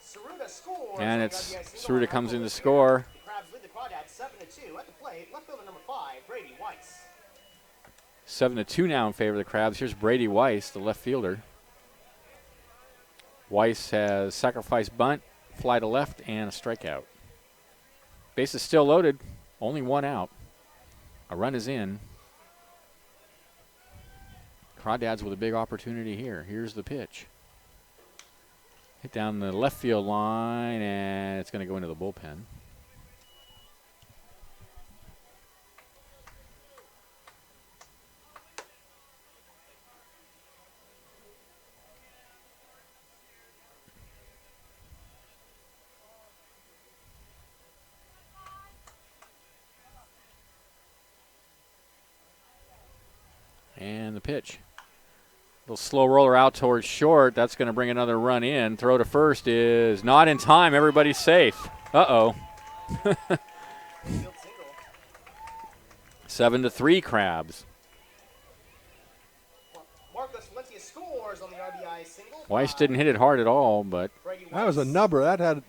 Cerruta scores. And on it's the RBI single Cerruta by comes in Michael to Lazier. score. The Crabs lead the Crawdads 7-2. At the plate, left fielder number 5, Brady Weiss. 7-2 now in favor of the Crabs. Here's Brady Weiss, the left fielder. Weiss has sacrifice bunt, fly to left, and a strikeout. Base is still loaded. Only one out. A run is in. Crawdads with a big opportunity here. Here's the pitch. Hit down the left field line, and it's going to go into the bullpen. And the pitch. Little slow roller out towards short. That's going to bring another run in. Throw to first is not in time. Everybody's safe. Uh-oh. Field single. 7-3 Crabs. Marcos Valencia scores on the RBI single. Weiss didn't hit it hard at all, but Brady That was a Weiss. nubber.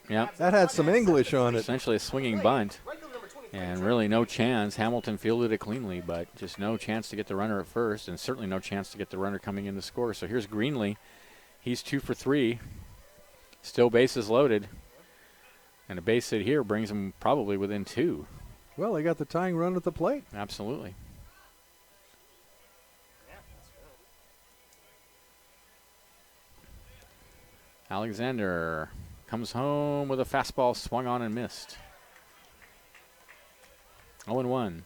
yeah, That had some English on it. essentially a swinging bunt. Right fielder number 23, And really no chance. Hamilton fielded it cleanly, but just no chance to get the runner at first, and certainly no chance to get the runner coming in to score. So here's Greenlee. He's 2 for 3. Still bases loaded. And a base hit here brings him probably within 2. Well, they got the tying run at the plate. Absolutely. Alexander comes home with a fastball swung on and missed. 0-1.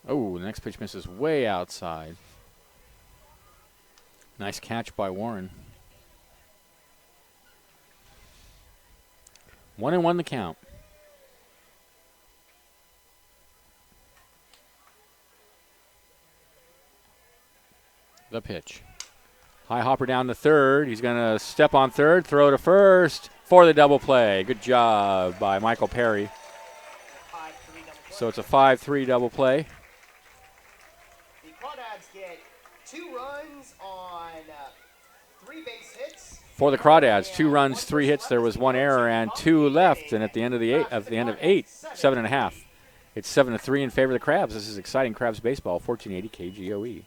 Oh, the next pitch misses way outside. Nice catch by Warren. 1-1 the count. The pitch. High hopper down to third. He's going to step on third, throw to first for the double play. Good job by Michael Perry. So it's a 5-3 double play. The Crawdads get 2 runs on 3 base hits. For the Crawdads, 2 runs, 3 hits. There was 1 error and 2 left. And at the end of 8, 7.5. It's 7-3 in favor of the Crabs. This is exciting Crabs baseball. 1480 KGOE.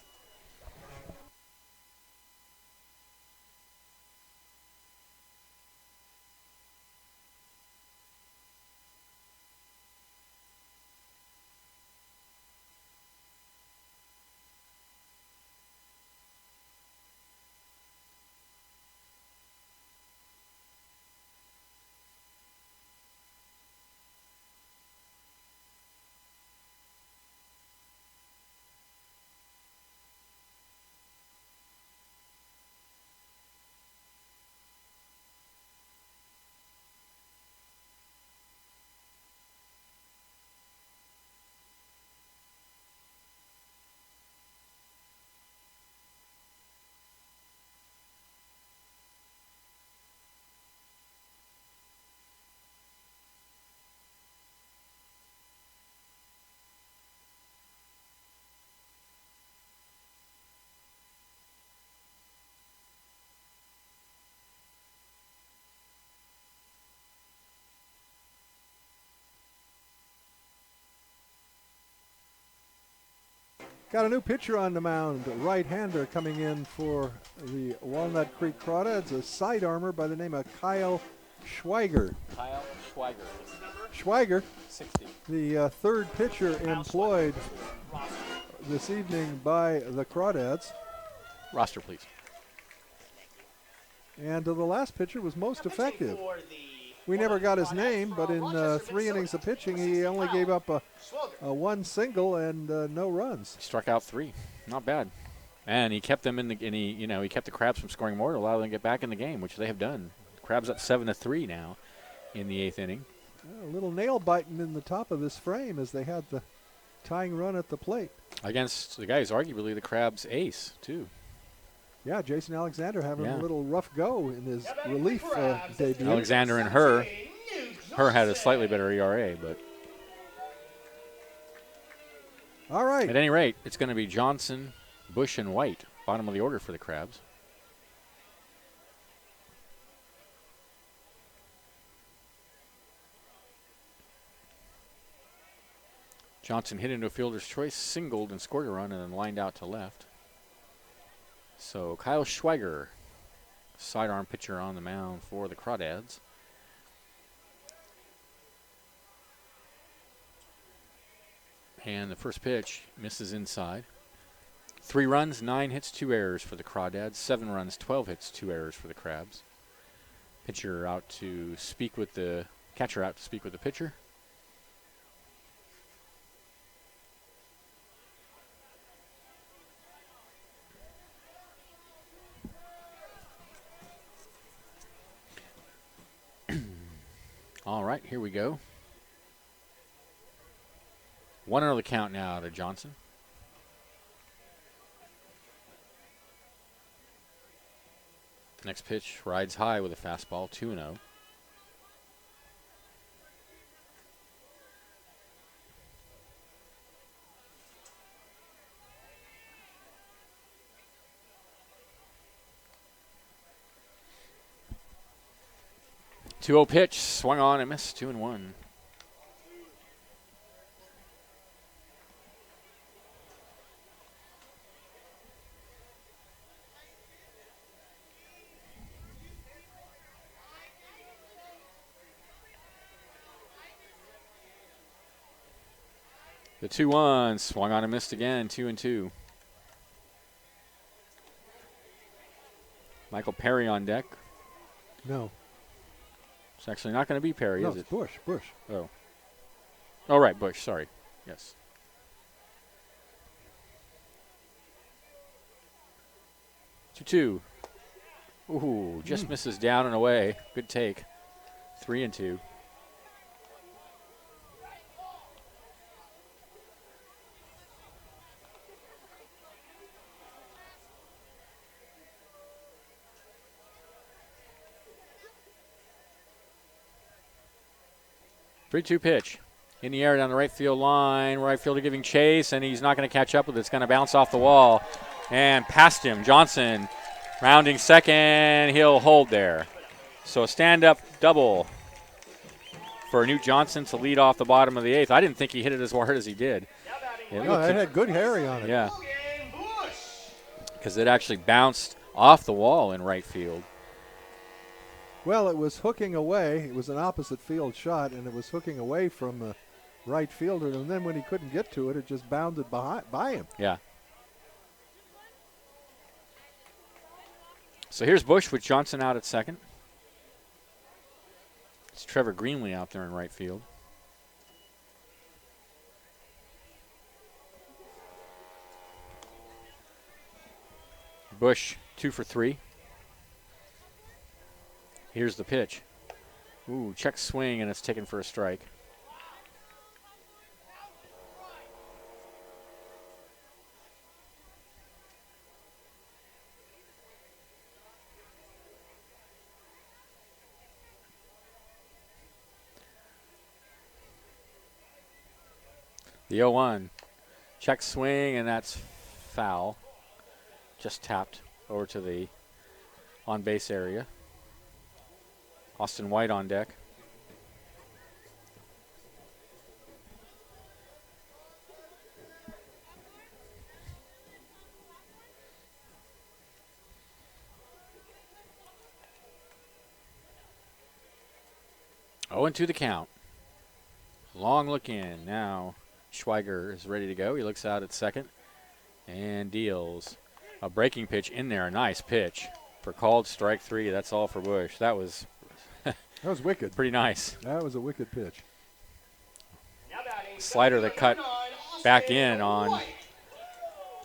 Got a new pitcher on the mound, right-hander coming in for the Walnut Creek Crawdads, a side armor by the name of Kyle Schweiger. Kyle Schweiger. Schweiger, 60. the third pitcher employed this evening by the Crawdads. Roster, please. And the last pitcher was most effective. We never got his name, but in 3 innings of pitching, he only gave up a 1 single and no runs. He struck out 3. Not bad. And he kept them in the he kept the Crabs from scoring more to allow them to get back in the game, which they have done. The Crabs up 7-3 now in the 8th inning. A little nail biting in the top of this frame as they had the tying run at the plate. Against the guy who's arguably the Crabs' ace, too. Yeah, Jason Alexander having a little rough go in his relief debut. Alexander and her had a slightly better ERA, but all right. At any rate, it's going to be Johnson, Bush, and White, bottom of the order for the Crabs. Johnson hit into a fielder's choice, singled and scored a run, and then lined out to left. So Kyle Schweiger, sidearm pitcher on the mound for the Crawdads. And the first pitch misses inside. 3 runs, 9 hits, 2 errors for the Crawdads. 7 runs, 12 hits, 2 errors for the Crabs. Catcher out to speak with the pitcher. All right, here we go. 1-0 the count now to Johnson. Next pitch rides high with a fastball, 2-0. 2-0 pitch, swung on and missed, 2-1. The 2-1, swung on and missed again, 2-2. Michael Perry on deck. No. It's actually not going to be Perry, No, is it's it? Bush. Bush. Oh. Oh, right, Bush, sorry. Yes. Two. Ooh, just misses down and away. Good take. 3-2. Three-two pitch. In the air down the right field line. Right fielder giving chase, and he's not going to catch up with it. It's going to bounce off the wall and past him. Johnson rounding second. He'll hold there. So a stand-up double for Newt Johnson to lead off the bottom of the eighth. I didn't think he hit it as hard as he did. No, it had good Harry on it. Yeah. Because it actually bounced off the wall in right field. Well, it was hooking away. It was an opposite field shot, and it was hooking away from the right fielder. And then when he couldn't get to it, it just bounded by him. Yeah. So here's Bush with Johnson out at second. It's Trevor Greenlee out there in right field. Bush 2 for 3. Here's the pitch. Ooh, check swing, and it's taken for a strike. The 0-1. Check swing, and that's foul. Just tapped over to the on-base area. Austin White on deck. Oh, and to the count. Long look in. Now Schweiger is ready to go. He looks out at second and deals a breaking pitch in there. A nice pitch for called strike 3. That's all for Bush. That was wicked. Pretty nice. That was a wicked pitch. Slider that cut back in on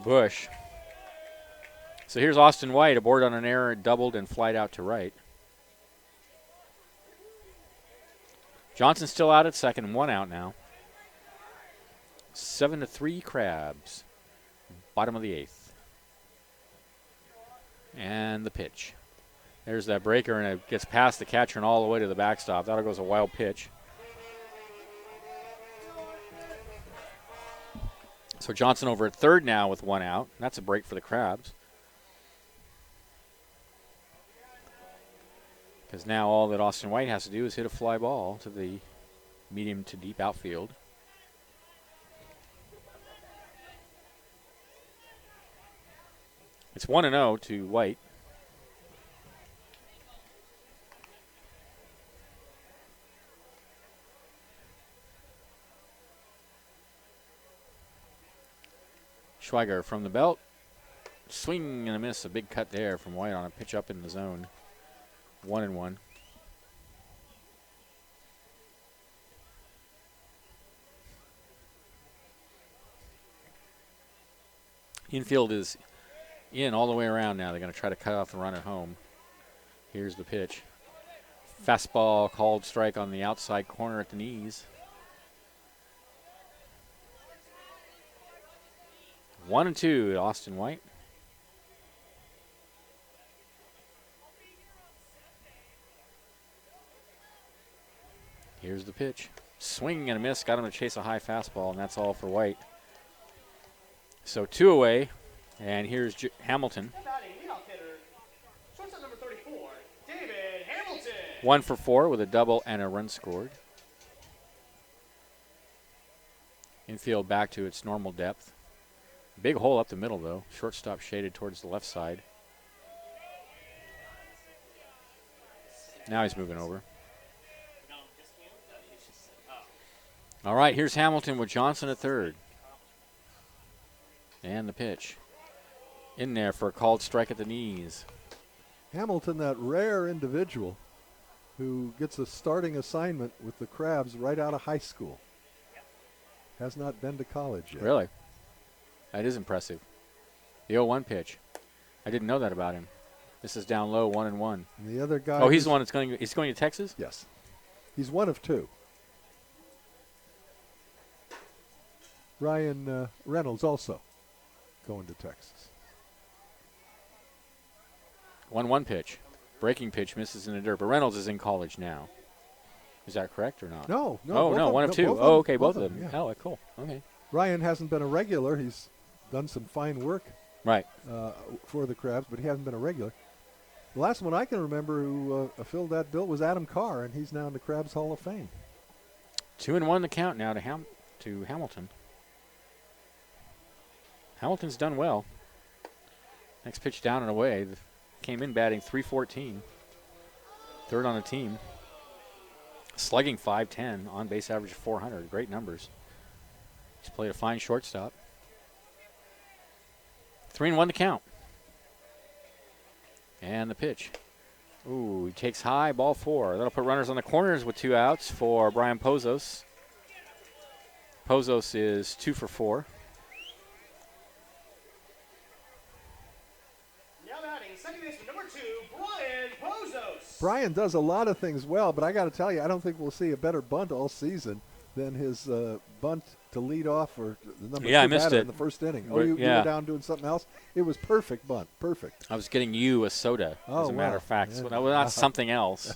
Bush. So here's Austin White aboard on an error, doubled and flied out to right. Johnson still out at second, 1 out now. 7-3 Crabs. Bottom of the 8th. And the pitch. There's that breaker, and it gets past the catcher and all the way to the backstop. That goes a wild pitch. So Johnson over at third now with 1 out. That's a break for the Crabs. Because now all that Austin White has to do is hit a fly ball to the medium to deep outfield. It's 1-0 to White. Schweiger from the belt. Swing and a miss. A big cut there from White on a pitch up in the zone. 1-1. Infield is in all the way around now. They're going to try to cut off the run at home. Here's the pitch. Fastball called strike on the outside corner at the knees. 1-2, Austin White. Here's the pitch. Swing and a miss. Got him to chase a high fastball, and that's all for White. So 2 away, and here's Hamilton. 1 for 4 with a double and a run scored. Infield back to its normal depth. Big hole up the middle, though. Shortstop shaded towards the left side. Now he's moving over. All right, here's Hamilton with Johnson at third. And the pitch. In there for a called strike at the knees. Hamilton, that rare individual who gets a starting assignment with the Crabs right out of high school. Has not been to college yet. Really? That is impressive. The 0-1 pitch. I didn't know that about him. This is down low, 1-1. And the other guy. Oh, he's the one that's going. He's going to Texas. Yes, he's one of two. Ryan Reynolds also going to Texas. 1-1 pitch. Breaking pitch misses in the dirt, but Reynolds is in college now. Is that correct or not? No. Oh, no, one of two. Both Oh, okay, both of them. Yeah. Oh, cool. Okay. Ryan hasn't been a regular. He's done some fine work Right. for the Crabs, but he hasn't been a regular. The last one I can remember who filled that bill was Adam Carr, and he's now in the Crabs Hall of Fame. 2-1 the count now to Hamilton. Hamilton's done well. Next pitch down and away. Came in batting .314. Third on the team. Slugging .510. On base average of .400. Great numbers. He's played a fine shortstop. 3-1 the count. And the pitch. Ooh, he takes high, ball 4. That'll put runners on the corners with 2 outs for Brian Pozos. Pozos is 2 for 4. Now batting second baseman number 2, Brian Pozos. Brian does a lot of things well, but I got to tell you, I don't think we'll see a better bunt all season than his bunt to lead off or the number 2 I missed batter it. in the first inning. But, You yeah. were down doing something else? It was perfect bunt, perfect. I was getting you a soda, as Oh, a matter wow. of fact. Yeah. So that was not something else.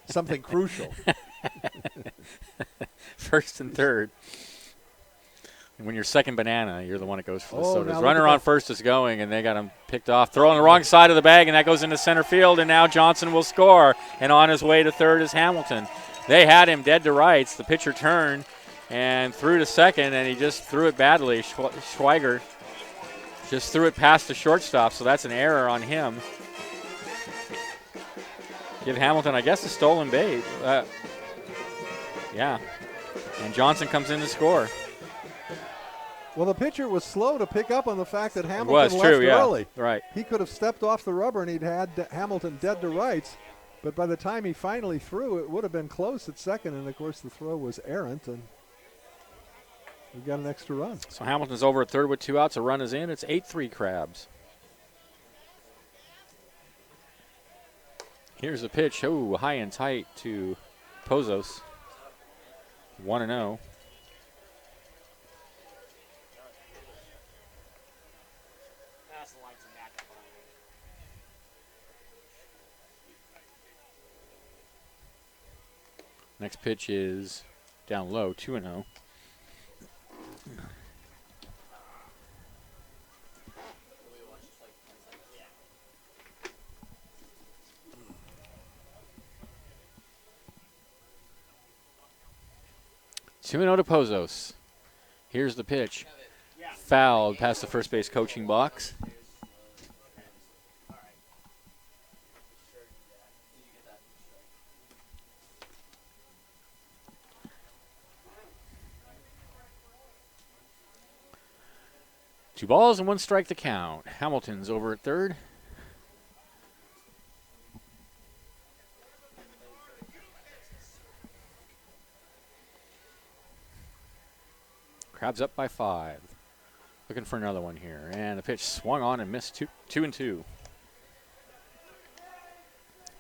Something crucial. First and third. And when you're second banana, you're the one that goes for the Oh, now sodas. look Runner at on that. first is going, and they got him picked off. Throw on the wrong side of the bag, and that goes into center field, and now Johnson will score. And on his way to third is Hamilton. They had him dead to rights. The pitcher turned and threw to second, and he just threw it badly. Schweiger just threw it past the shortstop, so that's an error on him. Give Hamilton, I guess, a stolen base. Yeah. And Johnson comes in to score. Well, the pitcher was slow to pick up on the fact that Hamilton was left true, yeah. early. Right. He could have stepped off the rubber and he'd had Hamilton dead to rights. But by the time he finally threw, it would have been close at second. And, of course, the throw was errant, and we got an extra run. So Hamilton's over at third with 2 outs. A run is in. It's 8-3 Crabs. Here's the pitch. Oh, high and tight to Pozos. 1-0. Next pitch is down low, 2-0. Two and 0 to Pozos. Here's the pitch. Fouled past the first base coaching box. Two balls and 1 strike to count. Hamilton's over at third. Crabs up by 5. Looking for another one here. And the pitch swung on and missed 2-2.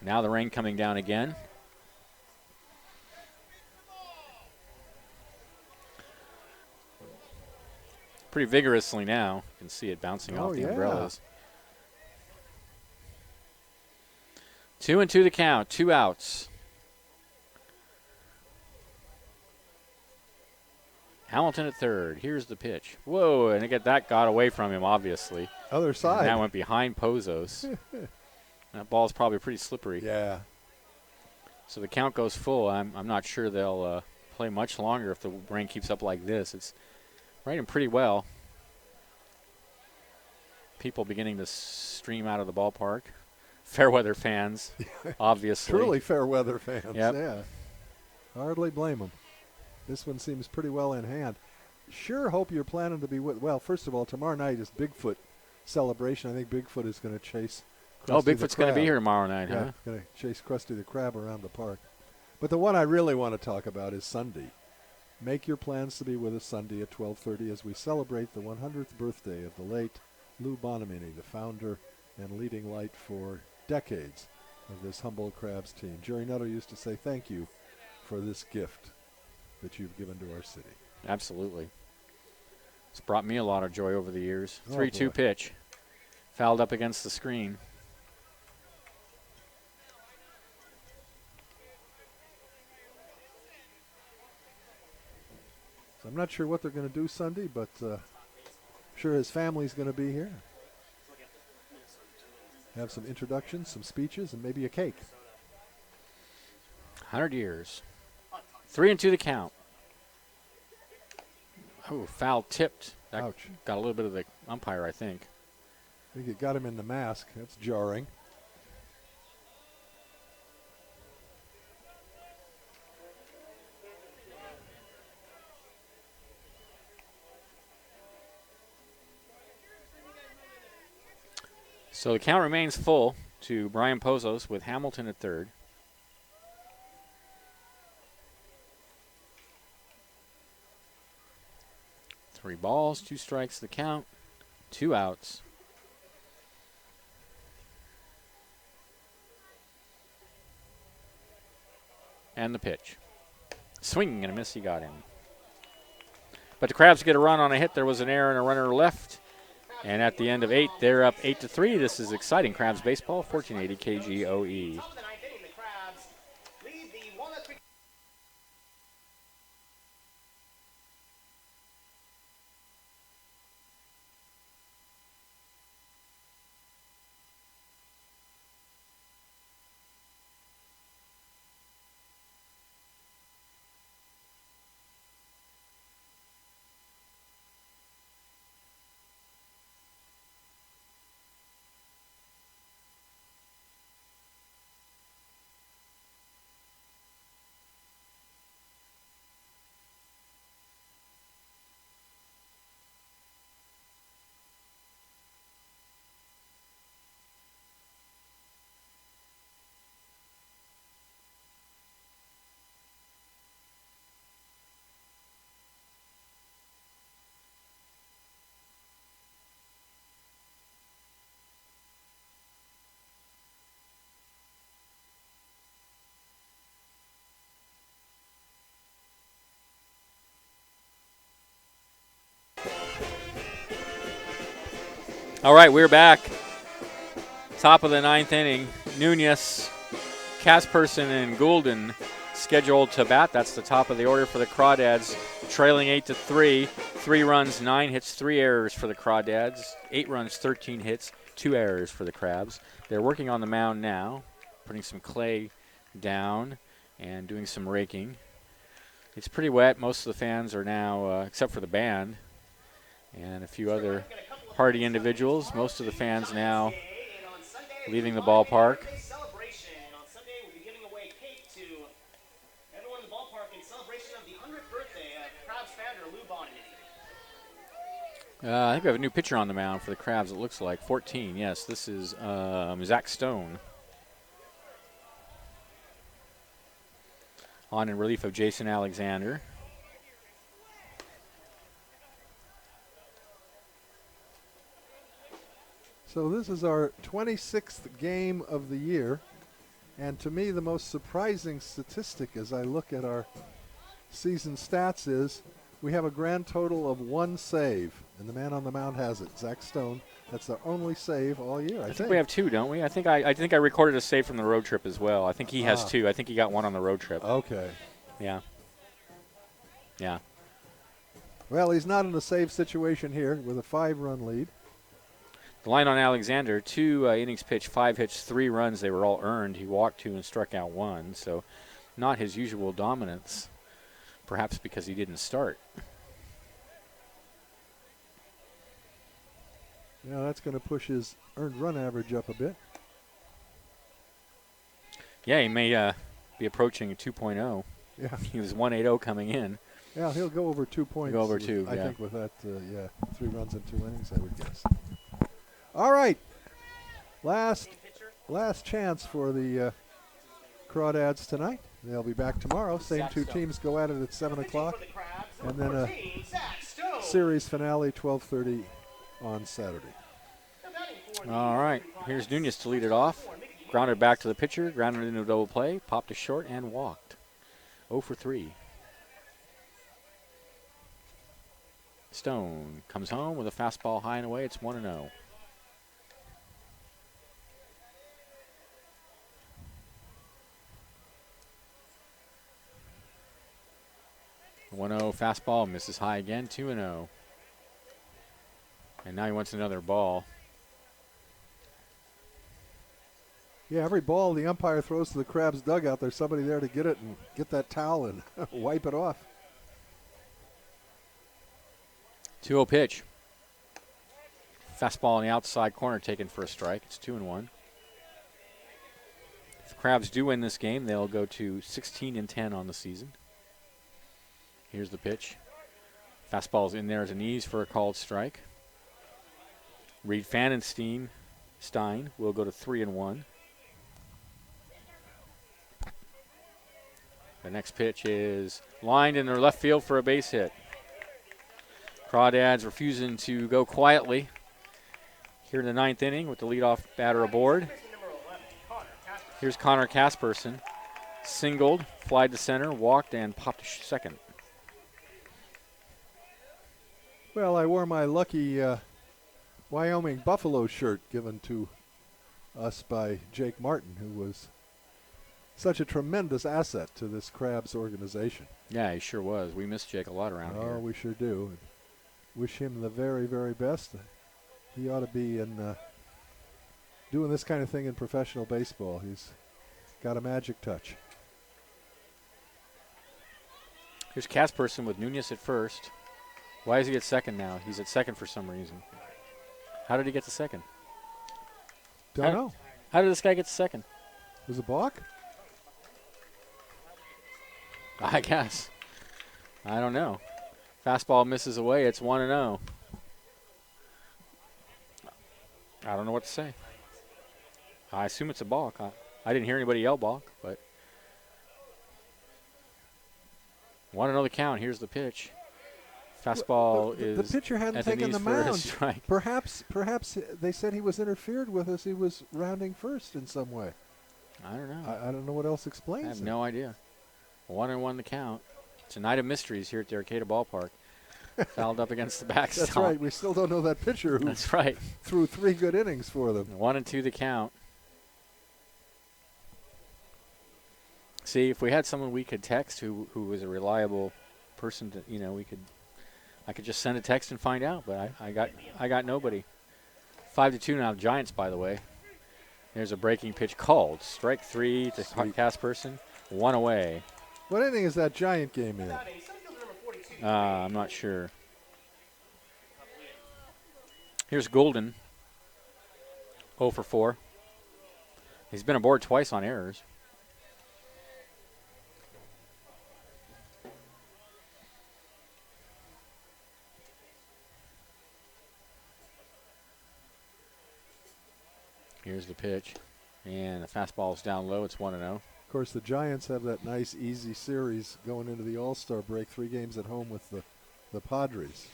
Now the rain coming down again. Pretty vigorously now. You can see it bouncing off the umbrellas. 2-2 the count. 2 outs. Hamilton at third. Here's the pitch. Whoa, and that got away from him, obviously. Other side. And that went behind Pozos. That ball's probably pretty slippery. Yeah. So the count goes full. I'm not sure they'll play much longer if the rain keeps up like this. It's raining pretty well. People beginning to stream out of the ballpark. Fair weather fans, obviously. Truly fair weather fans, Yep. yeah. Hardly blame them. This one seems pretty well in hand. Sure hope you're planning to be with, well, first of all, tomorrow night is Bigfoot celebration. I think Bigfoot is going to chase Krusty the Bigfoot's going to be Crab. here tomorrow night, Yeah, huh? going to chase Krusty the Crab around the park. But the one I really want to talk about is Sunday. Make your plans to be with us Sunday at 12:30 as we celebrate the 100th birthday of the late Lou Bonamini, the founder and leading light for decades of this Humboldt Crabs team. Jerry Netto used to say thank you for this gift that you've given to our city. Absolutely. It's brought me a lot of joy over the years. Oh, 3-2 boy. pitch. Fouled up against the screen. So I'm not sure what they're going to do Sunday, but sure his family's going to be here. Have some introductions, some speeches, and maybe a cake. 100 years. 3-2 the count. Oh, foul tipped. That Ouch. got a little bit of the umpire, I think. I think it got him in the mask. That's jarring. So the count remains full to Brian Pozos with Hamilton at third. Three balls, 2 strikes the count, 2 outs. And the pitch. Swing and a miss, he got him. But the Crabs get a run on a hit. There was an error and a runner left. And at the end of 8, they're up 8-3. This is exciting Crabs baseball, 1480 KGOE. Top of the ninth inning, the Crabs lead the Walnut. All right, we're back. Top of the 9th inning. Nunez, Casperson, and Goulden scheduled to bat. That's the top of the order for the Crawdads, trailing 8-3. 3 runs, 9 hits, 3 errors for the Crawdads. 8 runs, 13 hits, 2 errors for the Crabs. They're working on the mound now, putting some clay down and doing some raking. It's pretty wet. Most of the fans are now, except for the band and a few other party individuals, most of the fans now leaving the ballpark. Celebration. On Sunday, we'll be giving away cake to everyone in the ballpark in celebration of the 100th birthday of Crabs founder Lou Bonamini. I think we have a new pitcher on the mound for the Crabs, it looks like. 14, yes. This is Zach Stone. On in relief of Jason Alexander. So this is our 26th game of the year. And to me, the most surprising statistic as I look at our season stats is we have a grand total of 1 save. And the man on the mound has it, Zach Stone. That's the only save all year, I I think. think we have 2, don't we? I think I recorded a save from the road trip as well. I think he has 2. I think he got 1 on the road trip. Okay. Yeah. Yeah. Well, he's not in a save situation here with a 5-run lead. The line on Alexander, 2 innings pitched, 5 hits, 3 runs. They were all earned. He walked 2 and struck out 1, so not his usual dominance, perhaps because he didn't start. Yeah, that's going to push his earned run average up a bit. Yeah, he may be approaching a 2.0. Yeah. He was 1.80 coming in. Yeah, he'll go over 2 points. Go over 2, I yeah. think with that, 3 runs in 2 innings, I would guess. All right. Last chance for the Crawdads tonight. They'll be back tomorrow. Same 2 teams go at it at 7 o'clock. And then a series finale, 12:30 on Saturday. All right, here's Nunez to lead it off. Grounded back to the pitcher, grounded into a double play, popped to short, and walked. 0 for 3. Stone comes home with a fastball high and away. It's 1-0. The 1-0 fastball misses high again, 2-0. And now he wants another ball. Yeah, every ball the umpire throws to the Crabs dugout, there's somebody there to get it and get that towel and wipe it off. 2-0 pitch. Fastball on the outside corner taken for a strike. It's 2-1. If the Crabs do win this game, they'll go to 16-10 on the season. Here's the pitch. Fastball's in there as an ease for a called strike. Reed Fanenstein will go to 3-1. The next pitch is lined in their left field for a base hit. Crawdads refusing to go quietly here in the 9th inning with the leadoff batter aboard. Here's Connor Casperson. Singled, flied to center, walked, and popped to second. Well, I wore my lucky Wyoming Buffalo shirt given to us by Jake Martin, who was such a tremendous asset to this Crabs organization. Yeah, he sure was. We miss Jake a lot around here. Oh, we sure do. And wish him the very, very best. He ought to be in doing this kind of thing in professional baseball. He's got a magic touch. Here's Casperson with Nunez at first. Why is he at second now? He's at second for some reason. How did he get to second? Don't know. How did this guy get to second? Was it balk? I guess. I don't know. Fastball misses away. It's 1-0. I don't know what to say. I assume it's a balk. I didn't hear anybody yell balk, but 1-0 the count. Here's the pitch. Fastball is the pitcher hadn't taken the mound. Perhaps they said he was interfered with as he was rounding first in some way. I don't know. I don't know what else explains I have it. no idea. 1-1 the count. It's a night of mysteries here at the Arcata Ballpark. Fouled up against the backstop. That's right. We still don't know that pitcher who That's right. threw 3 good innings for them. 1-2 the count. See, if we had someone we could text who was a reliable person, I could just send a text and find out. But I got nobody. 5-2 now. Giants, by the way. There's a breaking pitch called. Strike 3 to Casperson. 1 away. What inning is that Giant game in? I'm not sure. Here's Golden. 0 for 4. He's been aboard twice on errors. Here's the pitch. And the fastball is down low. It's 1-0. Of course, the Giants have that nice, easy series going into the All-Star break, 3 games at home with the Padres.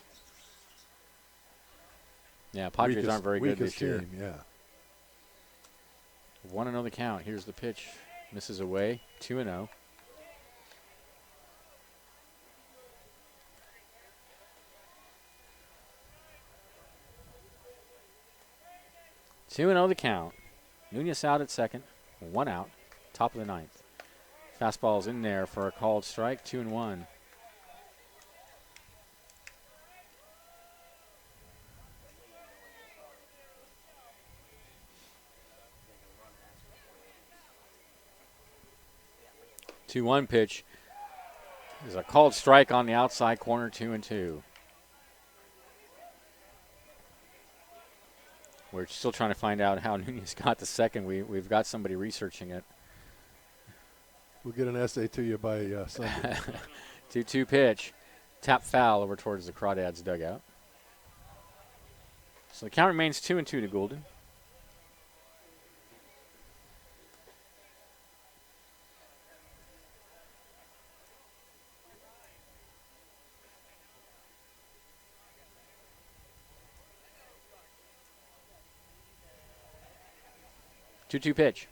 Yeah, Padres aren't very good this year. Team, yeah. 1-0 the count. Here's the pitch. Misses away. 2-0. The count. Nunez out at second. 1 out. Top of the 9th. Fastball's in there for a called strike. 2-1. 2-1 pitch is a called strike on the outside corner, 2-2. We're still trying to find out how Nunez got the second. We've got somebody researching it. We'll get an essay to you by Sunday. 2-2 pitch. Tap foul over towards the Crawdads dugout. So the count remains 2-2 to Goulden. Two-two pitch.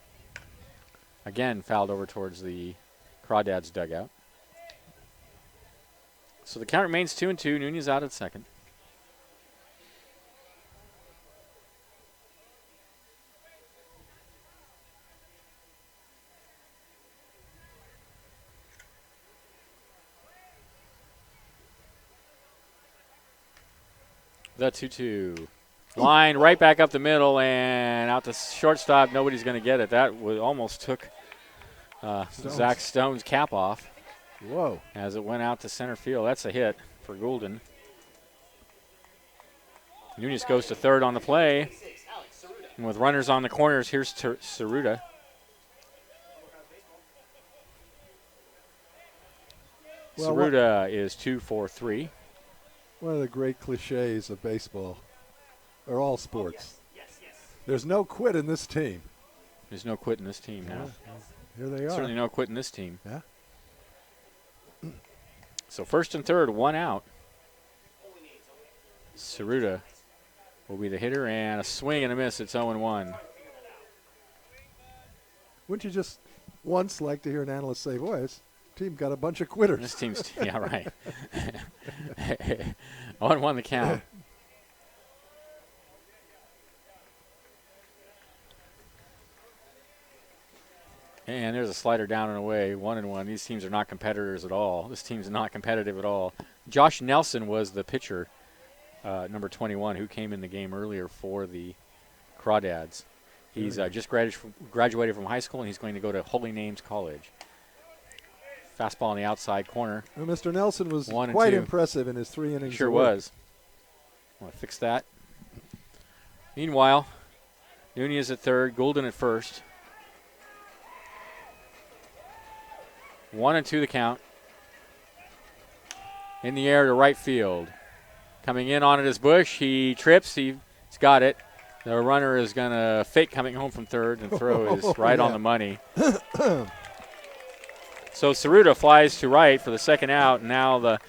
Again, fouled over towards the Crawdads dugout. So the count remains 2-2. Nunez out at second. The 2-2. Line right back up the middle and out to shortstop. Nobody's going to get it. That almost took Zach Stone's cap off. Whoa. As it went out to center field. That's a hit for Goulden. Nunez goes to third on the play. And with runners on the corners, here's Saruda. Well, Saruda is 2 for 3. One of the great cliches of baseball, or all sports. There's no quit in this team. There's no quit in this team now. Here they are. Certainly no quit in this team. Yeah. So first and third, one out. Saruda will be the hitter, and a swing and a miss. It's 0-1. Wouldn't you just once like to hear an analyst say, boy, this team got a bunch of quitters? This team's, yeah, right. 0-1 the count. And there's a slider down and away, 1-1. These teams are not competitors at all. This team's not competitive at all. Josh Nelson was the pitcher, number 21, who came in the game earlier for the Crawdads. He's just graduated from high school, and he's going to go to Holy Names College. Fastball on the outside corner. Well, Mr. Nelson was quite impressive in his 3 innings. Sure was. Want to fix that. Meanwhile, Nunez at third, Goulden at first. 1-2 the count. In the air to right field. Coming in on it is Bush. He trips. He's got it. The runner is going to fake coming home from third, and throw is right on the money. So Saruda flies to right for the second out. Now the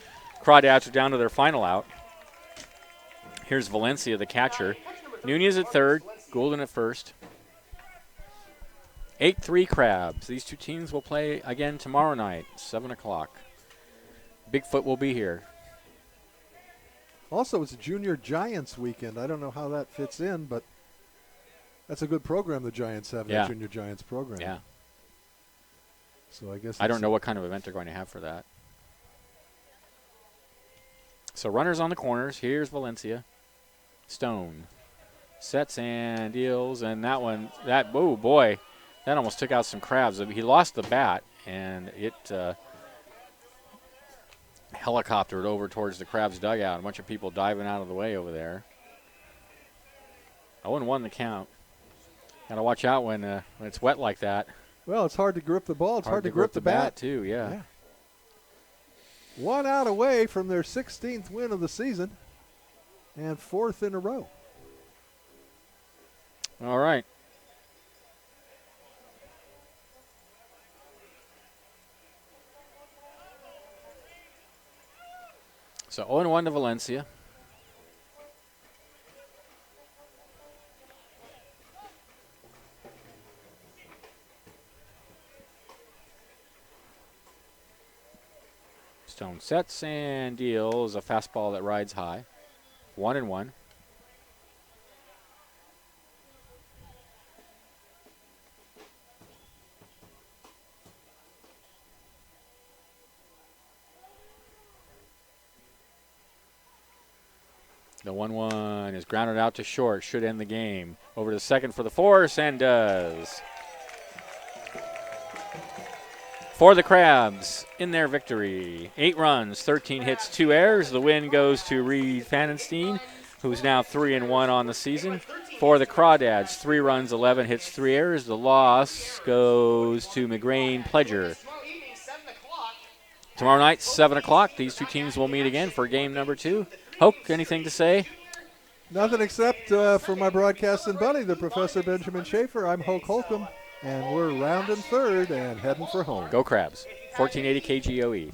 Crawdads are down to their final out. Here's Valencia, the catcher. Nunez at third, Goulden at first. 8-3 Crabs. These two teams will play again tomorrow night, 7 o'clock. Bigfoot will be here. Also, it's Junior Giants weekend. I don't know how that fits in, but that's a good program the Giants have, that Junior Giants program. Yeah. So I guess I don't know what kind of event they're going to have for that. So runners on the corners. Here's Valencia. Stone. Sets and deals, and that one, oh boy, that almost took out some Crabs. He lost the bat, and it helicoptered over towards the Crabs dugout. A bunch of people diving out of the way over there. 0-1 the count. Got to watch out when it's wet like that. Well, it's hard to grip the ball. It's hard to grip the bat too. Yeah. 1 out away from their 16th win of the season, and 4th in a row. All right. So 0-1 to Valencia. Stone sets and deals a fastball that rides high. 1-1. The 1-1 is grounded out to short. Should end the game. Over to second for the force, and does. For the Crabs, in their victory, 8 runs, 13 hits, 2 errors. The win goes to Reed Fanenstein, who's now 3-1 on the season. For the Crawdads, 3 runs, 11 hits, 3 errors. The loss goes to McGrain Pledger. Tomorrow night, 7 o'clock, these two teams will meet again for game number 2. Hoke, anything to say? Nothing except for my broadcasting buddy, the Professor Benjamin Schaefer. I'm Hoke Holcomb, and we're rounding third and heading for home. Go Crabs. 1480 KGOE.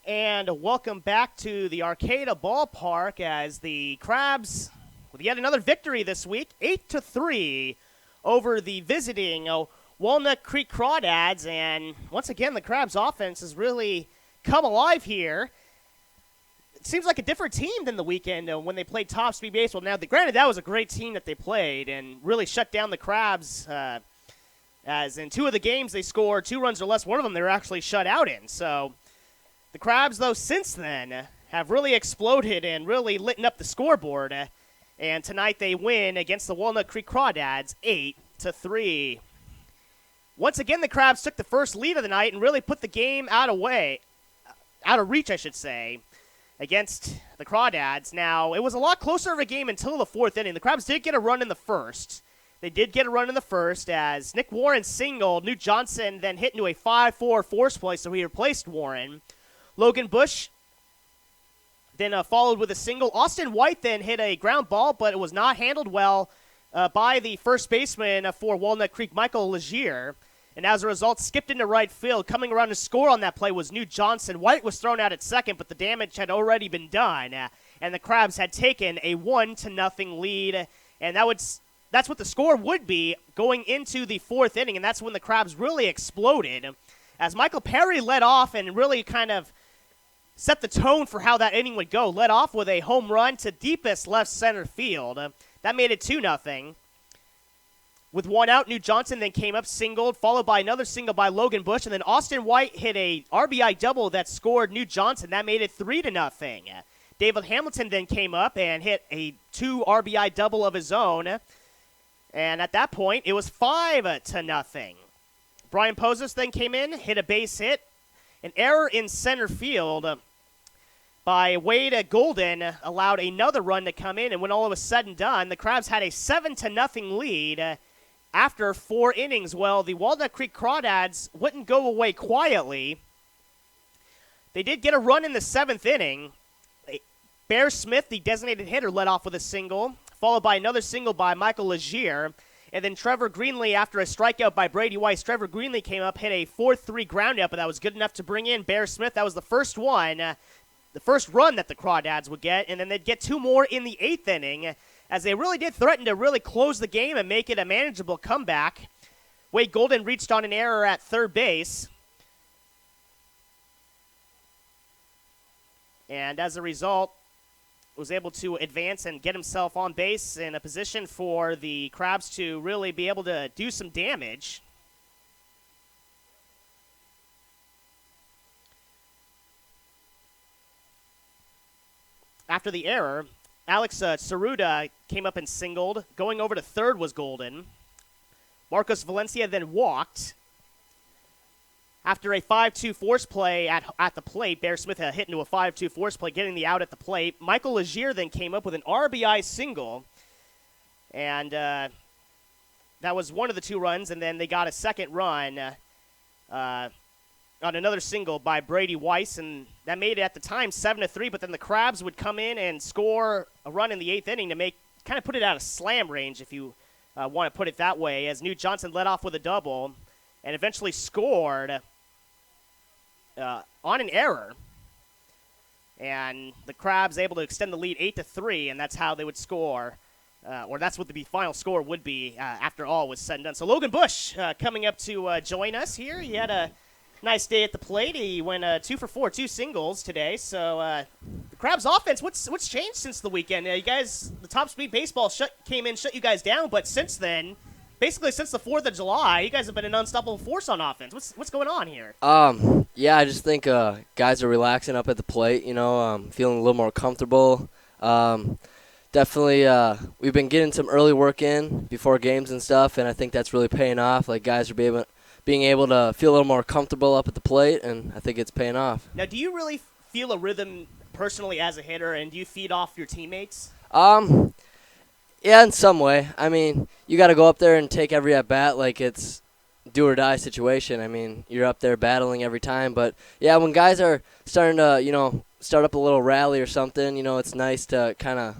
And welcome back to the Arcata Ballpark as the Crabs, with yet another victory this week, 8-3 over the visiting Walnut Creek Crawdads. And once again, the Crabs' offense has really come alive here. It seems like a different team than the weekend when they played top speed baseball. Now, granted, that was a great team that they played and really shut down the Crabs. As in 2 of the games they scored 2 runs or less, one of them they were actually shut out in. So the Crabs, though, since then have really exploded and really lit up the scoreboard. And tonight they win against the Walnut Creek Crawdads 8-3. Once again, the Crabs took the first lead of the night and really put the game out of reach, I should say, against the Crawdads. Now, it was a lot closer of a game until the 4th inning. The Crabs did get a run in the first. They did get a run in the first as Nick Warren singled. Newt Johnson then hit into a 5-4 force play, so he replaced Warren. Logan Bush then followed with a single. Austin White then hit a ground ball, but it was not handled well by the first baseman for Walnut Creek, Michael Legier. And as a result, skipped into right field. Coming around to score on that play was Newt Johnson. White was thrown out at second, but the damage had already been done. And the Crabs had taken a 1-0 lead. And that would that's what the score would be going into the fourth inning, and that's when the Crabs really exploded. As Michael Perry led off and really kind of set the tone for how that inning would go. Led off with a home run to deepest left center field. That made it 2-0. With one out, New Johnson then came up, singled, followed by another single by Logan Bush, and then Austin White hit a RBI double that scored New Johnson. That made it 3-0. David Hamilton then came up and hit a 2 RBI double of his own, and at that point, it was 5-0. Brian Pozos then came in, hit a base hit. An error in center field by Wade Golden allowed another run to come in, and when all was said and done, the Crabs had a 7-0 lead after 4 innings. Well, the Walnut Creek Crawdads wouldn't go away quietly. They did get a run in the 7th inning. Bear Smith, the designated hitter, led off with a single, followed by another single by Michael Legier. And then Trevor Greenlee, after a strikeout by Brady Weiss, Trevor Greenlee came up, hit a 4-3 ground out, but that was good enough to bring in Bear Smith. That was the first one, the first run that the Crawdads would get, and then they'd get 2 more in the 8th inning, as they really did threaten to really close the game and make it a manageable comeback. Wade Golden reached on an error at third base, and as a result, was able to advance and get himself on base in a position for the Crabs to really be able to do some damage. After the error, Alex Saruda came up and singled. Going over to third was Golden. Marcos Valencia then walked. After a 5-2 force play at the plate, Bear Smith hit into a 5-2 force play, getting the out at the plate. Michael Legier then came up with an RBI single, and that was one of the 2 runs, and then they got a second run on another single by Brady Weiss, and that made it at the time 7-3, but then the Crabs would come in and score a run in the 8th inning to kind of put it out of slam range, if you want to put it that way, as New Johnson led off with a double and eventually scored on an error, and the Crabs able to extend the lead 8-3, and that's how they would score, or that's what the final score would be after all was said and done. So Logan Bush coming up to join us here. He had a nice day at the plate. He went 2 for 4, 2 singles today. So the Crabs offense, what's changed since the weekend? You guys, the Top Speed Baseball came in, shut you guys down, but since then, basically since the 4th of July, you guys have been an unstoppable force on offense. What's going on here? Yeah, I just think guys are relaxing up at the plate, feeling a little more comfortable. Definitely, we've been getting some early work in before games and stuff, and I think that's really paying off. Like, guys are being able to feel a little more comfortable up at the plate, and I think it's paying off. Now, do you really feel a rhythm personally as a hitter, and do you feed off your teammates? Yeah, in some way. I mean, you got to go up there and take every at-bat like it's do-or-die situation. I mean, you're up there battling every time. But, yeah, when guys are starting to, start up a little rally or something, it's nice to kind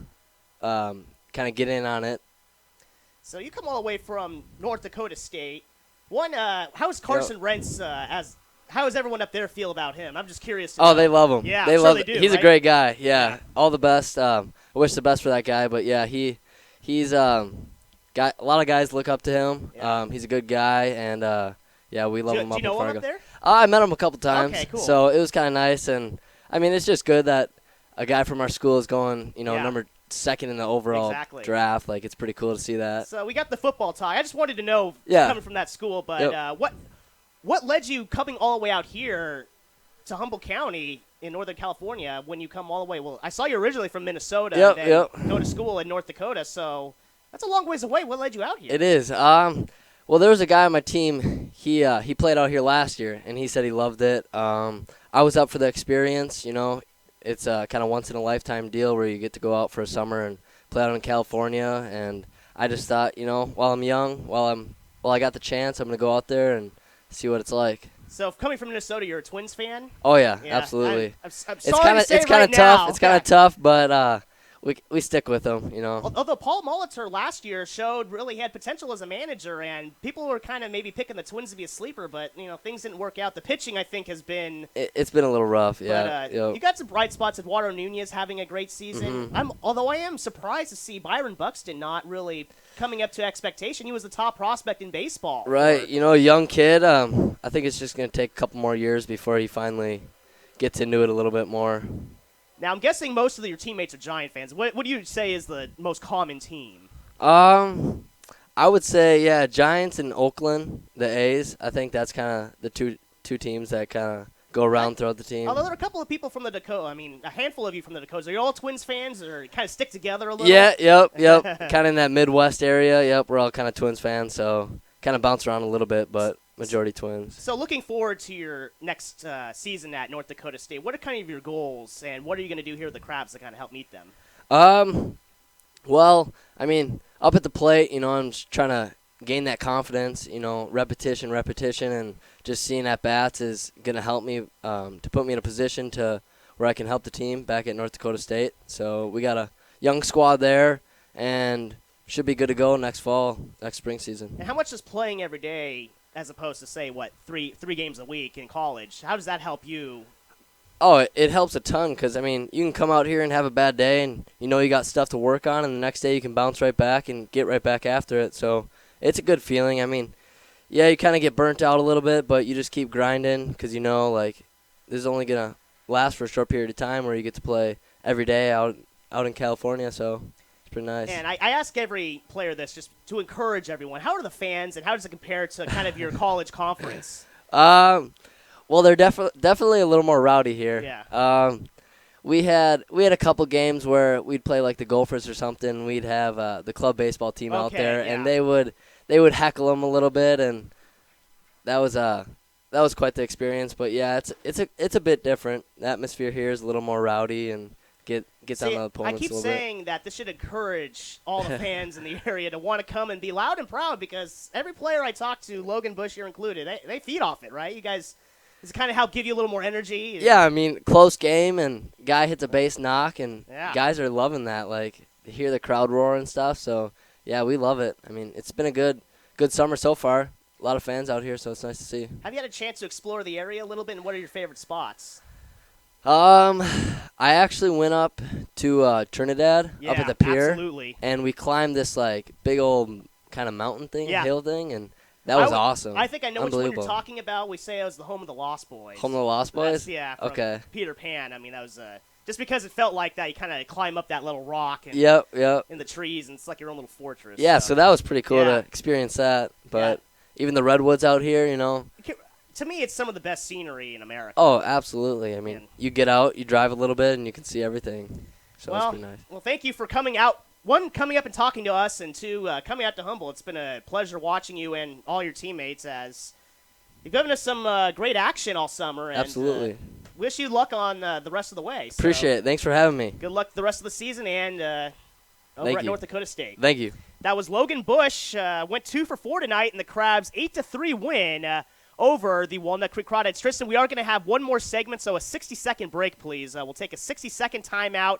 of get in on it. So you come all the way from North Dakota State. How's Carson Rentz how does everyone up there feel about him? I'm just curious. They love him. Yeah, they love. Do, he's right? a great guy. Yeah, all the best. I wish the best for that guy. But yeah, he's got a lot of guys look up to him. Yeah. He's a good guy, and we love him. Do you know him up there? I met him a couple times. Okay, cool. So it was kind of nice, and I mean, it's just good that a guy from our school is going, number 2nd in the overall draft. Like, it's pretty cool to see that. So we got the football talk. I just wanted to know, coming from that school, but what led you coming all the way out here to Humboldt County in Northern California when you come all the way? Well, I saw you originally from Minnesota and go to school in North Dakota, so that's a long ways away. What led you out here? It is. Well, there was a guy on my team. He played out here last year, and he said he loved it. I was up for the experience, It's a kind of once-in-a-lifetime deal where you get to go out for a summer and play out in California. And I just thought, while I'm young, while I got the chance, I'm going to go out there and see what it's like. So coming from Minnesota, you're a Twins fan? Oh, yeah. Absolutely. I'm it's kind of tough. It's kind of tough, but we stick with him, you know. Although Paul Molitor last year showed really had potential as a manager, and people were kind of maybe picking the Twins to be a sleeper, but things didn't work out. The pitching, I think, has been. It's been a little rough, yeah. But, you got some bright spots. Eduardo Nunez having a great season. Mm-hmm. Although I am surprised to see Byron Buxton not really coming up to expectation. He was the top prospect in baseball. Right, a young kid. I think it's just going to take a couple more years before he finally gets into it a little bit more. Now, I'm guessing most of your teammates are Giant fans. What do you say is the most common team? I would say, yeah, Giants and Oakland, the A's. I think that's kind of the two teams that kind of go around throughout the team. Although there are a couple of people from the Dakota. I mean, a handful of you from the Dakotas. Are you all Twins fans, or kind of stick together a little? Yeah, yep. Kind of in that Midwest area. Yep, we're all kind of Twins fans, so kind of bounce around a little bit, but majority Twins. So looking forward to your next season at North Dakota State, what are kind of your goals, and what are you going to do here at the Crabs to kind of help meet them? Well, I mean, up at the plate, I'm just trying to gain that confidence, repetition, and just seeing at-bats is going to help me to put me in a position to where I can help the team back at North Dakota State. So we got a young squad there, and should be good to go next spring season. And how much does playing every day, as opposed to, say, three games a week in college, how does that help you? Oh, it helps a ton because, I mean, you can come out here and have a bad day and you got stuff to work on, and the next day you can bounce right back and get right back after it. So it's a good feeling. I mean, yeah, you kind of get burnt out a little bit, but you just keep grinding because this is only going to last for a short period of time where you get to play every day out in California, so it's pretty nice. And I ask every player this just to encourage everyone. How are the fans, and how does it compare to kind of your college conference? Well, they're definitely a little more rowdy here. Yeah. We had a couple games where we'd play like the Gophers or something. We'd have the club baseball team out there, yeah. and they would heckle them a little bit, and that was quite the experience. But yeah, it's a bit different. The atmosphere here is a little more rowdy and gets on the opponents a little bit. I keep saying that this should encourage all the fans in the area to want to come and be loud and proud, because every player I talk to, Logan Bush here included, they feed off it, right? You guys. Does it kind of help give you a little more energy? Yeah, I mean, close game, and guy hits a base knock, and guys are loving that. Like, they hear the crowd roar and stuff, so, yeah, we love it. I mean, it's been a good summer so far. A lot of fans out here, so it's nice to see. Have you had a chance to explore the area a little bit, and what are your favorite spots? I actually went up to Trinidad, up at the pier, absolutely. And we climbed this, like, big old kind of mountain thing, hill thing, and that was awesome. I think I know which one you're talking about. We say it was the home of the Lost Boys. Home of the Lost Boys? From okay. Peter Pan. I mean, that was just because it felt like that. You kind of climb up that little rock and yep. in the trees, and it's like your own little fortress. Yeah, so that was pretty cool to experience that. But even the redwoods out here, To me, it's some of the best scenery in America. Oh, absolutely. I mean, you get out, you drive a little bit, and you can see everything. So it's pretty nice. Well, thank you for coming out. One, coming up and talking to us, and two, coming out to Humble. It's been a pleasure watching you and all your teammates, as you've given us some great action all summer. And, absolutely. Wish you luck on the rest of the way. So appreciate it. Thanks for having me. Good luck the rest of the season and over at North Dakota State. Thank you. That was Logan Bush. Went 2 for 4 tonight in the Crabs' 8-3 win over the Walnut Creek Crawdads. Tristan, we are going to have one more segment, so a 60-second break, please. We'll take a 60-second timeout.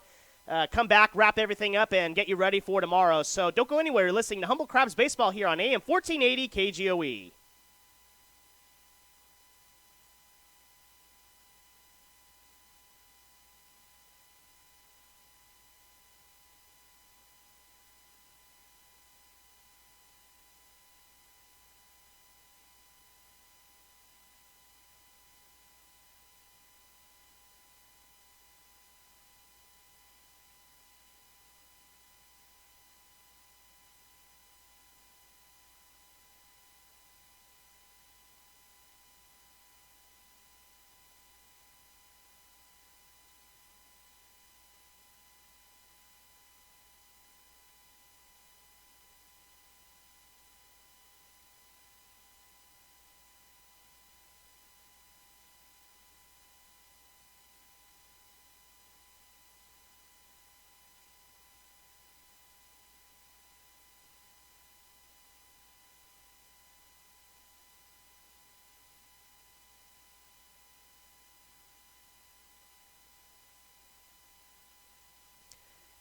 Come back, wrap everything up, and get you ready for tomorrow. So don't go anywhere. You're listening to Humble Crabs Baseball here on AM 1480 KGOE.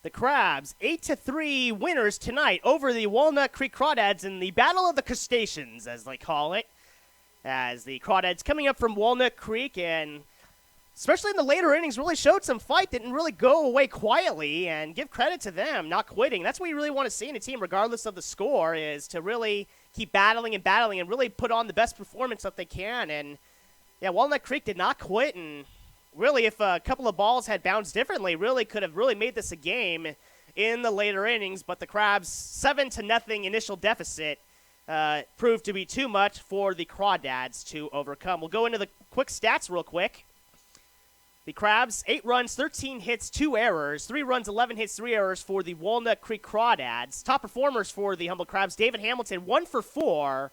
the Crabs 8-3 winners tonight over the Walnut Creek Crawdads in the Battle of the Crustaceans, as they call it. As the Crawdads coming up from Walnut Creek, and especially in the later innings, really showed some fight, didn't really go away quietly, and give credit to them, not quitting. That's what you really want to see in a team, regardless of the score, is to really keep battling and really put on the best performance that they can. And, yeah, Walnut Creek did not quit, and really, if a couple of balls had bounced differently, really could have really made this a game in the later innings. But the Crabs' 7-0 initial deficit proved to be too much for the Crawdads to overcome. We'll go into the quick stats real quick. The Crabs, 8 runs, 13 hits, 2 errors. 3 runs, 11 hits, 3 errors for the Walnut Creek Crawdads. Top performers for the Humboldt Crabs, David Hamilton, 1 for 4.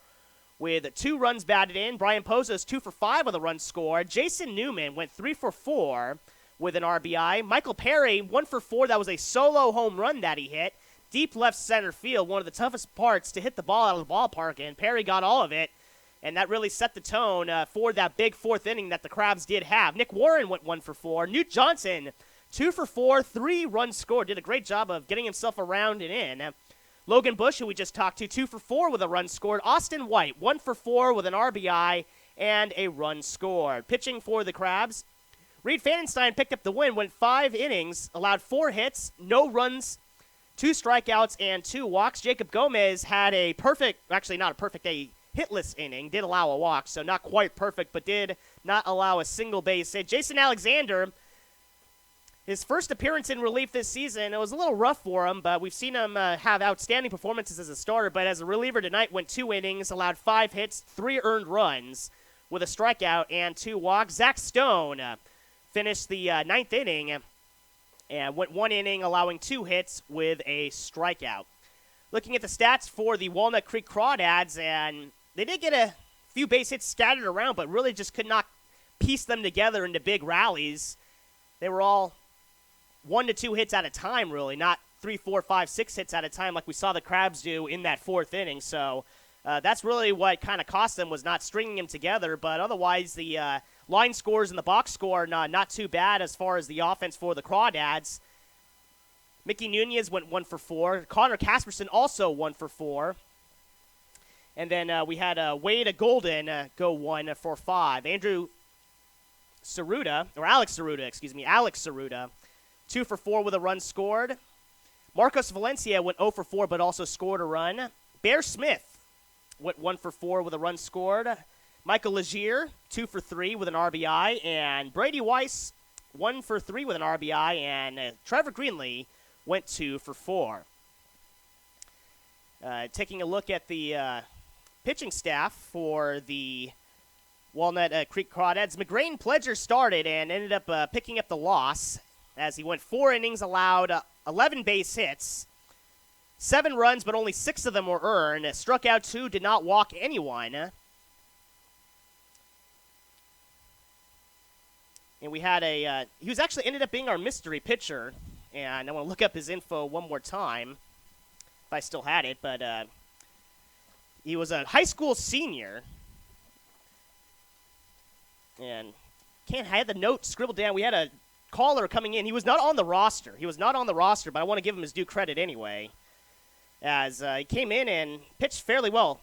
With 2 runs batted in. Brian Pozos 2 for 5 with a run scored. Jason Newman went 3 for 4 with an RBI. Michael Perry 1 for 4. That was a solo home run that he hit. Deep left center field, one of the toughest parts to hit the ball out of the ballpark, and Perry got all of it. And that really set the tone for that big 4th inning that the Crabs did have. Nick Warren went 1 for 4. Newt Johnson 2 for 4, 3 runs scored. Did a great job of getting himself around and in. Logan Bush, who we just talked to, 2 for 4 with a run scored. Austin White, 1 for 4 with an RBI and a run scored. Pitching for the Crabs, Reed Fanenstein picked up the win, went 5 innings, allowed 4 hits, no runs, 2 strikeouts, and 2 walks. Jacob Gomez had a hitless inning, did allow a walk, so not quite perfect, but did not allow a single base hit. Jason Alexander, his first appearance in relief this season, it was a little rough for him, but we've seen him have outstanding performances as a starter. But as a reliever tonight, went 2 innings, allowed 5 hits, 3 earned runs with a strikeout and 2 walks. Zach Stone finished the 9th inning and went 1 inning, allowing 2 hits with a strikeout. Looking at the stats for the Walnut Creek Crawdads, and they did get a few base hits scattered around, but really just could not piece them together into big rallies. They were all 1 to 2 hits at a time, really, not 3, 4, 5, 6 hits at a time like we saw the Crabs do in that 4th inning. So that's really what kind of cost them, was not stringing them together. But otherwise, the line scores and the box score not too bad as far as the offense for the Crawdads. Mickey Nunez went 1 for 4. Connor Casperson also 1 for 4. And then we had Wade Golden go 1 for 5. Alex Cerruta, 2 for 4 with a run scored. Marcos Valencia went 0 for 4, but also scored a run. Bear Smith went 1 for 4 with a run scored. Michael Legier, 2 for 3 with an RBI. And Brady Weiss, 1 for 3 with an RBI. And Trevor Greenlee went 2 for 4. Taking a look at the pitching staff for the Walnut Creek Crawdads, McGrain Pledger started and ended up picking up the loss as he went 4 innings, allowed 11 base hits, 7 runs, but only 6 of them were earned. Struck out 2, did not walk anyone. And we had he was actually ended up being our mystery pitcher, and I want to look up his info one more time if I still had it, but he was a high school senior. And I had the note scribbled down. We had a caller coming in. He was not on the roster. But I want to give him his due credit anyway, as he came in and pitched fairly well.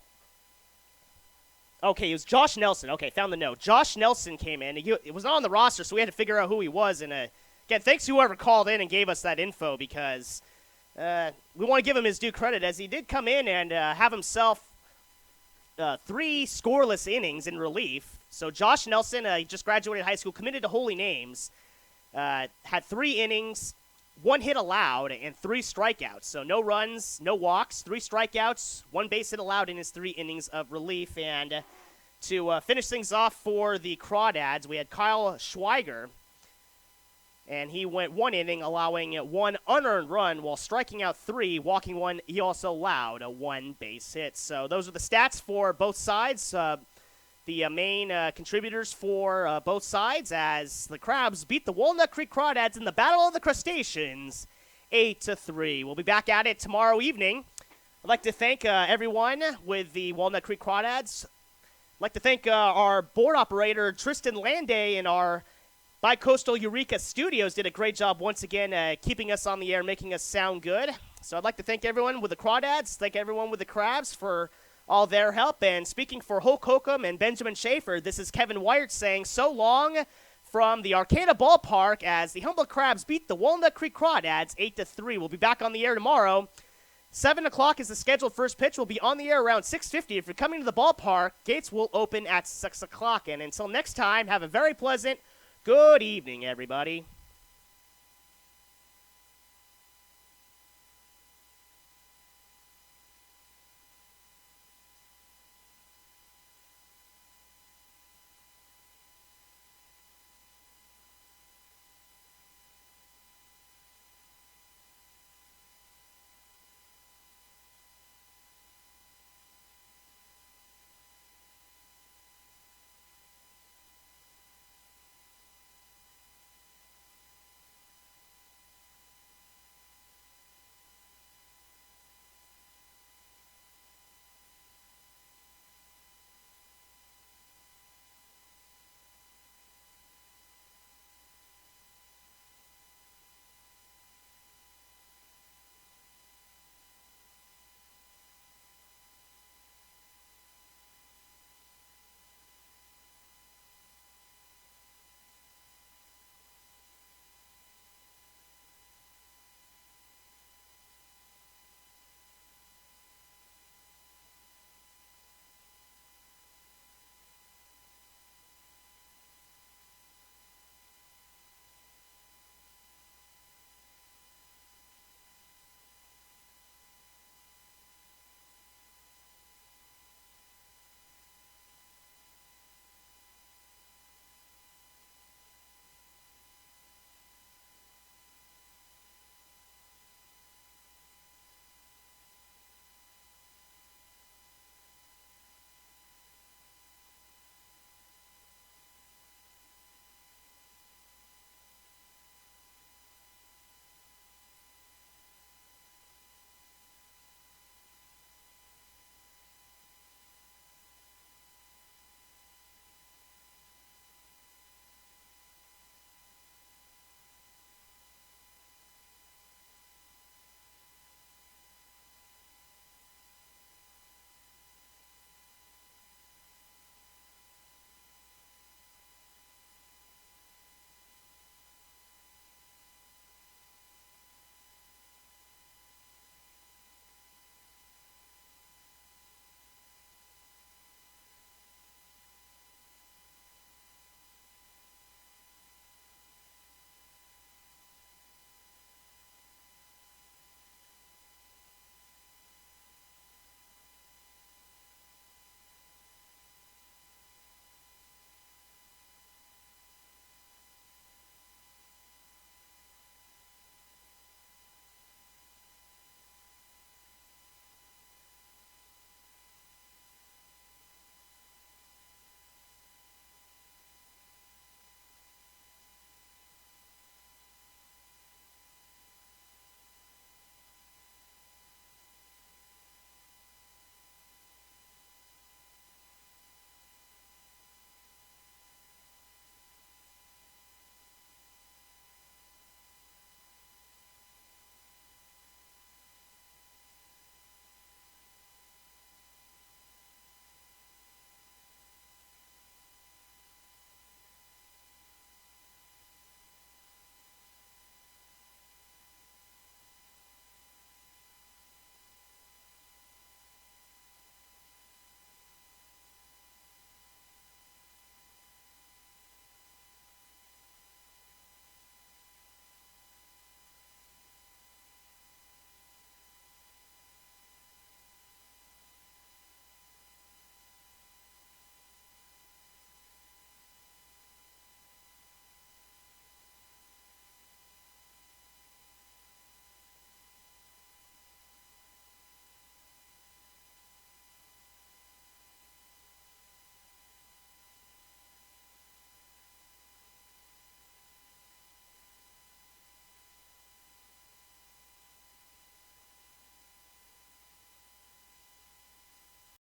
Okay, it was Josh Nelson. Okay, found the note. Josh Nelson came in. He was not on the roster, so we had to figure out who he was. And again, thanks to whoever called in and gave us that info, because we want to give him his due credit, as he did come in and have himself 3 scoreless innings in relief. So Josh Nelson, he just graduated high school, committed to Holy Names, had 3 innings, 1 hit allowed, and 3 strikeouts. So no runs, no walks, 3 strikeouts, 1 base hit allowed in his 3 innings of relief. And to finish things off for the Crawdads, we had Kyle Schweiger, and he went 1 inning, allowing 1 unearned run while striking out 3, walking 1. He also allowed a 1 base hit. So those are the stats for both sides. The main contributors for both sides, as the Crabs beat the Walnut Creek Crawdads in the Battle of the Crustaceans 8-3. We'll be back at it tomorrow evening. I'd like to thank everyone with the Walnut Creek Crawdads. I'd like to thank our board operator, Tristan Landay, and our Bi-Coastal Eureka Studios did a great job once again keeping us on the air, making us sound good. So I'd like to thank everyone with the Crawdads, thank everyone with the Crabs for all their help. And speaking for Hulk Holcomb and Benjamin Schaefer, this is Kevin Wiart saying so long from the Arcata Ballpark as the Humboldt Crabs beat the Walnut Creek Crawdads 8-3. We'll be back on the air tomorrow. 7 o'clock is the scheduled first pitch. We'll be on the air around 6:50. If you're coming to the ballpark, gates will open at 6 o'clock. And until next time, have a very pleasant good evening, everybody.